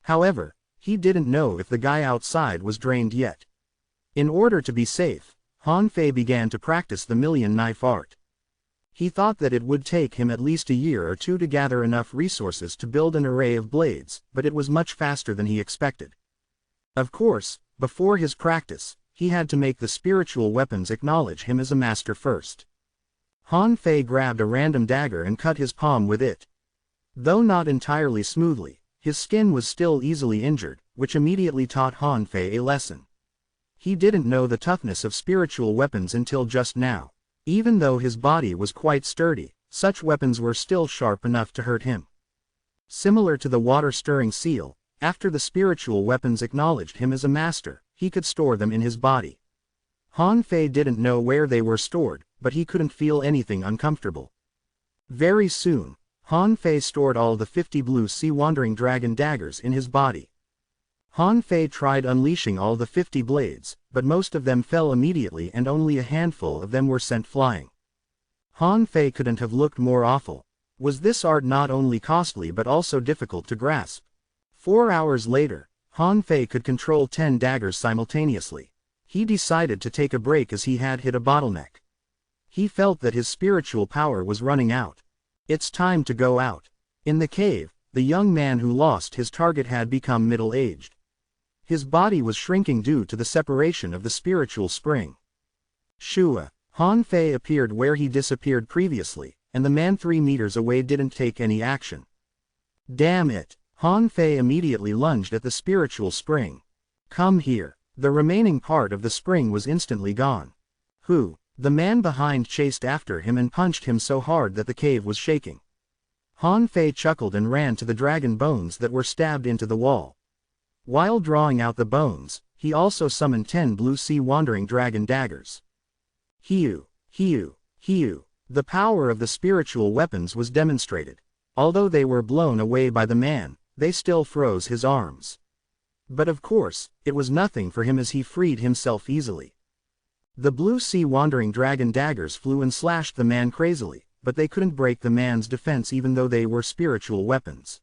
However, he didn't know if the guy outside was drained yet. In order to be safe, Han Fei began to practice the million knife art. He thought that it would take him at least a year or two to gather enough resources to build an array of blades, but it was much faster than he expected. Of course, before his practice, he had to make the spiritual weapons acknowledge him as a master first. Han Fei grabbed a random dagger and cut his palm with it. Though not entirely smoothly, his skin was still easily injured, which immediately taught Han Fei a lesson. He didn't know the toughness of spiritual weapons until just now. Even though his body was quite sturdy, such weapons were still sharp enough to hurt him. Similar to the water-stirring seal, After the spiritual weapons acknowledged him as a master, he could store them in his body. Han Fei didn't know where they were stored, but he couldn't feel anything uncomfortable. Very soon, Han Fei stored all the 50 blue sea wandering dragon daggers in his body. Han Fei tried unleashing all the 50 blades, but most of them fell immediately and only a handful of them were sent flying. Han Fei couldn't have looked more awful. Was this art not only costly but also difficult to grasp? 4 hours later, Han Fei could control 10 daggers simultaneously. He decided to take a break as he had hit a bottleneck. He felt that his spiritual power was running out. It's time to go out. In the cave, the young man who lost his target had become middle-aged. His body was shrinking due to the separation of the spiritual spring. Shua, Han Fei appeared where he disappeared previously, and the man 3 meters away didn't take any action. Damn it! Han Fei immediately lunged at the spiritual spring. Come here. The remaining part of the spring was instantly gone. Who? The man behind chased after him and punched him so hard that the cave was shaking. Han Fei chuckled and ran to the dragon bones that were stabbed into the wall. While drawing out the bones, he also summoned 10 blue sea wandering dragon daggers. Hiu, hiu, hiu. The power of the spiritual weapons was demonstrated. Although they were blown away by the man, they still froze his arms. But of course, it was nothing for him as he freed himself easily. The blue sea wandering dragon daggers flew and slashed the man crazily, but they couldn't break the man's defense even though they were spiritual weapons.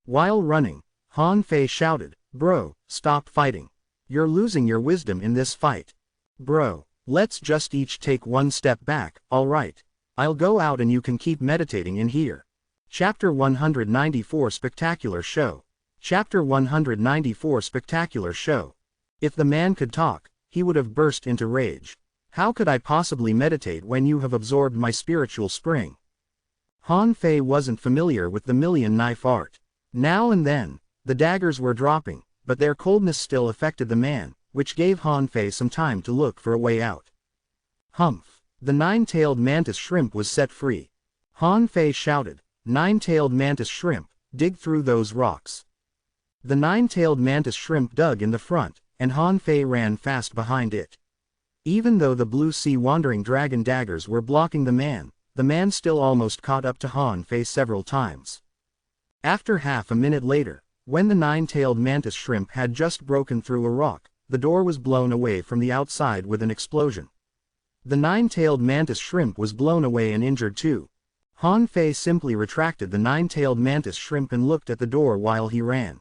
While running, Han Fei shouted, "Bro, stop fighting. You're losing your wisdom in this fight. Bro, let's just each take one step back, alright? I'll go out and you can keep meditating in here." Chapter 194 Spectacular Show. Chapter 194 Spectacular Show. If the man could talk, he would have burst into rage. How could I possibly meditate when you have absorbed my spiritual spring? Han Fei wasn't familiar with the million knife art. Now and then, the daggers were dropping, but their coldness still affected the man, which gave Han Fei some time to look for a way out. Humph! The 9-tailed mantis shrimp was set free. Han Fei shouted, "9-tailed mantis shrimp, dig through those rocks." The 9-tailed mantis shrimp dug in the front, and Han Fei ran fast behind it. Even though the blue sea wandering dragon daggers were blocking the man still almost caught up to Han Fei several times. After half a minute later, when the 9-tailed mantis shrimp had just broken through a rock, the door was blown away from the outside with an explosion. The 9-tailed mantis shrimp was blown away and injured too. Han Fei simply retracted the 9-tailed mantis shrimp and looked at the door while he ran.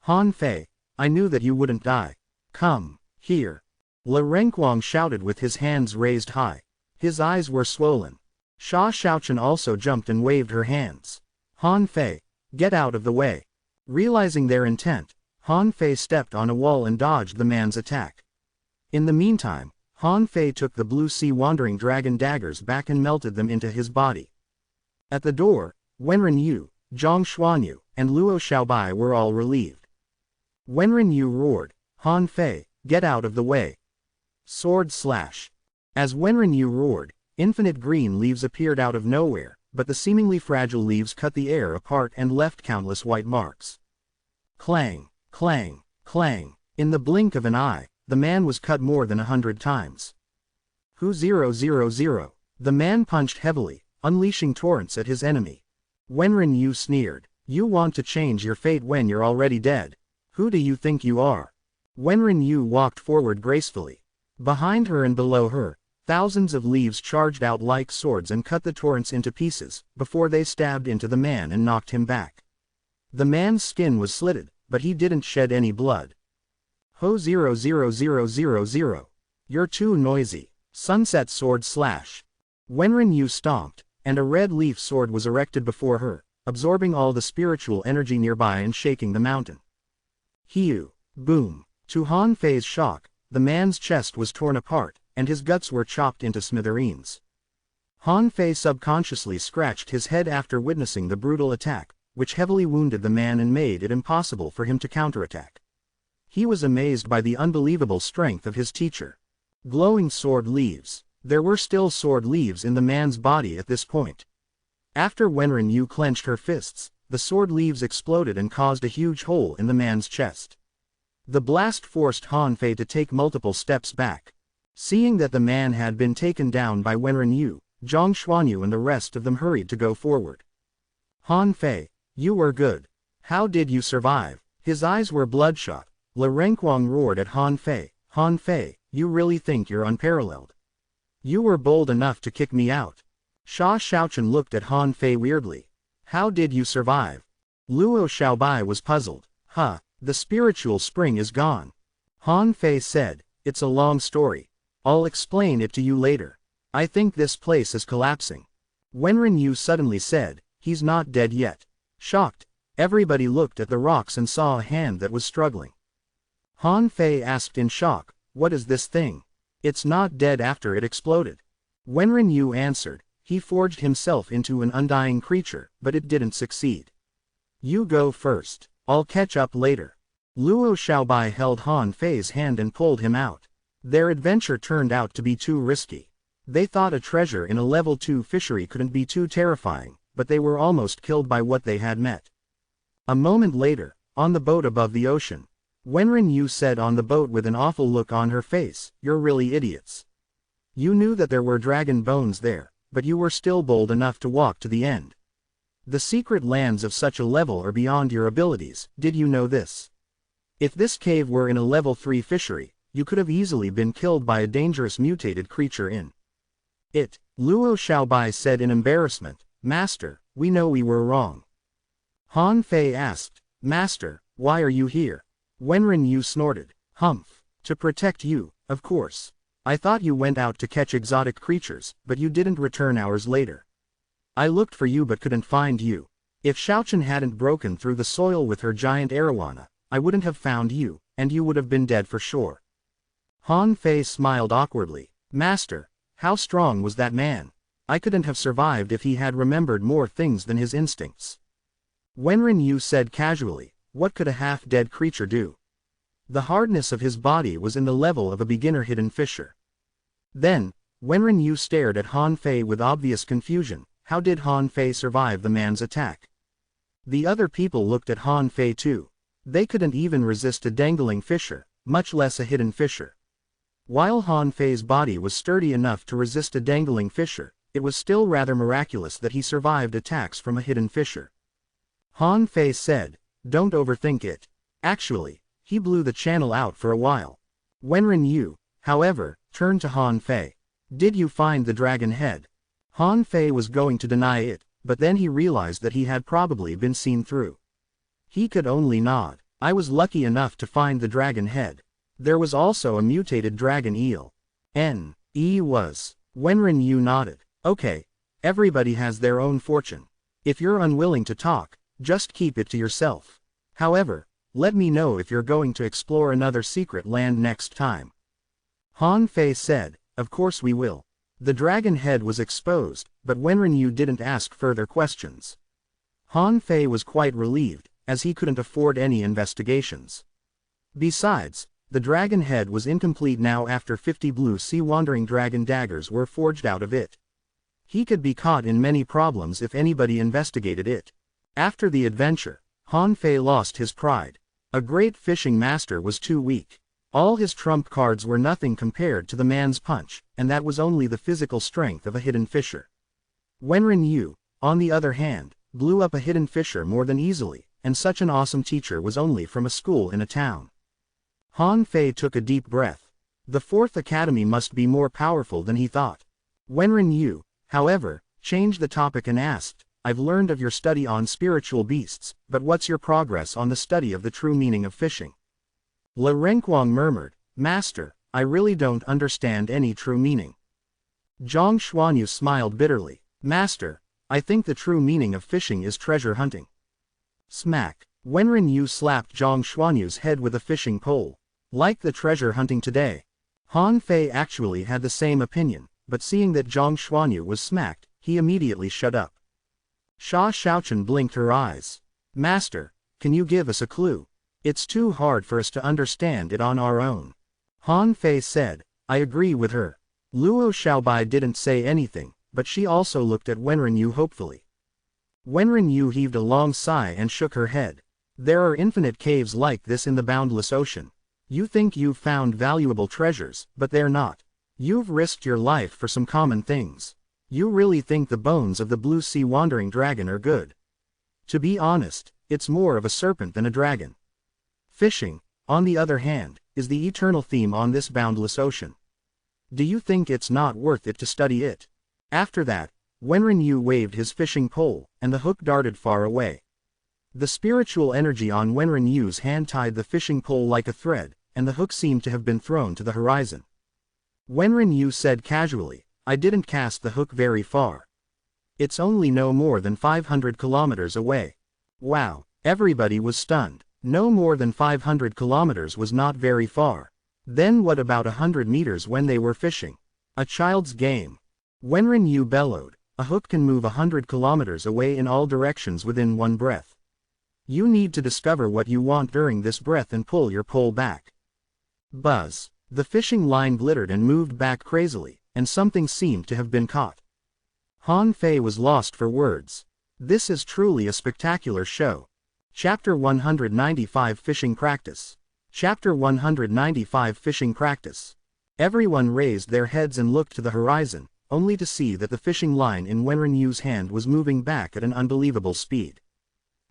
Han Fei, I knew that you wouldn't die. Come, here. Le Renquang shouted with his hands raised high. His eyes were swollen. Sha Xiaochen also jumped and waved her hands. Han Fei, get out of the way. Realizing their intent, Han Fei stepped on a wall and dodged the man's attack. In the meantime, Han Fei took the blue sea wandering dragon daggers back and melted them into his body. At the door, Wenren Yu, Zhang Xuanyu, and Luo Xiaobai were all relieved. Wenren Yu roared, "Han Fei, get out of the way." Sword slash. As Wenren Yu roared, infinite green leaves appeared out of nowhere, but the seemingly fragile leaves cut the air apart and left countless white marks. Clang, clang, clang. In the blink of an eye, the man was cut more than 100 times. Who 000? The man punched heavily, unleashing torrents at his enemy. Wenren Yu sneered, "You want to change your fate when you're already dead. Who do you think you are?" Wenren Yu walked forward gracefully. Behind her and below her, thousands of leaves charged out like swords and cut the torrents into pieces, before they stabbed into the man and knocked him back. The man's skin was slitted, but he didn't shed any blood. Ho 00000. You're too noisy. Sunset sword slash. Wenren Yu stomped, and a red leaf sword was erected before her, absorbing all the spiritual energy nearby and shaking the mountain. Hiu, boom. To Han Fei's shock, the man's chest was torn apart, and his guts were chopped into smithereens. Han Fei subconsciously scratched his head after witnessing the brutal attack, which heavily wounded the man and made it impossible for him to counterattack. He was amazed by the unbelievable strength of his teacher. Glowing sword leaves. There were still sword leaves in the man's body at this point. After Wenren Yu clenched her fists, the sword leaves exploded and caused a huge hole in the man's chest. The blast forced Han Fei to take multiple steps back. Seeing that the man had been taken down by Wenren Yu, Zhang Xuanyu and the rest of them hurried to go forward. Han Fei, you were good. How did you survive? His eyes were bloodshot. Le Renquang roared at Han Fei. Han Fei, you really think you're unparalleled? You were bold enough to kick me out. Sha Xiaochen looked at Han Fei weirdly. How did you survive? Luo Xiaobai was puzzled. Huh, the spiritual spring is gone. Han Fei said, it's a long story. I'll explain it to you later. I think this place is collapsing. Wenren Yu suddenly said, he's not dead yet. Shocked, everybody looked at the rocks and saw a hand that was struggling. Han Fei asked in shock, what is this thing? It's not dead after it exploded. Wenren Yu answered, he forged himself into an undying creature, but it didn't succeed. You go first. I'll catch up later. Luo Xiaobai held Han Fei's hand and pulled him out. Their adventure turned out to be too risky. They thought a treasure in a level 2 fishery couldn't be too terrifying, but they were almost killed by what they had met. A moment later, on the boat above the ocean, Wenren Yu said on the boat with an awful look on her face, you're really idiots. You knew that there were dragon bones there, but you were still bold enough to walk to the end. The secret lands of such a level are beyond your abilities, did you know this? If this cave were in a level 3 fishery, you could have easily been killed by a dangerous mutated creature in it. Luo Xiaobai said in embarrassment, Master, we know we were wrong. Han Fei asked, Master, why are you here? Wenren Yu snorted, Humph, to protect you, of course. I thought you went out to catch exotic creatures, but you didn't return hours later. I looked for you but couldn't find you. If Xiaochen hadn't broken through the soil with her giant arowana, I wouldn't have found you, and you would have been dead for sure. Han Fei smiled awkwardly. Master, how strong was that man? I couldn't have survived if he had remembered more things than his instincts. Wenren Yu said casually, what could a half-dead creature do? The hardness of his body was in the level of a beginner hidden fisher. Then, Wenren Yu stared at Han Fei with obvious confusion. How did Han Fei survive the man's attack? The other people looked at Han Fei too. They couldn't even resist a dangling fisher, much less a hidden fisher. While Han Fei's body was sturdy enough to resist a dangling fisher, it was still rather miraculous that he survived attacks from a hidden fisher. Han Fei said, don't overthink it. Actually, he blew the channel out for a while. Wenren Yu, however, turned to Han Fei. Did you find the dragon head? Han Fei was going to deny it, but then he realized that he had probably been seen through. He could only nod. I was lucky enough to find the dragon head. There was also a mutated dragon eel. N.E. was. Wenren Yu nodded. Okay, everybody has their own fortune. If you're unwilling to talk, just keep it to yourself. However, let me know if you're going to explore another secret land next time. Han Fei said, of course we will. The dragon head was exposed, but Wenren Yu didn't ask further questions. Han Fei was quite relieved, as he couldn't afford any investigations. Besides, the dragon head was incomplete now after 50 blue sea wandering dragon daggers were forged out of it. He could be caught in many problems if anybody investigated it. After the adventure, Han Fei lost his pride. A great fishing master was too weak. All his trump cards were nothing compared to the man's punch, and that was only the physical strength of a hidden fisher. Wenren Yu, on the other hand, blew up a hidden fisher more than easily, and such an awesome teacher was only from a school in a town. Han Fei took a deep breath. The fourth academy must be more powerful than he thought. Wenren Yu, however, changed the topic and asked, I've learned of your study on spiritual beasts, but what's your progress on the study of the true meaning of fishing? Le Renquang murmured, Master, I really don't understand any true meaning. Zhang Xuanyu smiled bitterly. Master, I think the true meaning of fishing is treasure hunting. Smack. Wenren Yu slapped Zhang Xuanyu's head with a fishing pole. Like the treasure hunting today. Han Fei actually had the same opinion, but seeing that Zhang Xuanyu was smacked, he immediately shut up. Sha Xiaochen blinked her eyes. Master, can you give us a clue? It's too hard for us to understand it on our own. Han Fei said, I agree with her. Luo Xiaobai didn't say anything, but she also looked at Wenren Yu hopefully. Wenren Yu heaved a long sigh and shook her head. There are infinite caves like this in the boundless ocean. You think you've found valuable treasures, but they're not. You've risked your life for some common things. You really think the bones of the blue sea wandering dragon are good? To be honest, it's more of a serpent than a dragon. Fishing, on the other hand, is the eternal theme on this boundless ocean. Do you think it's not worth it to study it? After that, Wenren Yu waved his fishing pole, and the hook darted far away. The spiritual energy on Wenren Yu's hand tied the fishing pole like a thread, and the hook seemed to have been thrown to the horizon. Wenren Yu said casually, I didn't cast the hook very far. It's only no more than 500 kilometers away. Wow, everybody was stunned. No more than 500 kilometers was not very far. Then what about 100 meters when they were fishing? A child's game. Wenren Yu bellowed, a hook can move 100 kilometers away in all directions within one breath. You need to discover what you want during this breath and pull your pole back. Buzz. The fishing line glittered and moved back crazily, and something seemed to have been caught. Han Fei was lost for words. This is truly a spectacular show. Chapter 195 Fishing Practice. Chapter 195 Fishing Practice. Everyone raised their heads and looked to the horizon, only to see that the fishing line in Wenren Yu's hand was moving back at an unbelievable speed.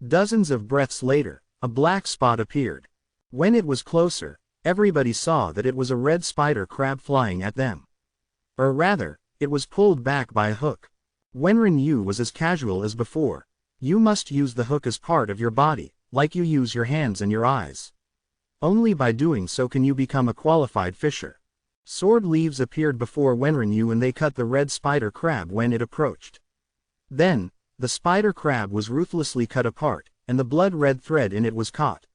Dozens of breaths later, a black spot appeared. When it was closer, everybody saw that it was a red spider crab flying at them. Or rather, it was pulled back by a hook. Wenren Yu was as casual as before. You must use the hook as part of your body, like you use your hands and your eyes. Only by doing so can you become a qualified fisher. Sword leaves appeared before Wenren Yu and they cut the red spider crab when it approached. Then, the spider crab was ruthlessly cut apart, and the blood-red thread in it was caught.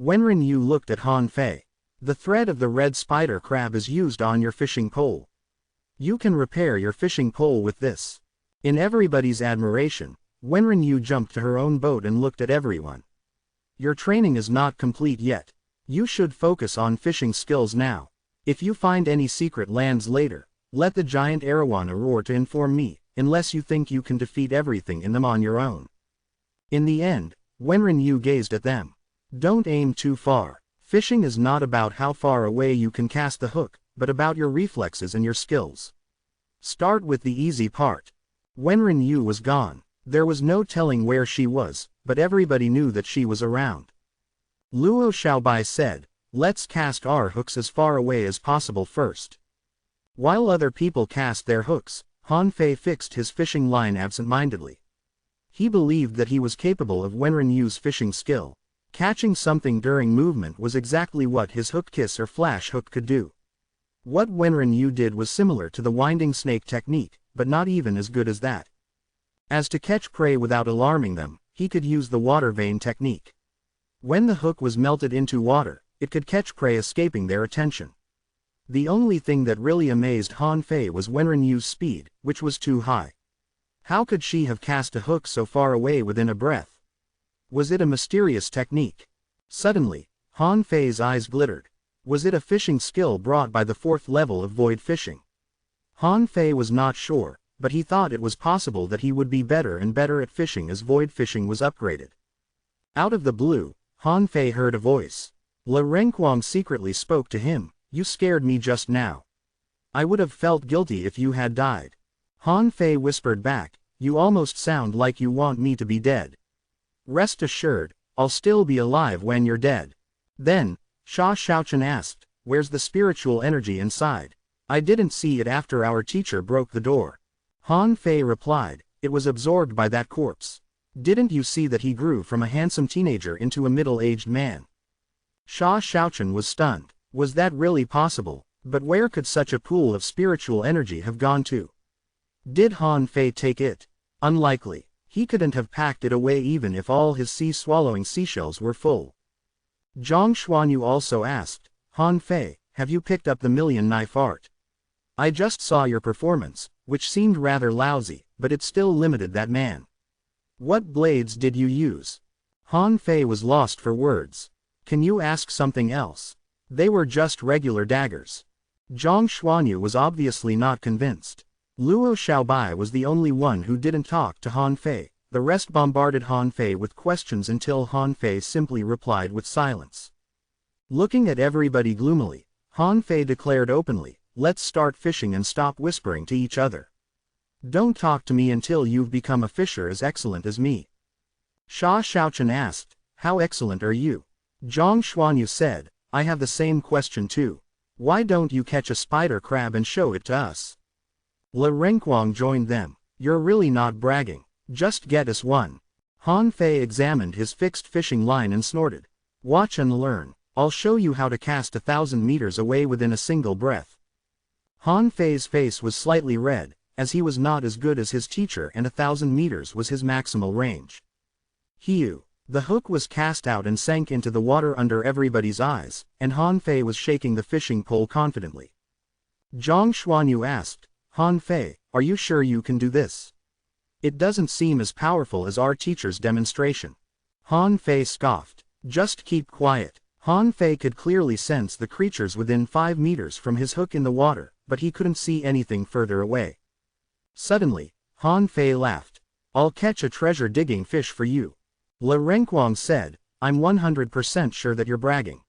Wenren Yu looked at Han Fei. The thread of the red spider crab is used on your fishing pole. You can repair your fishing pole with this. In everybody's admiration, Wenren Yu jumped to her own boat and looked at everyone. Your training is not complete yet. You should focus on fishing skills now. If you find any secret lands later, let the giant arowana roar to inform me, unless you think you can defeat everything in them on your own. In the end, Wenren Yu gazed at them. Don't aim too far. Fishing is not about how far away you can cast the hook, but about your reflexes and your skills. Start with the easy part. Wenren Yu was gone. There was no telling where she was, but everybody knew that she was around. Luo Xiaobai said, let's cast our hooks as far away as possible first. While other people cast their hooks, Han Fei fixed his fishing line absent-mindedly. He believed that he was capable of Wenren Yu's fishing skill. Catching something during movement was exactly what his hook kiss or flash hook could do. What Wenren Yu did was similar to the winding snake technique, but not even as good as that. As to catch prey without alarming them, he could use the water vein technique. When the hook was melted into water, it could catch prey escaping their attention. The only thing that really amazed Han Fei was Wenren Yu's speed, which was too high. How could she have cast a hook so far away within a breath? Was it a mysterious technique? Suddenly, Han Fei's eyes glittered. Was it a fishing skill brought by the 4th level of void fishing? Han Fei was not sure, but he thought it was possible that he would be better and better at fishing as void fishing was upgraded. Out of the blue, Han Fei heard a voice. Le Renquang secretly spoke to him, you scared me just now. I would have felt guilty if you had died. Han Fei whispered back, you almost sound like you want me to be dead. Rest assured, I'll still be alive when you're dead. Then, Sha Xiaochen asked, where's the spiritual energy inside? I didn't see it after our teacher broke the door. Han Fei replied, it was absorbed by that corpse. Didn't you see that he grew from a handsome teenager into a middle-aged man? Sha Xiaochen was stunned. Was that really possible? But where could such a pool of spiritual energy have gone to? Did Han Fei take it? Unlikely. He couldn't have packed it away even if all his sea-swallowing seashells were full. Zhang Xuanyu also asked, Han Fei, have you picked up the million knife art? I just saw your performance, which seemed rather lousy, but it still limited that man. What blades did you use? Han Fei was lost for words. Can you ask something else? They were just regular daggers. Zhang Xuanyu was obviously not convinced. Luo Xiaobai was the only one who didn't talk to Han Fei, the rest bombarded Han Fei with questions until Han Fei simply replied with silence. Looking at everybody gloomily, Han Fei declared openly, "Let's start fishing and stop whispering to each other. Don't talk to me until you've become a fisher as excellent as me." Sha Xiaochen asked, "How excellent are you?" Zhang Xuanyu said, "I have the same question too. Why don't you catch a spider crab and show it to us?" Le Renquang joined them. "You're really not bragging. Just get us one." Han Fei examined his fixed fishing line and snorted. "Watch and learn. I'll show you how to cast 1,000 meters away within a single breath." Han Fei's face was slightly red, as he was not as good as his teacher and 1,000 meters was his maximal range. Hiu. The hook was cast out and sank into the water under everybody's eyes, and Han Fei was shaking the fishing pole confidently. Zhang Xuanyu asked, "Han Fei, are you sure you can do this? It doesn't seem as powerful as our teacher's demonstration." Han Fei scoffed. "Just keep quiet." Han Fei could clearly sense the creatures within 5 meters from his hook in the water, but he couldn't see anything further away. Suddenly, Han Fei laughed. "I'll catch a treasure-digging fish for you." Le Renquang said, "I'm 100% sure that you're bragging."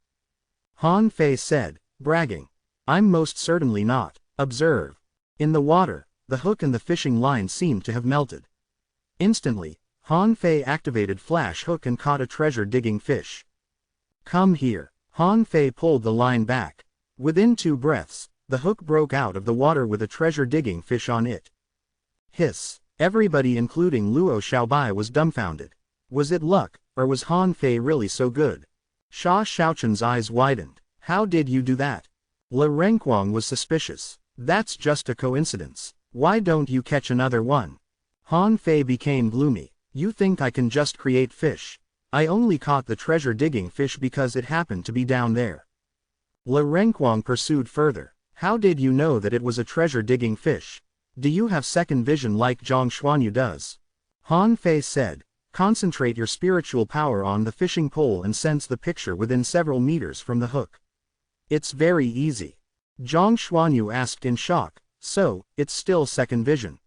Han Fei said, "Bragging? I'm most certainly not. Observe." In the water, the hook and the fishing line seemed to have melted. Instantly, Han Fei activated Flash Hook and caught a treasure-digging fish. "Come here." Han Fei pulled the line back. Within 2 breaths, the hook broke out of the water with a treasure-digging fish on it. Hiss. Everybody including Luo Xiaobai was dumbfounded. Was it luck, or was Han Fei really so good? Sha Xiaochen's eyes widened. "How did you do that?" Le Renquang was suspicious. "That's just a coincidence. Why don't you catch another one?" Han Fei became gloomy. "You think I can just create fish? I only caught the treasure-digging fish because it happened to be down there." Le Renquang pursued further. "How did you know that it was a treasure-digging fish? Do you have second vision like Zhang Xuanyu does?" Han Fei said, "Concentrate your spiritual power on the fishing pole and sense the picture within several meters from the hook. It's very easy." Zhang Xuanyu asked in shock, "So, it's still second vision?"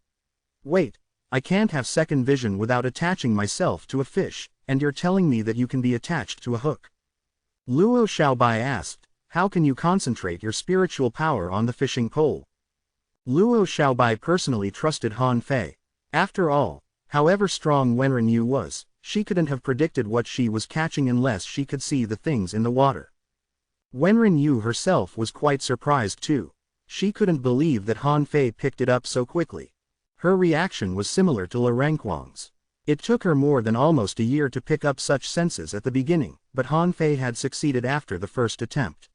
"Wait, I can't have second vision without attaching myself to a fish, and you're telling me that you can be attached to a hook?" Luo Xiaobai asked, "How can you concentrate your spiritual power on the fishing pole?" Luo Xiaobai personally trusted Han Fei. After all, however strong Wenren Yu was, she couldn't have predicted what she was catching unless she could see the things in the water. Wenren Yu herself was quite surprised too. She couldn't believe that Han Fei picked it up so quickly. Her reaction was similar to Le Renquang's. It took her more than almost a year to pick up such senses at the beginning, but Han Fei had succeeded after the first attempt.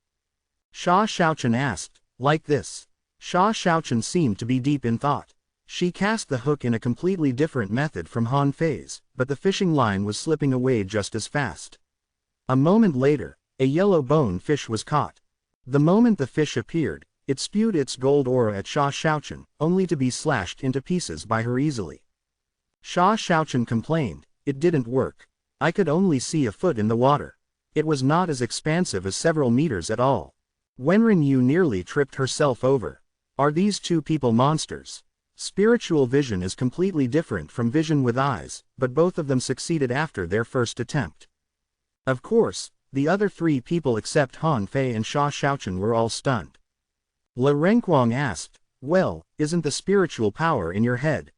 Sha Xiaochen asked, "Like this?" Sha Xiaochen seemed to be deep in thought. She cast the hook in a completely different method from Han Fei's, but the fishing line was slipping away just as fast. A moment later, a yellow bone fish was caught. The moment the fish appeared, it spewed its gold aura at Sha Xiaochen, only to be slashed into pieces by her easily. Sha Xiaochen complained, "It didn't work. I could only see a foot in the water. It was not as expansive as several meters at all." Wenren Yu nearly tripped herself over. Are these two people monsters? Spiritual vision is completely different from vision with eyes, but both of them succeeded after their first attempt. Of course, the other 3 people except Han Fei and Sha Xiaochen were all stunned. Le Renquang asked, "Well, isn't the spiritual power in your head?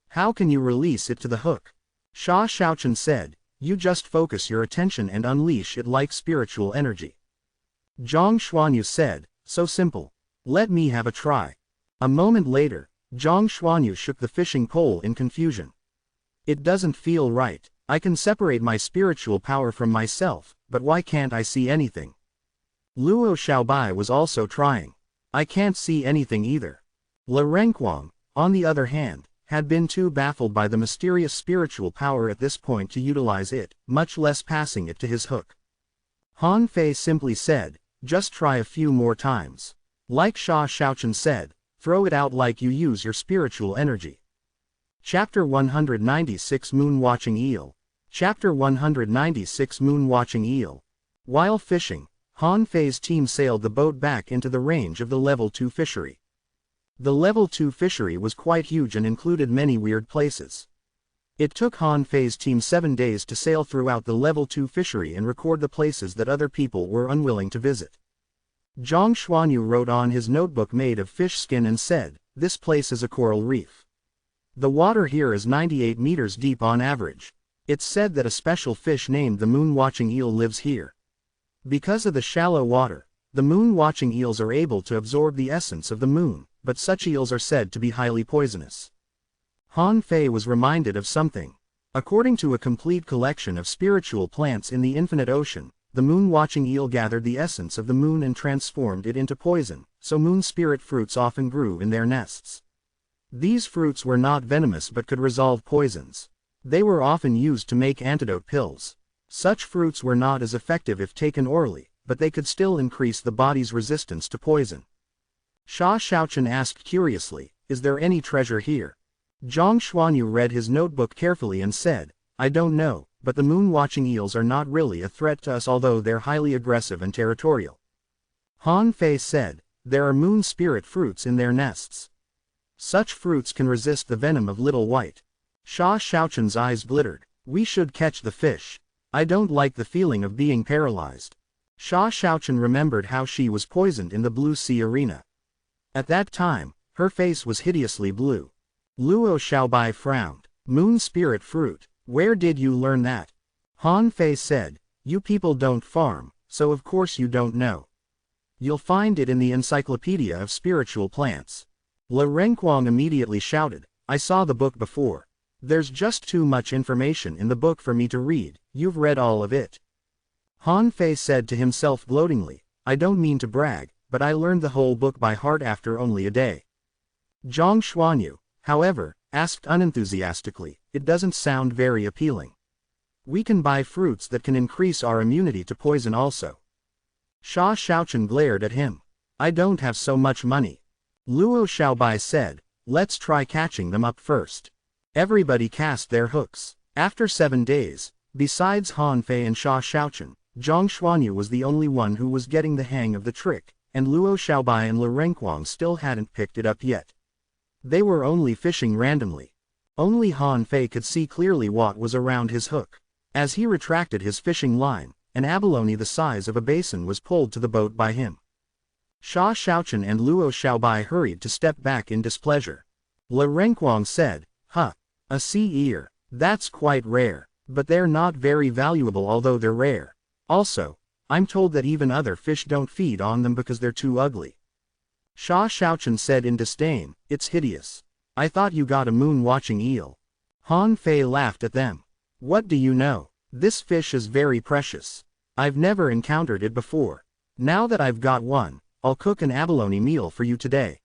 How can you release it to the hook?" Sha Xiaochen said, "You just focus your attention and unleash it like spiritual energy." Zhang Xuanyu said, "So simple. Let me have a try." A moment later, Zhang Xuanyu shook the fishing pole in confusion. "It doesn't feel right. I can separate my spiritual power from myself, but why can't I see anything?" Luo Xiaobai was also trying. "I can't see anything either." Le Renquang, on the other hand, had been too baffled by the mysterious spiritual power at this point to utilize it, much less passing it to his hook. Han Fei simply said, "Just try a few more times. Like Sha Xiaochen said, throw it out like you use your spiritual energy." Chapter 196 Moon-Watching Eel. Chapter 196 Moon-Watching Eel. While fishing, Han Fei's team sailed the boat back into the range of the Level 2 fishery. The Level 2 fishery was quite huge and included many weird places. It took Han Fei's team 7 days to sail throughout the Level 2 fishery and record the places that other people were unwilling to visit. Zhang Xuanyu wrote on his notebook made of fish skin and said, "This place is a coral reef. The water here is 98 meters deep on average. It's said that a special fish named the moon-watching eel lives here. Because of the shallow water, the moon-watching eels are able to absorb the essence of the moon, but such eels are said to be highly poisonous." Han Fei was reminded of something. According to a complete collection of spiritual plants in the infinite ocean, the moon-watching eel gathered the essence of the moon and transformed it into poison, so moon spirit fruits often grew in their nests. These fruits were not venomous but could resolve poisons. They were often used to make antidote pills. Such fruits were not as effective if taken orally, but they could still increase the body's resistance to poison. Sha Xiaochen asked curiously, "Is there any treasure here?" Zhang Xuanyu read his notebook carefully and said, "I don't know, but the moon-watching eels are not really a threat to us although they're highly aggressive and territorial." Han Fei said, "There are moon spirit fruits in their nests. Such fruits can resist the venom of little white." Sha Xiaochen's eyes glittered. "We should catch the fish. I don't like the feeling of being paralyzed." Sha Xiaochen remembered how she was poisoned in the Blue Sea arena. At that time, her face was hideously blue. Luo Xiaobai frowned. "Moon spirit fruit, where did you learn that?" Han Fei said, "You people don't farm, so of course you don't know. You'll find it in the Encyclopedia of Spiritual Plants." Le Renquang immediately shouted, "I saw the book before. There's just too much information in the book for me to read. You've read all of it." Han Fei said to himself gloatingly, "I don't mean to brag, but I learned the whole book by heart after only a day." Zhang Xuanyu, however, asked unenthusiastically, "It doesn't sound very appealing. We can buy fruits that can increase our immunity to poison also." Sha Xiaochen glared at him. "I don't have so much money." Luo Xiaobai said, "Let's try catching them up first." Everybody cast their hooks. After 7 days, besides Han Fei and Sha Xiaochen, Zhang Xuanyu was the only one who was getting the hang of the trick, and Luo Xiaobai and Le Renquang still hadn't picked it up yet. They were only fishing randomly. Only Han Fei could see clearly what was around his hook. As he retracted his fishing line, an abalone the size of a basin was pulled to the boat by him. Sha Xiaochen and Luo Xiaobai hurried to step back in displeasure. Le Renquang said, "Huh, a sea ear, that's quite rare, but they're not very valuable although they're rare. Also, I'm told that even other fish don't feed on them because they're too ugly." Sha Xiaochen said in disdain, "It's hideous. I thought you got a moon-watching eel." Han Fei laughed at them. "What do you know? This fish is very precious. I've never encountered it before. Now that I've got one, I'll cook an abalone meal for you today."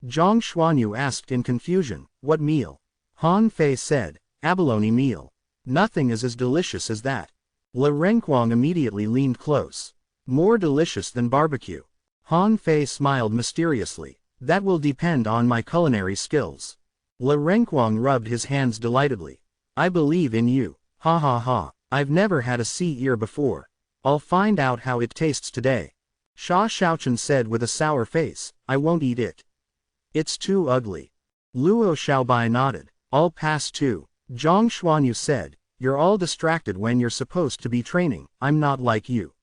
Zhang Xuanyu asked in confusion, "What meal?" Han Fei said, "Abalone meal. Nothing is as delicious as that." Le Renquang immediately leaned close. "More delicious than barbecue." Han Fei smiled mysteriously. "That will depend on my culinary skills." Le Renquang rubbed his hands delightedly. "I believe in you. Ha ha ha. I've never had a sea ear before. I'll find out how it tastes today." Sha Xiaochen said with a sour face, "I won't eat it. It's too ugly." Luo Xiaobai nodded. "I'll pass too." Zhang Xuanyu said, "You're all distracted when you're supposed to be training. I'm not like you.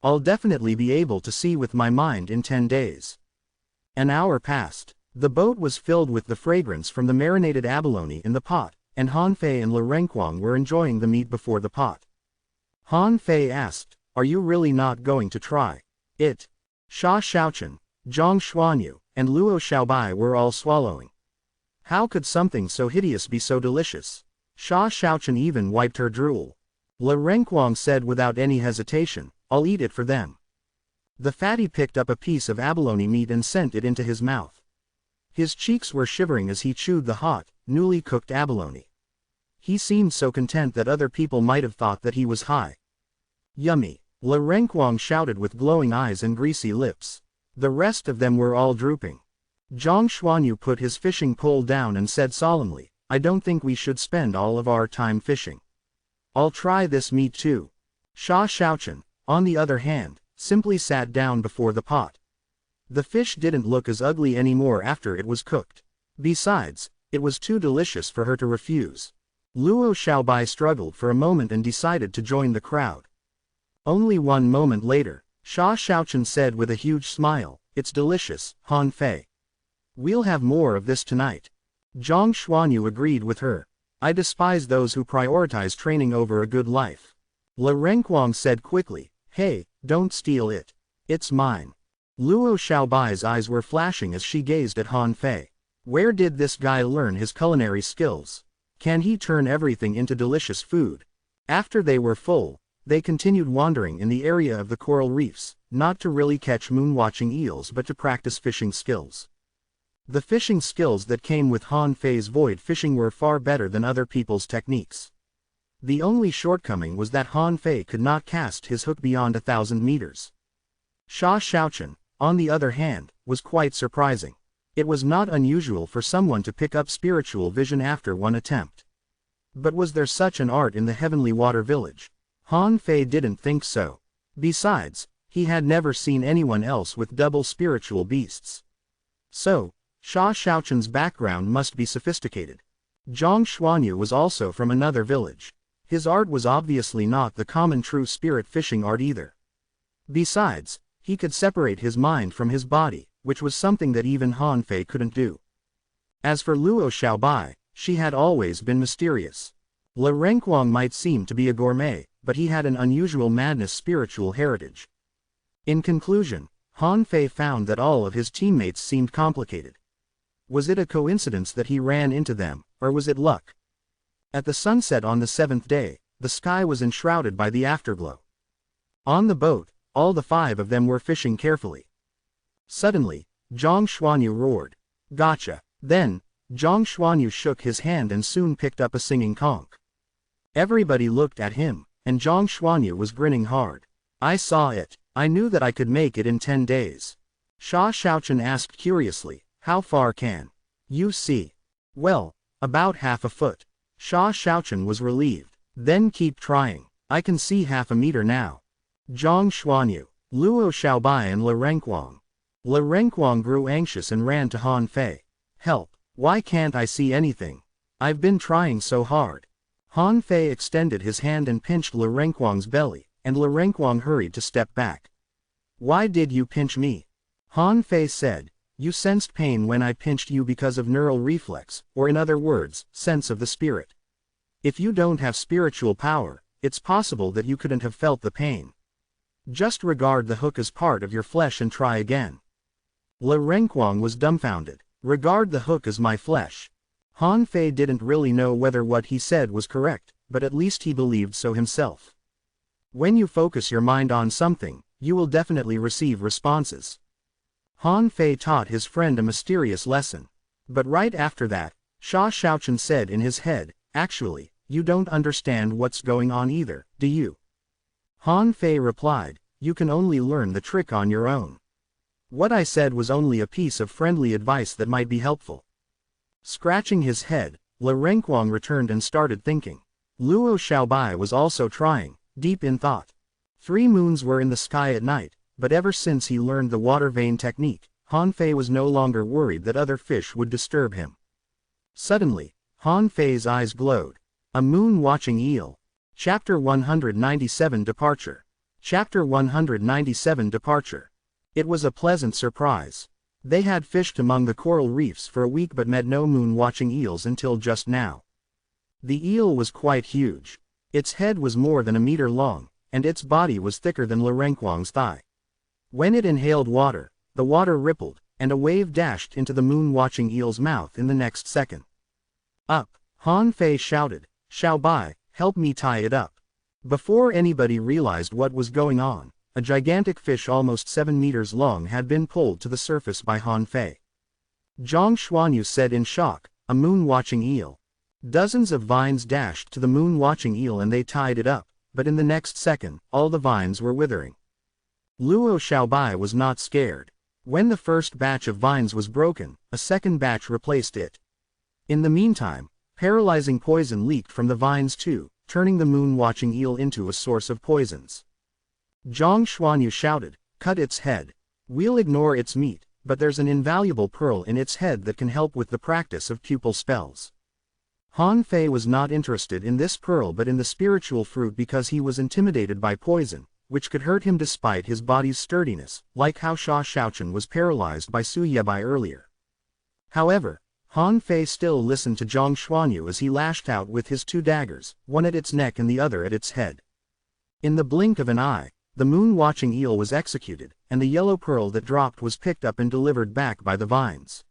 I'll definitely be able to see with my mind in 10 days. An hour passed. The boat was filled with the fragrance from the marinated abalone in the pot, and Han Fei and Le Renquang were enjoying the meat before the pot. Han Fei asked, "Are you really not going to try it?" Sha Xiaochen, Zhang Xuanyu, and Luo Xiaobai were all swallowing. How could something so hideous be so delicious? Sha Xiaochen even wiped her drool. Le Renquang said without any hesitation, "I'll eat it for them." The fatty picked up a piece of abalone meat and sent it into his mouth. His cheeks were shivering as he chewed the hot, newly cooked abalone. He seemed so content that other people might have thought that he was high. "Yummy," Le Renquang shouted with glowing eyes and greasy lips. The rest of them were all drooping. Zhang Xuanyu put his fishing pole down and said solemnly, "I don't think we should spend all of our time fishing. I'll try this meat too." Sha Xiaochen, on the other hand, simply sat down before the pot. The fish didn't look as ugly anymore after it was cooked. Besides, it was too delicious for her to refuse. Luo Xiaobai struggled for a moment and decided to join the crowd. Only one moment later, Sha Xiaochen said with a huge smile, "It's delicious, Han Fei. We'll have more of this tonight." Zhang Xuanyu agreed with her. "I despise those who prioritize training over a good life." Le Renquang said quickly, "Hey, don't steal it. It's mine." Luo Xiaobai's eyes were flashing as she gazed at Han Fei. Where did this guy learn his culinary skills? Can he turn everything into delicious food? After they were full, they continued wandering in the area of the coral reefs, not to really catch moon-watching eels but to practice fishing skills. The fishing skills that came with Han Fei's void fishing were far better than other people's techniques. The only shortcoming was that Han Fei could not cast his hook beyond 1,000 meters. Sha Xiaochen, on the other hand, was quite surprising. It was not unusual for someone to pick up spiritual vision after one attempt. But was there such an art in the Heavenly Water Village? Han Fei didn't think so. Besides, he had never seen anyone else with double spiritual beasts. So, Sha Xiaochen's background must be sophisticated. Zhang Xuanyu was also from another village. His art was obviously not the common true spirit fishing art either. Besides, he could separate his mind from his body, which was something that even Han Fei couldn't do. As for Luo Xiaobai, she had always been mysterious. Le Renquang might seem to be a gourmet, but he had an unusual madness spiritual heritage. In conclusion, Han Fei found that all of his teammates seemed complicated. Was it a coincidence that he ran into them, or was it luck? At the sunset on the 7th day, the sky was enshrouded by the afterglow. On the boat, all the 5 of them were fishing carefully. Suddenly, Zhang Xuanyu roared, "Gotcha!" Then, Zhang Xuanyu shook his hand and soon picked up a singing conch. Everybody looked at him, and Zhang Xuanyu was grinning hard. "I saw it. I knew that I could make it in 10 days. Sha Xiaochen asked curiously, "How far can you see?" "Well, about half a foot." Sha Xiaochen was relieved. "Then keep trying. I can see half a meter now." Zhang Xuanyu, Luo Xiaobai and Le Renquang. Le Renquang grew anxious and ran to Han Fei. "Help, why can't I see anything? I've been trying so hard." Han Fei extended his hand and pinched Le Renquang's belly, and Le Renquang hurried to step back. "Why did you pinch me?" Han Fei said, "You sensed pain when I pinched you because of neural reflex, or in other words, sense of the spirit. If you don't have spiritual power, it's possible that you couldn't have felt the pain. Just regard the hook as part of your flesh and try again." Le Renquang was dumbfounded. "Regard the hook as my flesh." Han Fei didn't really know whether what he said was correct, but at least he believed so himself. When you focus your mind on something, you will definitely receive responses. Han Fei taught his friend a mysterious lesson. But right after that, Sha Xiaochen said in his head, "Actually, you don't understand what's going on either, do you?" Han Fei replied, "You can only learn the trick on your own. What I said was only a piece of friendly advice that might be helpful." Scratching his head, Le Renquang returned and started thinking. Luo Xiaobai was also trying, deep in thought. 3 moons were in the sky at night, but ever since he learned the water vein technique, Han Fei was no longer worried that other fish would disturb him. Suddenly, Han Fei's eyes glowed. A moon-watching eel. Chapter 197 Departure. Chapter 197 Departure. It was a pleasant surprise. They had fished among the coral reefs for a week but met no moon-watching eels until just now. The eel was quite huge. Its head was more than a meter long, and its body was thicker than Le Renquang's thigh. When it inhaled water, the water rippled, and a wave dashed into the moon-watching eel's mouth in the next second. "Up!" Han Fei shouted. "Xiaobai, help me tie it up." Before anybody realized what was going on, a gigantic fish almost 7 meters long had been pulled to the surface by Han Fei. Zhang Xuanyu said in shock, "A moon-watching eel." Dozens of vines dashed to the moon-watching eel and they tied it up, but in the next second, all the vines were withering. Luo Xiaobai was not scared. When the first batch of vines was broken, a second batch replaced it. In the meantime, paralyzing poison leaked from the vines too, turning the moon-watching eel into a source of poisons. Zhang Xuanyu shouted, "Cut its head. We'll ignore its meat, but there's an invaluable pearl in its head that can help with the practice of pupil spells." Han Fei was not interested in this pearl but in the spiritual fruit because he was intimidated by poison, which could hurt him despite his body's sturdiness, like how Sha Xiaochen was paralyzed by Su Yebai earlier. However, Han Fei still listened to Zhang Xuanyu as he lashed out with his two daggers, one at its neck and the other at its head. In the blink of an eye, the moon-watching eel was executed, and the yellow pearl that dropped was picked up and delivered back by the vines.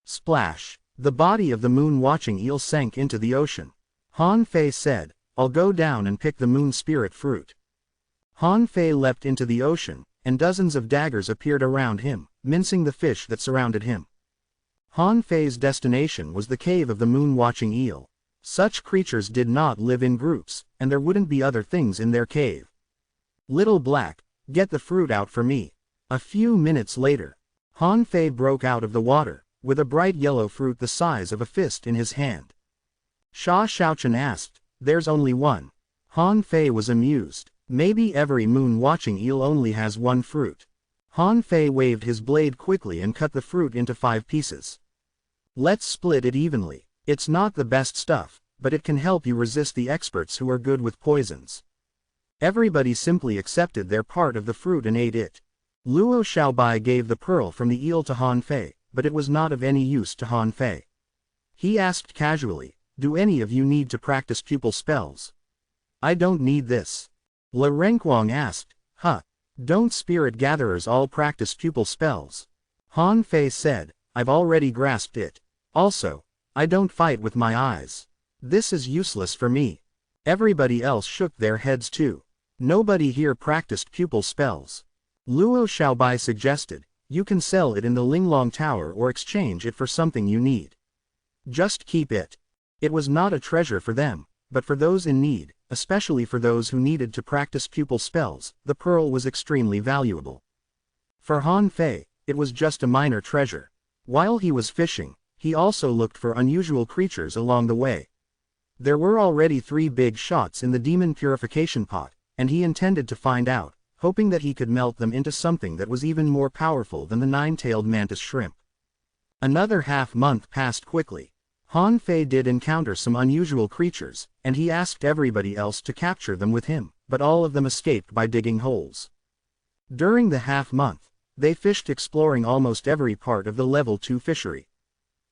Splash! The body of the moon-watching eel sank into the ocean. Han Fei said, "I'll go down and pick the moon spirit fruit." Han Fei leapt into the ocean, and dozens of daggers appeared around him, mincing the fish that surrounded him. Han Fei's destination was the cave of the moon-watching eel. Such creatures did not live in groups, and there wouldn't be other things in their cave. "Little Black, get the fruit out for me." A few minutes later, Han Fei broke out of the water, with a bright yellow fruit the size of a fist in his hand. Sha Xiaochen asked, "There's only one?" Han Fei was amused. "Maybe every moon-watching eel only has one fruit." Han Fei waved his blade quickly and cut the fruit into 5 pieces. "Let's split it evenly. It's not the best stuff, but it can help you resist the experts who are good with poisons." Everybody simply accepted their part of the fruit and ate it. Luo Xiaobai gave the pearl from the eel to Han Fei, but it was not of any use to Han Fei. He asked casually, "Do any of you need to practice pupil spells?" "I don't need this." Le Renquang asked, "Huh? Don't spirit gatherers all practice pupil spells?" Han Fei said, "I've already grasped it. Also, I don't fight with my eyes. This is useless for me." Everybody else shook their heads too. Nobody here practiced pupil spells. Luo Xiaobai suggested, "You can sell it in the Linglong Tower or exchange it for something you need. Just keep it." It was not a treasure for them, but for those in need, especially for those who needed to practice pupil spells, the pearl was extremely valuable. For Han Fei, it was just a minor treasure. While he was fishing, he also looked for unusual creatures along the way. There were already 3 big shots in the demon purification pot, and he intended to find out, hoping that he could melt them into something that was even more powerful than the 9-tailed mantis shrimp. Another half-month passed quickly. Han Fei did encounter some unusual creatures, and he asked everybody else to capture them with him, but all of them escaped by digging holes. During the half-month, they fished exploring almost every part of the level 2 fishery.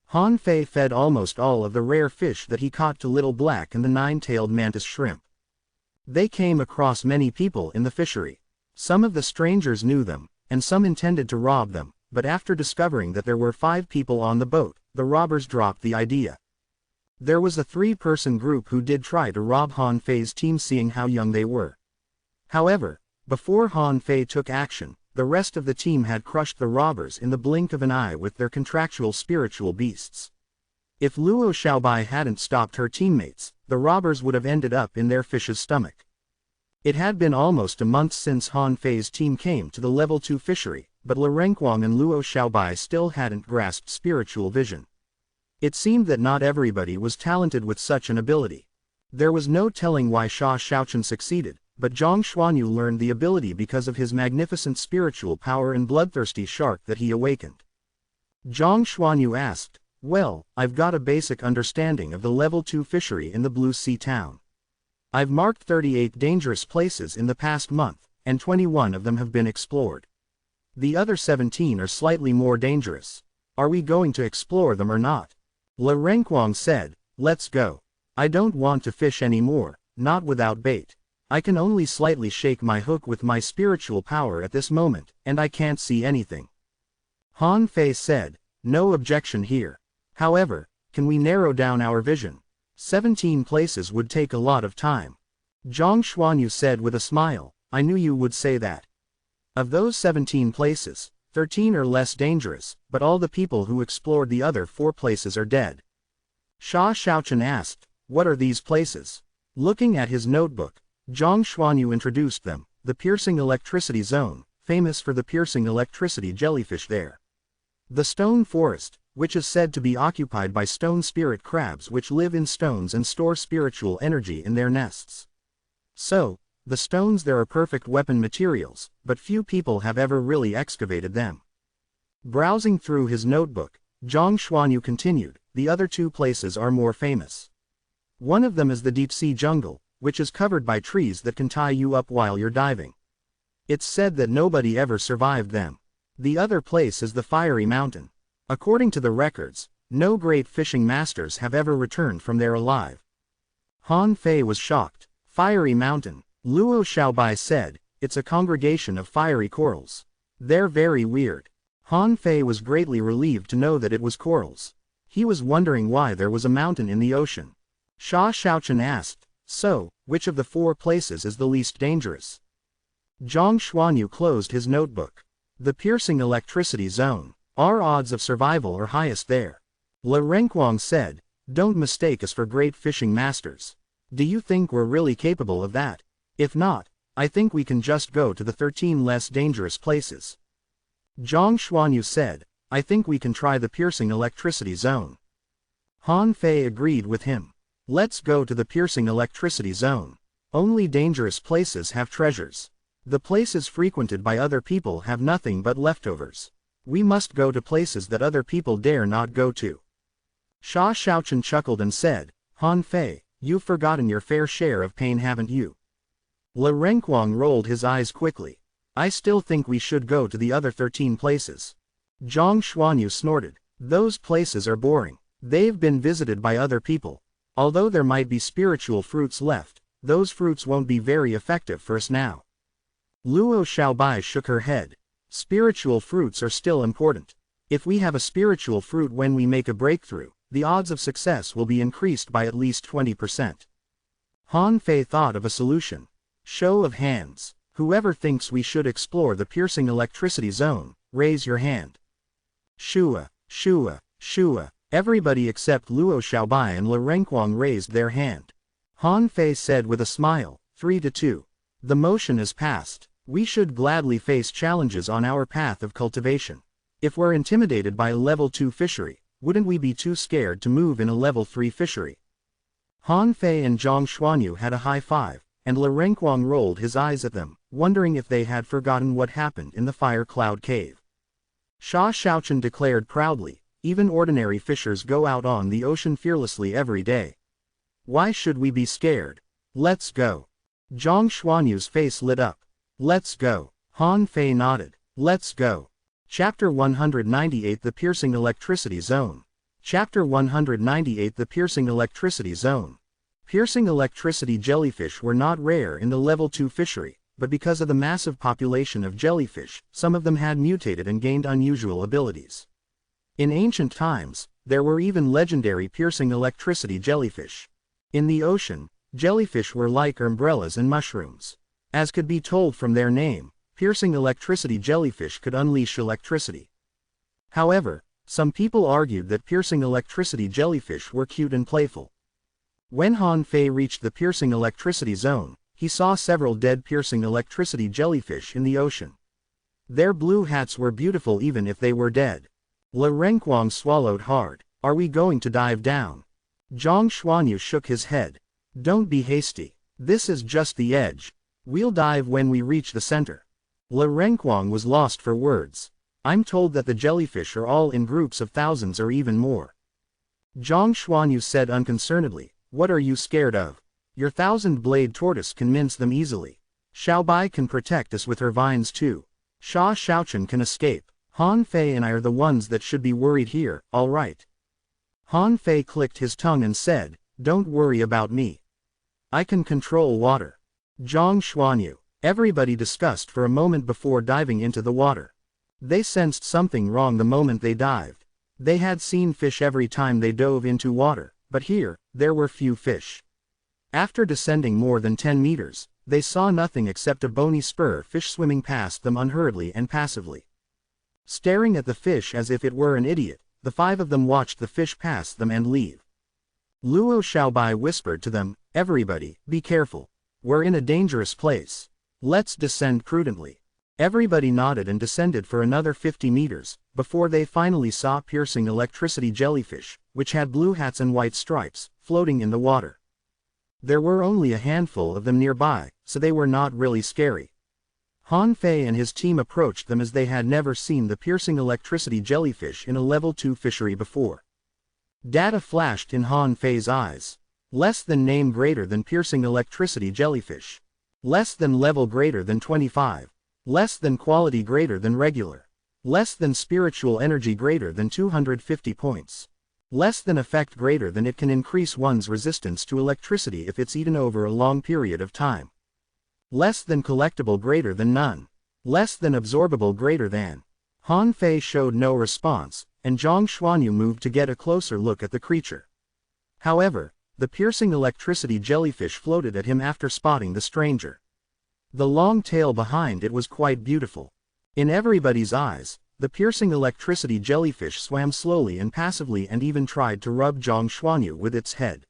Han Fei fed almost all of the rare fish that he caught to Little Black and the 9-tailed mantis shrimp. They came across many people in the fishery. Some of the strangers knew them, and some intended to rob them, but after discovering that there were 5 people on the boat, the robbers dropped the idea. There was a 3-person group who did try to rob Han Fei's team seeing how young they were. However, before Han Fei took action, the rest of the team had crushed the robbers in the blink of an eye with their contractual spiritual beasts. If Luo Xiaobai hadn't stopped her teammates, the robbers would have ended up in their fish's stomach. It had been almost a month since Han Fei's team came to the level 2 fishery, but Le Renquang and Luo Xiaobai still hadn't grasped spiritual vision. It seemed that not everybody was talented with such an ability. There was no telling why Sha Xiaochen succeeded, but Zhang Xuanyu learned the ability because of his magnificent spiritual power and bloodthirsty shark that he awakened. Zhang Xuanyu asked, "Well, I've got a basic understanding of the level 2 fishery in the Blue Sea town. I've marked 38 dangerous places in the past month, and 21 of them have been explored. The other 17 are slightly more dangerous. Are we going to explore them or not?" Le Renquang said, "Let's go. I don't want to fish anymore, not without bait. I can only slightly shake my hook with my spiritual power at this moment, and I can't see anything." Han Fei said, "No objection here. However, can we narrow down our vision? 17 places would take a lot of time." Zhang Xuanyu said with a smile, "I knew you would say that. Of those 17 places, 13 are less dangerous, but all the people who explored the other 4 places are dead." Sha Xiaochen asked, "What are these places?" Looking at his notebook, Zhang Xuanyu introduced them: the piercing electricity zone, famous for the piercing electricity jellyfish there. The stone forest, which is said to be occupied by stone spirit crabs which live in stones and store spiritual energy in their nests. So, the stones there are perfect weapon materials, but few people have ever really excavated them. Browsing through his notebook, Zhang Xuanyu continued, "The other 2 places are more famous. One of them is the deep-sea jungle, which is covered by trees that can tie you up while you're diving. It's said that nobody ever survived them. The other place is the fiery mountain. According to the records, no great fishing masters have ever returned from there alive. Han Fei was shocked. Fiery mountain, Luo Xiaobai said, it's a congregation of fiery corals. They're very weird. Han Fei was greatly relieved to know that it was corals. He was wondering why there was a mountain in the ocean. Sha Xiaochen asked, so, which of the 4 places is the least dangerous? Zhang Xuanyu closed his notebook. The piercing electricity zone. Our odds of survival are highest there. Le Renquang said, don't mistake us for great fishing masters. Do you think we're really capable of that? If not, I think we can just go to the 13 less dangerous places. Zhang Xuanyu said, I think we can try the piercing electricity zone. Han Fei agreed with him. Let's go to the piercing electricity zone. Only dangerous places have treasures. The places frequented by other people have nothing but leftovers. We must go to places that other people dare not go to. Sha Xiaochen chuckled and said, Han Fei, you've forgotten your fair share of pain, haven't you? Le Renquang rolled his eyes quickly. I still think we should go to the other 13 places. Zhang Xuanyu snorted. Those places are boring. They've been visited by other people. Although there might be spiritual fruits left, those fruits won't be very effective for us now. Luo Xiaobai shook her head. Spiritual fruits are still important. If we have a spiritual fruit when we make a breakthrough, the odds of success will be increased by at least 20%. Han Fei thought of a solution. Show of hands. Whoever thinks we should explore the piercing electricity zone, raise your hand. Shua, Shua, Shua. Everybody except Luo Xiaobai and Le Renquang raised their hand. Han Fei said with a smile, 3-2. The motion is passed. We should gladly face challenges on our path of cultivation. If we're intimidated by a level 2 fishery, wouldn't we be too scared to move in a level 3 fishery? Han Fei and Zhang Xuanyu had a high five, and Le Renquang rolled his eyes at them, wondering if they had forgotten what happened in the fire cloud cave. Sha Xiaochen declared proudly, even ordinary fishers go out on the ocean fearlessly every day. Why should we be scared? Let's go. Zhang Xuanyu's face lit up. Let's go. Han Fei nodded. Let's go. Chapter 198 The Piercing Electricity Zone. Chapter 198 The Piercing Electricity Zone. Piercing electricity jellyfish were not rare in the level 2 fishery, but because of the massive population of jellyfish, some of them had mutated and gained unusual abilities. In ancient times, there were even legendary piercing electricity jellyfish. In the ocean, jellyfish were like umbrellas and mushrooms. As could be told from their name, piercing electricity jellyfish could unleash electricity. However, some people argued that piercing electricity jellyfish were cute and playful. When Han Fei reached the piercing electricity zone, he saw several dead piercing electricity jellyfish in the ocean. Their blue hats were beautiful even if they were dead. Le Renquang swallowed hard. Are we going to dive down? Zhang Xuanyu shook his head. Don't be hasty. This is just the edge. We'll dive when we reach the center. Le Renquang was lost for words. I'm told that the jellyfish are all in groups of thousands or even more. Zhang Xuanyu said unconcernedly, what are you scared of? Your 1,000-blade tortoise can mince them easily. Xiaobai can protect us with her vines too. Sha Xiaochen can escape. Han Fei and I are the ones that should be worried here, all right. Han Fei clicked his tongue and said, don't worry about me. I can control water. Zhang Xuanyu. Everybody discussed for a moment before diving into the water. They sensed something wrong the moment they dived. They had seen fish every time they dove into water, but here, there were few fish. After descending more than 10 meters, they saw nothing except a bony spur fish swimming past them unhurriedly and passively. Staring at the fish as if it were an idiot, the 5 of them watched the fish pass them and leave. Luo Xiaobai whispered to them, everybody, be careful. We're in a dangerous place. Let's descend prudently. Everybody nodded and descended for another 50 meters, before they finally saw piercing electricity jellyfish, which had blue hats and white stripes, floating in the water. There were only a handful of them nearby, so they were not really scary. Han Fei and his team approached them as they had never seen the piercing electricity jellyfish in a level 2 fishery before. Data flashed in Han Fei's eyes. Less than name greater than piercing electricity jellyfish. Less than level greater than 25. Less than quality greater than regular. Less than spiritual energy greater than 250 points. Less than effect greater than it can increase one's resistance to electricity if it's eaten over a long period of time. Less than collectible greater than none. Less than absorbable greater than. Han Fei showed no response, and Zhang Xuanyu moved to get a closer look at the creature. However, the piercing electricity jellyfish floated at him after spotting the stranger. The long tail behind it was quite beautiful. In everybody's eyes, the piercing electricity jellyfish swam slowly and passively and even tried to rub Zhang Xuanyu with its head.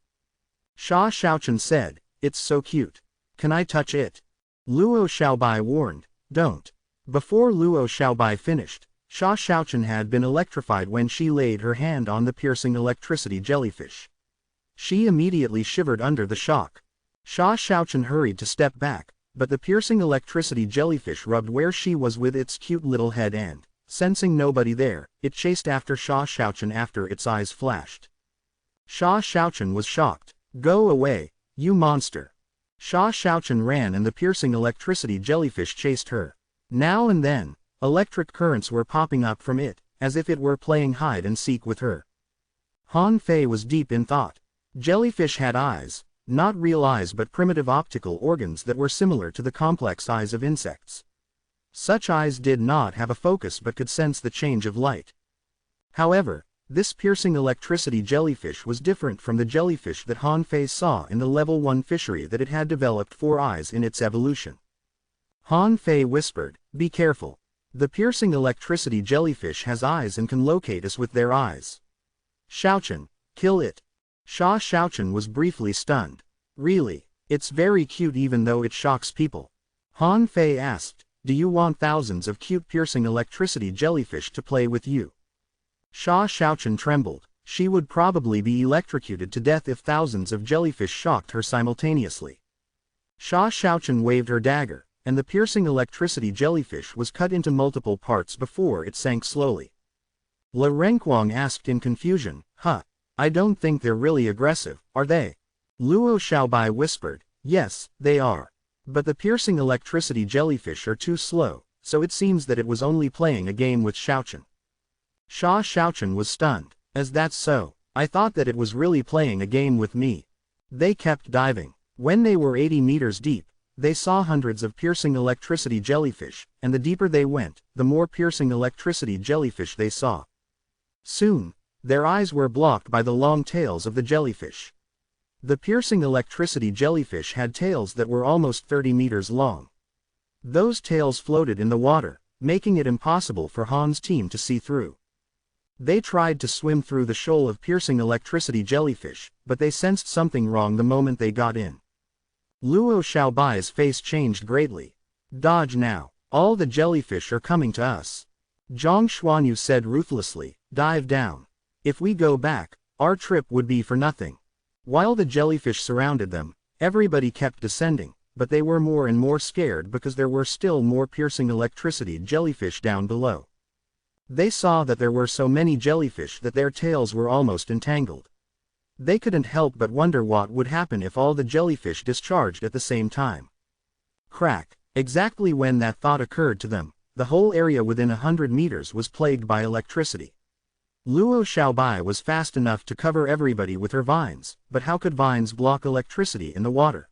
Sha Xiaochen said, "It's so cute. Can I touch it?" Luo Xiaobai warned, "Don't." Before Luo Xiaobai finished, Sha Xiaochen had been electrified when she laid her hand on the piercing electricity jellyfish. She immediately shivered under the shock. Sha Xiaochen hurried to step back, but the piercing electricity jellyfish rubbed where she was with its cute little head and, sensing nobody there, it chased after Sha Xiaochen after its eyes flashed. Sha Xiaochen was shocked. "Go away, you monster." Sha Xiaochen ran and the piercing electricity jellyfish chased her. Now and then, electric currents were popping up from it, as if it were playing hide and seek with her. Han Fei was deep in thought. Jellyfish had eyes, not real eyes but primitive optical organs that were similar to the complex eyes of insects. Such eyes did not have a focus but could sense the change of light. However, this piercing electricity jellyfish was different from the jellyfish that Han Fei saw in the level 1 fishery that it had developed 4 eyes in its evolution. Han Fei whispered, "Be careful. The piercing electricity jellyfish has eyes and can locate us with their eyes. Xiaochen, kill it." Sha Xiaochen was briefly stunned. "Really? It's very cute even though it shocks people." Han Fei asked, "Do you want thousands of cute piercing electricity jellyfish to play with you?" Sha Xiaochen trembled. She would probably be electrocuted to death if thousands of jellyfish shocked her simultaneously. Sha Xiaochen waved her dagger, and the piercing electricity jellyfish was cut into multiple parts before it sank slowly. Le Renquang asked in confusion, I don't think they're really aggressive, are they?" Luo Xiaobai whispered, "Yes, they are. But the piercing electricity jellyfish are too slow, so it seems that it was only playing a game with Xiaochen." Sha Xiaochen was stunned. "As that's so, I thought that it was really playing a game with me." They kept diving. When they were 80 meters deep, they saw hundreds of piercing electricity jellyfish, and the deeper they went, the more piercing electricity jellyfish they saw. Soon, their eyes were blocked by the long tails of the jellyfish. The piercing electricity jellyfish had tails that were almost 30 meters long. Those tails floated in the water, making it impossible for Han's team to see through. They tried to swim through the shoal of piercing electricity jellyfish, but they sensed something wrong the moment they got in. Luo Xiaobai's face changed greatly. "Dodge now, all the jellyfish are coming to us." Zhang Xuanyu said ruthlessly, "Dive down. If we go back, our trip would be for nothing." While the jellyfish surrounded them, everybody kept descending, but they were more and more scared because there were still more piercing electricity jellyfish down below. They saw that there were so many jellyfish that their tails were almost entangled. They couldn't help but wonder what would happen if all the jellyfish discharged at the same time. Crack! Exactly when that thought occurred to them, the whole area within 100 meters was plagued by electricity. Luo Xiaobai was fast enough to cover everybody with her vines, but how could vines block electricity in the water?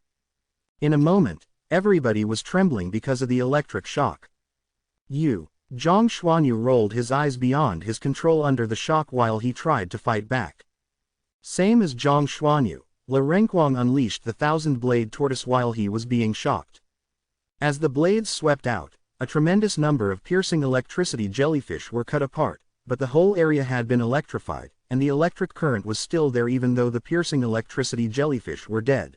In a moment, everybody was trembling because of the electric shock. Zhang Xuanyu rolled his eyes beyond his control under the shock while he tried to fight back. Same as Zhang Xuanyu, Le Renquang unleashed the 1,000-blade tortoise while he was being shocked. As the blades swept out, a tremendous number of piercing electricity jellyfish were cut apart, but the whole area had been electrified, and the electric current was still there even though the piercing electricity jellyfish were dead.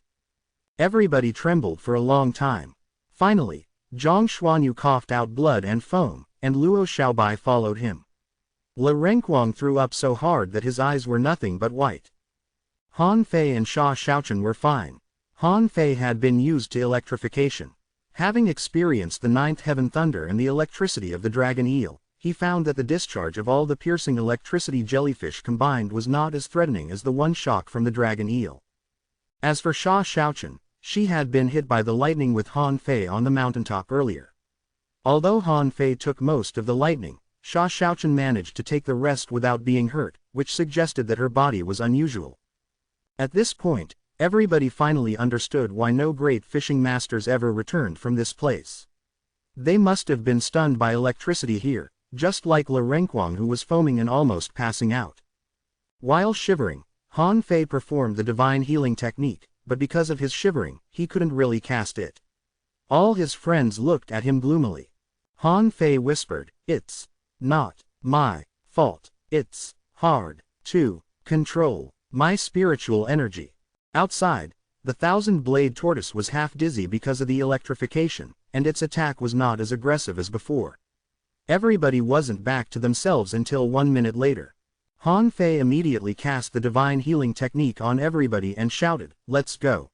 Everybody trembled for a long time. Finally, Zhang Xuanyu coughed out blood and foam, and Luo Xiaobai followed him. Le Renquang threw up so hard that his eyes were nothing but white. Han Fei and Sha Xiaochen were fine. Han Fei had been used to electrification. Having experienced the 9th heaven thunder and the electricity of the dragon eel, he found that the discharge of all the piercing electricity jellyfish combined was not as threatening as the one shock from the dragon eel. As for Sha Xiaochen, she had been hit by the lightning with Han Fei on the mountaintop earlier. Although Han Fei took most of the lightning, Sha Xiaochen managed to take the rest without being hurt, which suggested that her body was unusual. At this point, everybody finally understood why no great fishing masters ever returned from this place. They must have been stunned by electricity here, just like Le Renquang, who was foaming and almost passing out. While shivering, Han Fei performed the divine healing technique, but because of his shivering, he couldn't really cast it. All his friends looked at him gloomily. Han Fei whispered, "It's not my fault. It's hard to control my spiritual energy." Outside, the thousand-blade tortoise was half dizzy because of the electrification, and its attack was not as aggressive as before. Everybody wasn't back to themselves until 1 minute later. Han Fei immediately cast the divine healing technique on everybody and shouted, "Let's go.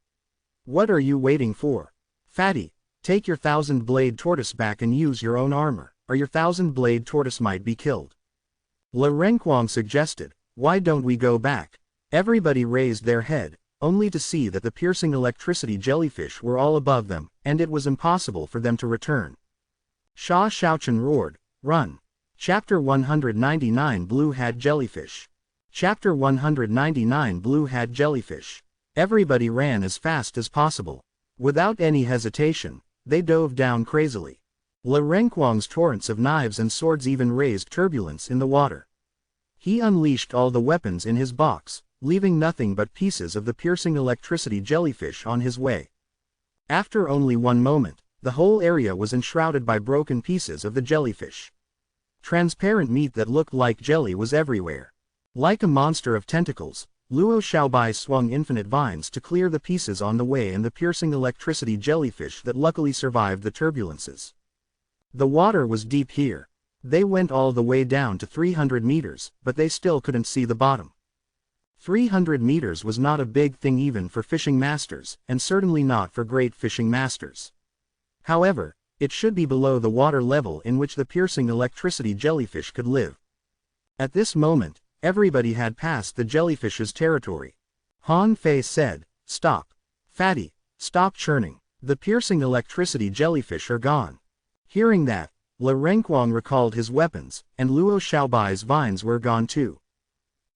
What are you waiting for? Fatty, take your thousand-blade tortoise back and use your own armor, or your thousand-blade tortoise might be killed." Le Renquang suggested, "Why don't we go back?" Everybody raised their head, only to see that the piercing electricity jellyfish were all above them, and it was impossible for them to return. Sha Xiaochen roared, "Run!" Chapter 199 Blue-Hat Jellyfish. Chapter 199 Blue-Hat Jellyfish. Everybody ran as fast as possible. Without any hesitation, they dove down crazily. Le Renquang's torrents of knives and swords even raised turbulence in the water. He unleashed all the weapons in his box, leaving nothing but pieces of the piercing electricity jellyfish on his way. After only 1 moment, the whole area was enshrouded by broken pieces of the jellyfish. Transparent meat that looked like jelly was everywhere. Like a monster of tentacles, Luo Xiaobai swung infinite vines to clear the pieces on the way and the piercing electricity jellyfish that luckily survived the turbulences. The water was deep here. They went all the way down to 300 meters, but they still couldn't see the bottom. 300 meters was not a big thing even for fishing masters, and certainly not for great fishing masters. However, it should be below the water level in which the piercing electricity jellyfish could live. At this moment, everybody had passed the jellyfish's territory. Han Fei said, "Stop. Fatty, stop churning. The piercing electricity jellyfish are gone." Hearing that, Le Renquang recalled his weapons, and Luo Xiaobai's vines were gone too.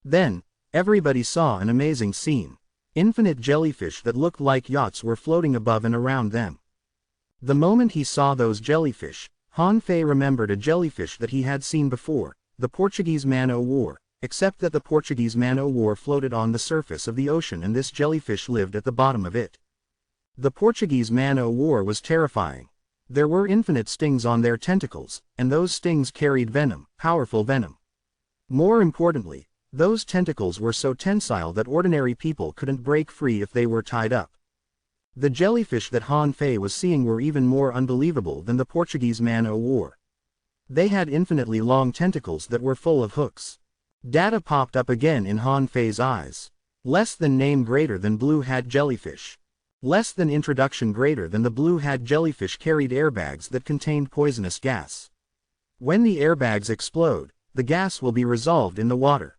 Then, everybody saw an amazing scene. Infinite jellyfish that looked like yachts were floating above and around them. The moment he saw those jellyfish, Han Fei remembered a jellyfish that he had seen before, the Portuguese man-o'-war, except that the Portuguese man-o'-war floated on the surface of the ocean and this jellyfish lived at the bottom of it. The Portuguese man-o'-war was terrifying. There were infinite stings on their tentacles, and those stings carried venom, powerful venom. More importantly, those tentacles were so tensile that ordinary people couldn't break free if they were tied up. The jellyfish that Han Fei was seeing were even more unbelievable than the Portuguese man-o'-war. They had infinitely long tentacles that were full of hooks. Data popped up again in Han Fei's eyes. Less than name greater than blue-hat jellyfish. Less than introduction greater than the blue-hat jellyfish carried airbags that contained poisonous gas. When the airbags explode, the gas will be resolved in the water.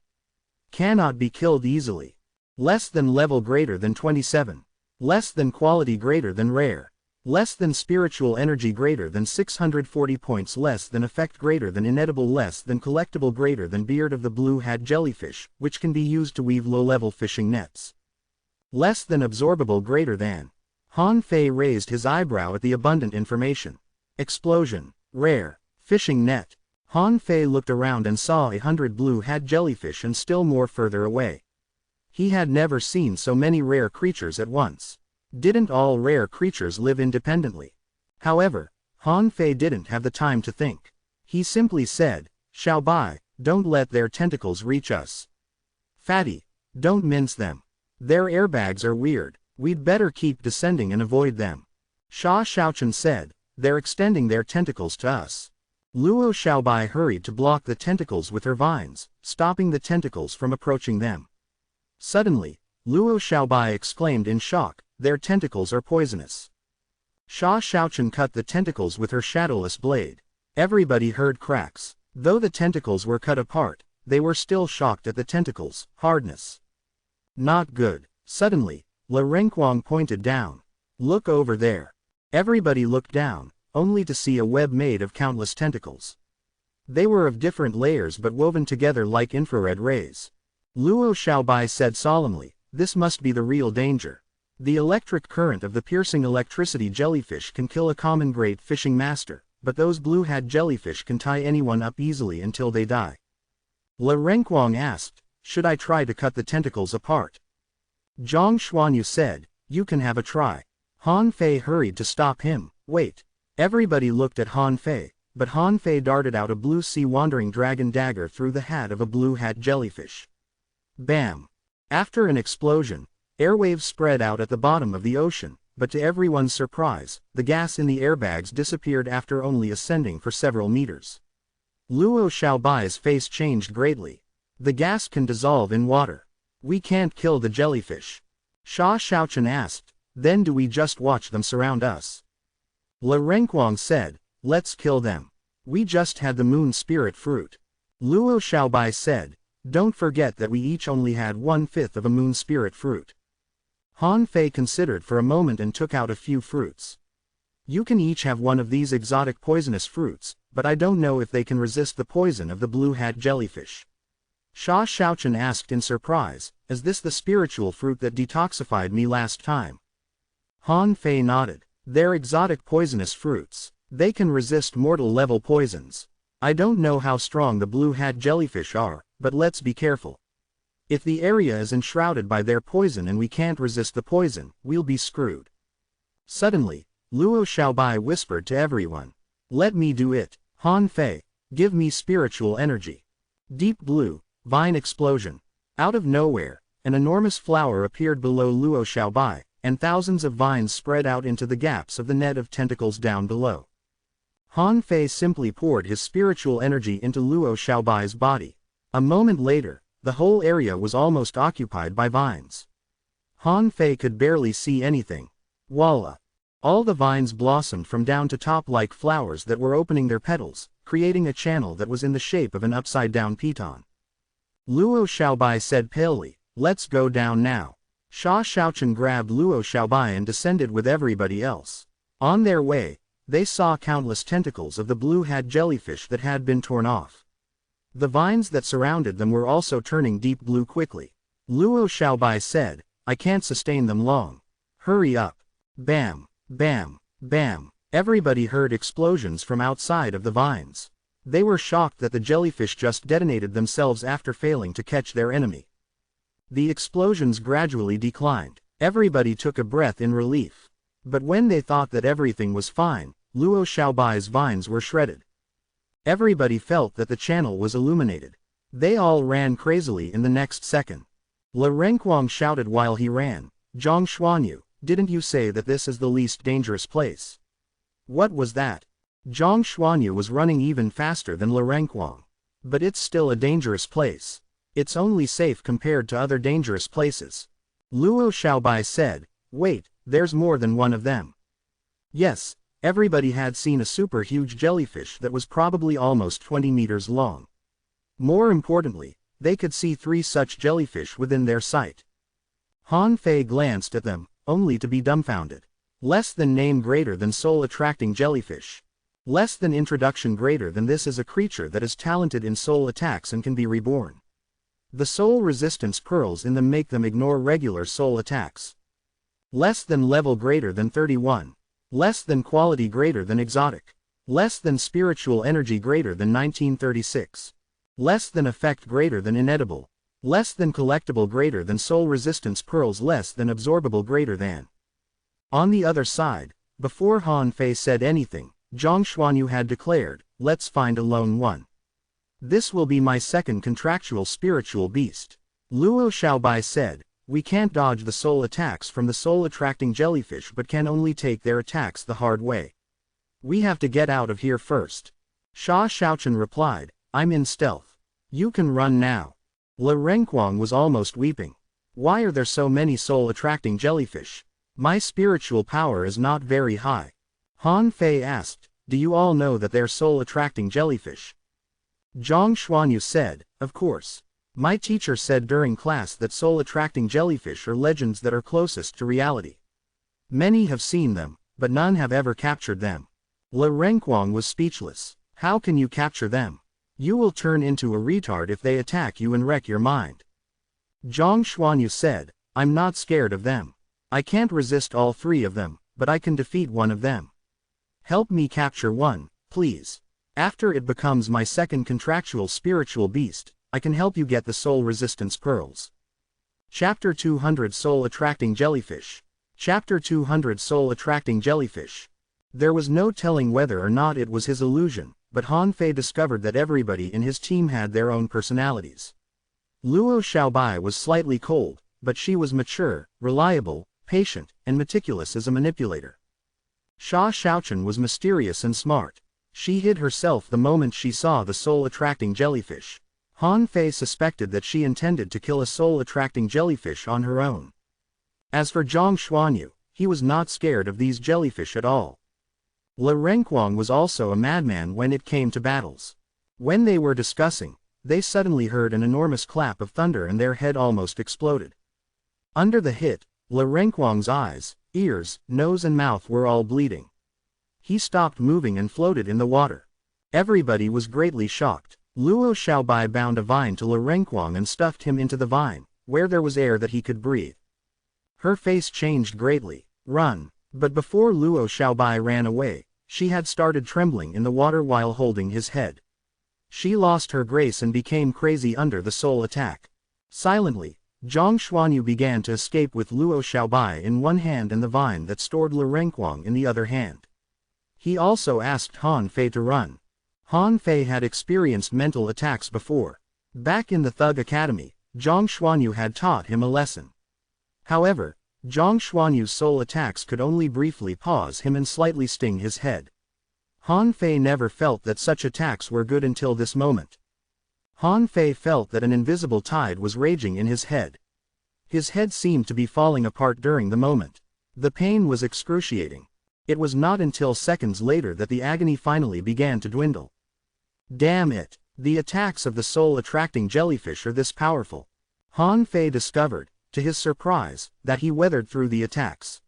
Cannot be killed easily. Less than level greater than 27. Less than quality greater than rare. Less than spiritual energy greater than 640 points. Less than effect greater than inedible. Less than collectible greater than beard of the blue-hat jellyfish, which can be used to weave low-level fishing nets. Less than absorbable greater than. Han Fei raised his eyebrow at the abundant information. Explosion. Rare. Fishing net. Han Fei looked around and saw 100 blue-hat jellyfish and still more further away. He had never seen so many rare creatures at once. Didn't all rare creatures live independently? However, Han Fei didn't have the time to think. He simply said, "Xiaobai, don't let their tentacles reach us. Fatty, don't mince them. Their airbags are weird, we'd better keep descending and avoid them." Sha Xiaochen said, "They're extending their tentacles to us." Luo Xiaobai hurried to block the tentacles with her vines, stopping the tentacles from approaching them. Suddenly, Luo Xiaobai exclaimed in shock, "Their tentacles are poisonous." Sha Xiaochen cut the tentacles with her shadowless blade. Everybody heard cracks. Though the tentacles were cut apart, they were still shocked at the tentacles' hardness. Not good. Suddenly, Le Renquang pointed down. Look over there. Everybody looked down, only to see a web made of countless tentacles. They were of different layers but woven together like infrared rays. Luo Xiaobai said solemnly, this must be the real danger. The electric current of the piercing electricity jellyfish can kill a common great fishing master, but those blue-hat jellyfish can tie anyone up easily until they die. Le Renquang asked, should I try to cut the tentacles apart? Zhang Xuanyu said, you can have a try. Han Fei hurried to stop him. Wait. Everybody looked at Han Fei, but Han Fei darted out a blue sea wandering dragon dagger through the hat of a blue-hat jellyfish. Bam! After an explosion, airwaves spread out at the bottom of the ocean, but to everyone's surprise, the gas in the airbags disappeared after only ascending for several meters. Luo Xiaobai's face changed greatly. The gas can dissolve in water. We can't kill the jellyfish. Sha Xiaochen asked, then do we just watch them surround us? Le Renquang said, let's kill them. We just had the moon spirit fruit. Luo Xiaobai said, don't forget that we each only had 1/5 of a moon spirit fruit. Han Fei considered for a moment and took out a few fruits. You can each have one of these exotic poisonous fruits, but I don't know if they can resist the poison of the blue-hat jellyfish. Sha Xiaochen asked in surprise, is this the spiritual fruit that detoxified me last time? Han Fei nodded. They're exotic poisonous fruits. They can resist mortal-level poisons. I don't know how strong the blue-hat jellyfish are, but let's be careful. If the area is enshrouded by their poison and we can't resist the poison, we'll be screwed. Suddenly, Luo Xiaobai whispered to everyone. Let me do it. Han Fei, give me spiritual energy. Deep blue, vine explosion. Out of nowhere, an enormous flower appeared below Luo Xiaobai, and thousands of vines spread out into the gaps of the net of tentacles down below. Han Fei simply poured his spiritual energy into Luo Xiaobai's body. A moment later, the whole area was almost occupied by vines. Han Fei could barely see anything. Voila! All the vines blossomed from down to top like flowers that were opening their petals, creating a channel that was in the shape of an upside-down piton. Luo Xiaobai said palely, let's go down now. Sha Xiaochen grabbed Luo Xiaobai and descended with everybody else. On their way, they saw countless tentacles of the blue-hat jellyfish that had been torn off. The vines that surrounded them were also turning deep blue quickly. Luo Xiaobai said, I can't sustain them long. Hurry up. Bam, bam, bam. Everybody heard explosions from outside of the vines. They were shocked that the jellyfish just detonated themselves after failing to catch their enemy. The explosions gradually declined. Everybody took a breath in relief. But when they thought that everything was fine, Luo Xiaobai's vines were shredded. Everybody felt that the channel was illuminated. They all ran crazily in the next second. Le Renquang shouted while he ran, Zhang Xuanyu, didn't you say that this is the least dangerous place? What was that? Zhang Xuanyu was running even faster than Le Renquang. But it's still a dangerous place. It's only safe compared to other dangerous places. Luo Xiaobai said, wait, there's more than one of them. Yes, everybody had seen a super huge jellyfish that was probably almost 20 meters long. More importantly, they could see 3 such jellyfish within their sight. Han Fei glanced at them, only to be dumbfounded. Less than name greater than soul attracting jellyfish. Less than introduction greater than this is a creature that is talented in soul attacks and can be reborn. The soul resistance pearls in them make them ignore regular soul attacks. Less than level greater than 31. Less than quality greater than exotic. Less than spiritual energy greater than 1936. Less than effect greater than inedible. Less than collectible greater than soul resistance pearls. Less than absorbable greater than. On the other side, before Han Fei said anything, Zhang Xuanyu had declared, let's find a lone one. This will be my second contractual spiritual beast. Luo Xiaobai said, we can't dodge the soul attacks from the soul-attracting jellyfish but can only take their attacks the hard way. We have to get out of here first. Sha Xiaochen replied, I'm in stealth. You can run now. Le Renquang was almost weeping. Why are there so many soul-attracting jellyfish? My spiritual power is not very high. Han Fei asked, do you all know that they're soul-attracting jellyfish? Zhang Xuanyu said, of course. My teacher said during class that soul-attracting jellyfish are legends that are closest to reality. Many have seen them, but none have ever captured them. Le Renquang was speechless. How can you capture them? You will turn into a retard if they attack you and wreck your mind. Zhang Xuanyu said, I'm not scared of them. I can't resist all three of them, but I can defeat one of them. Help me capture one, please. After it becomes my second contractual spiritual beast, I can help you get the soul resistance pearls. Chapter 200 Soul Attracting Jellyfish. Chapter 200 Soul Attracting Jellyfish. There was no telling whether or not it was his illusion, but Han Fei discovered that everybody in his team had their own personalities. Luo Xiaobai was slightly cold, but she was mature, reliable, patient, and meticulous as a manipulator. Sha Xiaochen was mysterious and smart. She hid herself the moment she saw the soul-attracting jellyfish. Han Fei suspected that she intended to kill a soul-attracting jellyfish on her own. As for Zhang Xuanyu, he was not scared of these jellyfish at all. Le Renquang was also a madman when it came to battles. When they were discussing, they suddenly heard an enormous clap of thunder and their head almost exploded. Under the hit, Le Renquang's eyes, ears, nose and mouth were all bleeding. He stopped moving and floated in the water. Everybody was greatly shocked. Luo Xiaobai bound a vine to Le Renquang and stuffed him into the vine, where there was air that he could breathe. Her face changed greatly. Run! But before Luo Xiaobai ran away, she had started trembling in the water while holding his head. She lost her grace and became crazy under the soul attack. Silently, Zhang Xuanyu began to escape with Luo Xiaobai in one hand and the vine that stored Le Renquang in the other hand. He also asked Han Fei to run. Han Fei had experienced mental attacks before. Back in the Thug Academy, Zhang Xuanyu had taught him a lesson. However, Zhang Xuanyu's soul attacks could only briefly pause him and slightly sting his head. Han Fei never felt that such attacks were good until this moment. Han Fei felt that an invisible tide was raging in his head. His head seemed to be falling apart during the moment. The pain was excruciating. It was not until seconds later that the agony finally began to dwindle. Damn it! The attacks of the soul-attracting jellyfish are this powerful. Han Fei discovered, to his surprise, that he weathered through the attacks.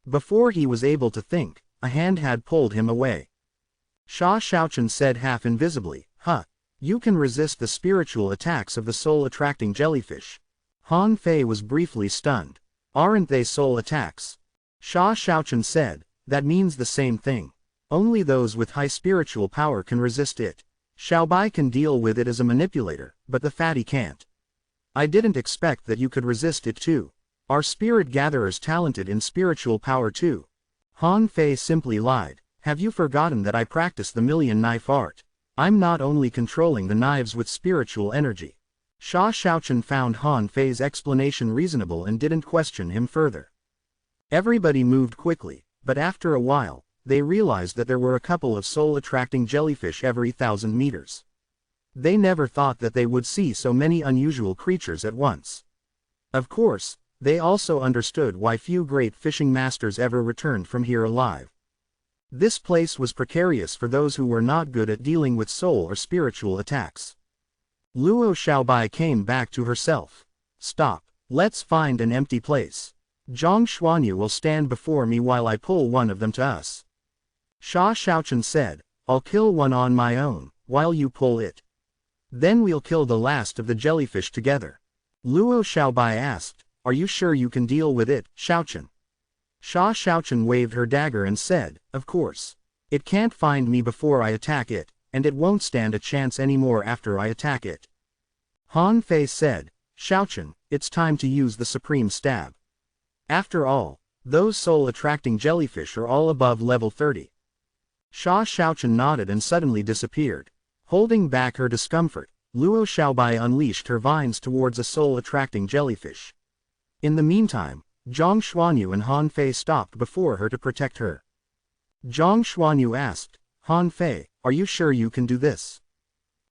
Before he was able to think, a hand had pulled him away. Sha Xiaochen said half invisibly, "Huh, you can resist the spiritual attacks of the soul-attracting jellyfish." Han Fei was briefly stunned. Aren't they soul attacks? Sha Xiaochen said, that means the same thing. Only those with high spiritual power can resist it. Xiaobai can deal with it as a manipulator, but the fatty can't. I didn't expect that you could resist it too. Are spirit gatherers talented in spiritual power too? Han Fei simply lied. Have you forgotten that I practice the million knife art? I'm not only controlling the knives with spiritual energy. Sha Xiaochen found Han Fei's explanation reasonable and didn't question him further. Everybody moved quickly, but after a while, they realized that there were a couple of soul-attracting jellyfish every 1,000 meters. They never thought that they would see so many unusual creatures at once. Of course, they also understood why few great fishing masters ever returned from here alive. This place was precarious for those who were not good at dealing with soul or spiritual attacks. Luo Xiaobai came back to herself. Stop. Let's find an empty place. Zhang Xuanyu will stand before me while I pull one of them to us. Sha Xiaochen said, I'll kill one on my own, while you pull it. Then we'll kill the last of the jellyfish together. Luo Xiaobai asked, are you sure you can deal with it, Xiaochen? Sha Xiaochen waved her dagger and said, of course. It can't find me before I attack it, and it won't stand a chance anymore after I attack it. Han Fei said, Xiaochen, it's time to use the supreme stab. After all, those soul-attracting jellyfish are all above level 30. Sha Xiaochen nodded and suddenly disappeared. Holding back her discomfort, Luo Xiaobai unleashed her vines towards a soul-attracting jellyfish. In the meantime, Zhang Xuanyu and Han Fei stopped before her to protect her. Zhang Xuanyu asked, Han Fei, are you sure you can do this?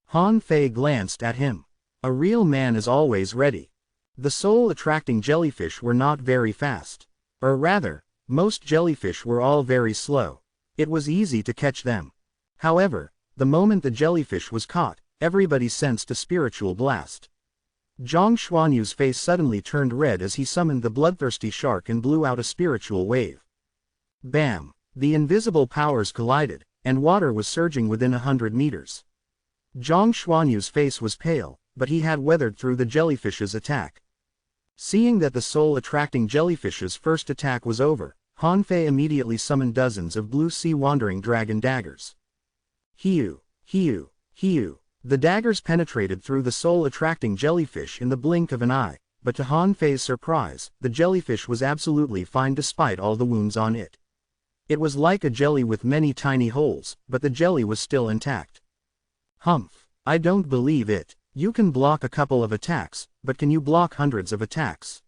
Han Fei glanced at him. A real man is always ready. The soul-attracting jellyfish were not very fast. Or rather, most jellyfish were all very slow. It was easy to catch them. However, the moment the jellyfish was caught, everybody sensed a spiritual blast. Zhang Xuanyu's face suddenly turned red as he summoned the bloodthirsty shark and blew out a spiritual wave. Bam! The invisible powers collided, and water was surging within 100 meters. Zhang Xuanyu's face was pale, but he had weathered through the jellyfish's attack. Seeing that the soul-attracting jellyfish's first attack was over, Han Fei immediately summoned dozens of blue sea wandering dragon daggers. Hiu, hiu, hiu. The daggers penetrated through the soul-attracting jellyfish in the blink of an eye, but to Han Fei's surprise, the jellyfish was absolutely fine despite all the wounds on it. It was like a jelly with many tiny holes, but the jelly was still intact. Humph! I don't believe it. You can block a couple of attacks, but can you block hundreds of attacks?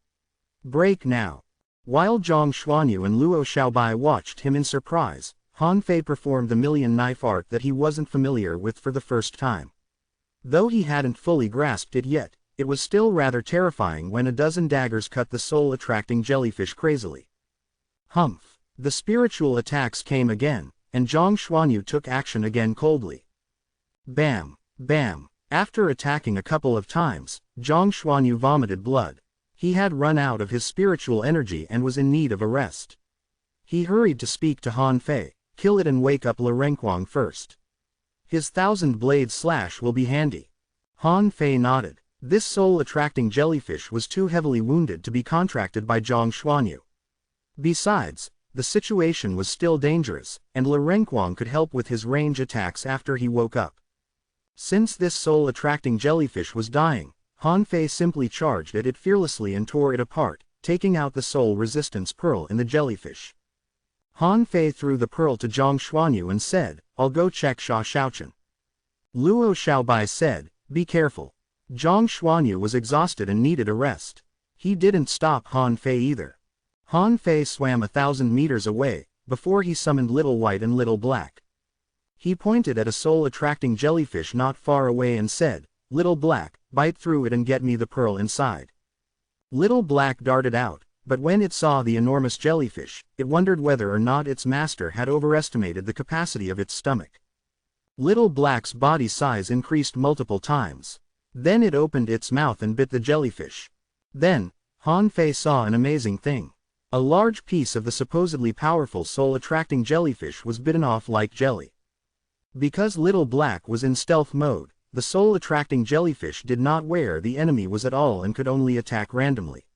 Break now. While Zhang Xuanyu and Luo Xiaobai watched him in surprise, Han Fei performed the million knife art that he wasn't familiar with for the first time. Though he hadn't fully grasped it yet, it was still rather terrifying when a dozen daggers cut the soul-attracting jellyfish crazily. Humph! The spiritual attacks came again, and Zhang Xuanyu took action again coldly. Bam! Bam! After attacking a couple of times, Zhang Xuanyu vomited blood. He had run out of his spiritual energy and was in need of a rest. He hurried to speak to Han Fei, kill it and wake up Le Renquang first. His 1,000-blade slash will be handy. Han Fei nodded. This soul-attracting jellyfish was too heavily wounded to be contracted by Zhang Xuanyu. Besides, the situation was still dangerous, and Le Renquang could help with his range attacks after he woke up. Since this soul-attracting jellyfish was dying, Han Fei simply charged at it fearlessly and tore it apart, taking out the soul resistance pearl in the jellyfish. Han Fei threw the pearl to Zhang Xuanyu and said, "I'll go check Sha Xiaochen." Luo Xiaobai said, "Be careful." Zhang Xuanyu was exhausted and needed a rest. He didn't stop Han Fei either. Han Fei swam 1,000 meters away, before he summoned Little White and Little Black. He pointed at a soul-attracting jellyfish not far away and said, "Little Black, bite through it and get me the pearl inside." Little Black darted out, but when it saw the enormous jellyfish, it wondered whether or not its master had overestimated the capacity of its stomach. Little Black's body size increased multiple times. Then it opened its mouth and bit the jellyfish. Then, Han Fei saw an amazing thing. A large piece of the supposedly powerful soul-attracting jellyfish was bitten off like jelly. Because Little Black was in stealth mode, the soul-attracting jellyfish did not where the enemy was at all and could only attack randomly.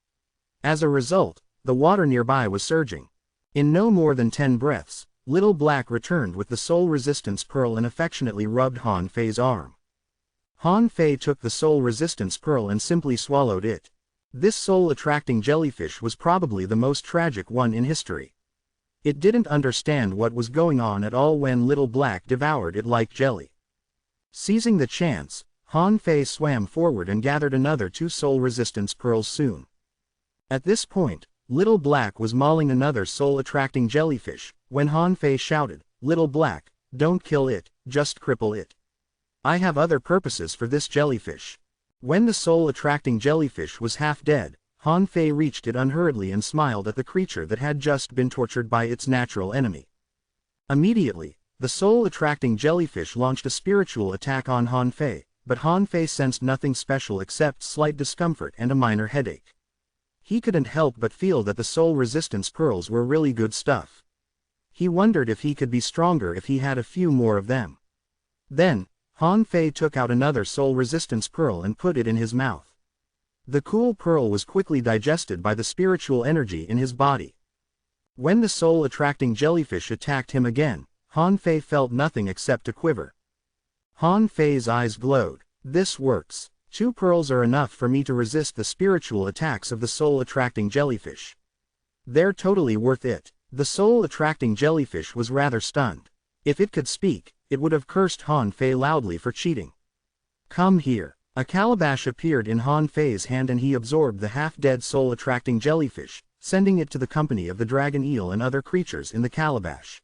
As a result, the water nearby was surging. In no more than 10 breaths, Little Black returned with the soul resistance pearl and affectionately rubbed Han Fei's arm. Han Fei took the soul resistance pearl and simply swallowed it. This soul-attracting jellyfish was probably the most tragic one in history. It didn't understand what was going on at all when Little Black devoured it like jelly. Seizing the chance, Han Fei swam forward and gathered another 2 soul resistance pearls soon. At this point, Little Black was mauling another soul-attracting jellyfish, when Han Fei shouted, "Little Black, don't kill it, just cripple it. I have other purposes for this jellyfish." When the soul-attracting jellyfish was half dead, Han Fei reached it unhurriedly and smiled at the creature that had just been tortured by its natural enemy. Immediately, the soul-attracting jellyfish launched a spiritual attack on Han Fei, but Han Fei sensed nothing special except slight discomfort and a minor headache. He couldn't help but feel that the soul resistance pearls were really good stuff. He wondered if he could be stronger if he had a few more of them. Then, Han Fei took out another soul resistance pearl and put it in his mouth. The cool pearl was quickly digested by the spiritual energy in his body. When the soul-attracting jellyfish attacked him again, Han Fei felt nothing except a quiver. Han Fei's eyes glowed. This works. 2 pearls are enough for me to resist the spiritual attacks of the soul-attracting jellyfish. They're totally worth it. The soul-attracting jellyfish was rather stunned. If it could speak, it would have cursed Han Fei loudly for cheating. "Come here." A calabash appeared in Han Fei's hand and he absorbed the half-dead soul-attracting jellyfish, sending it to the company of the dragon eel and other creatures in the calabash.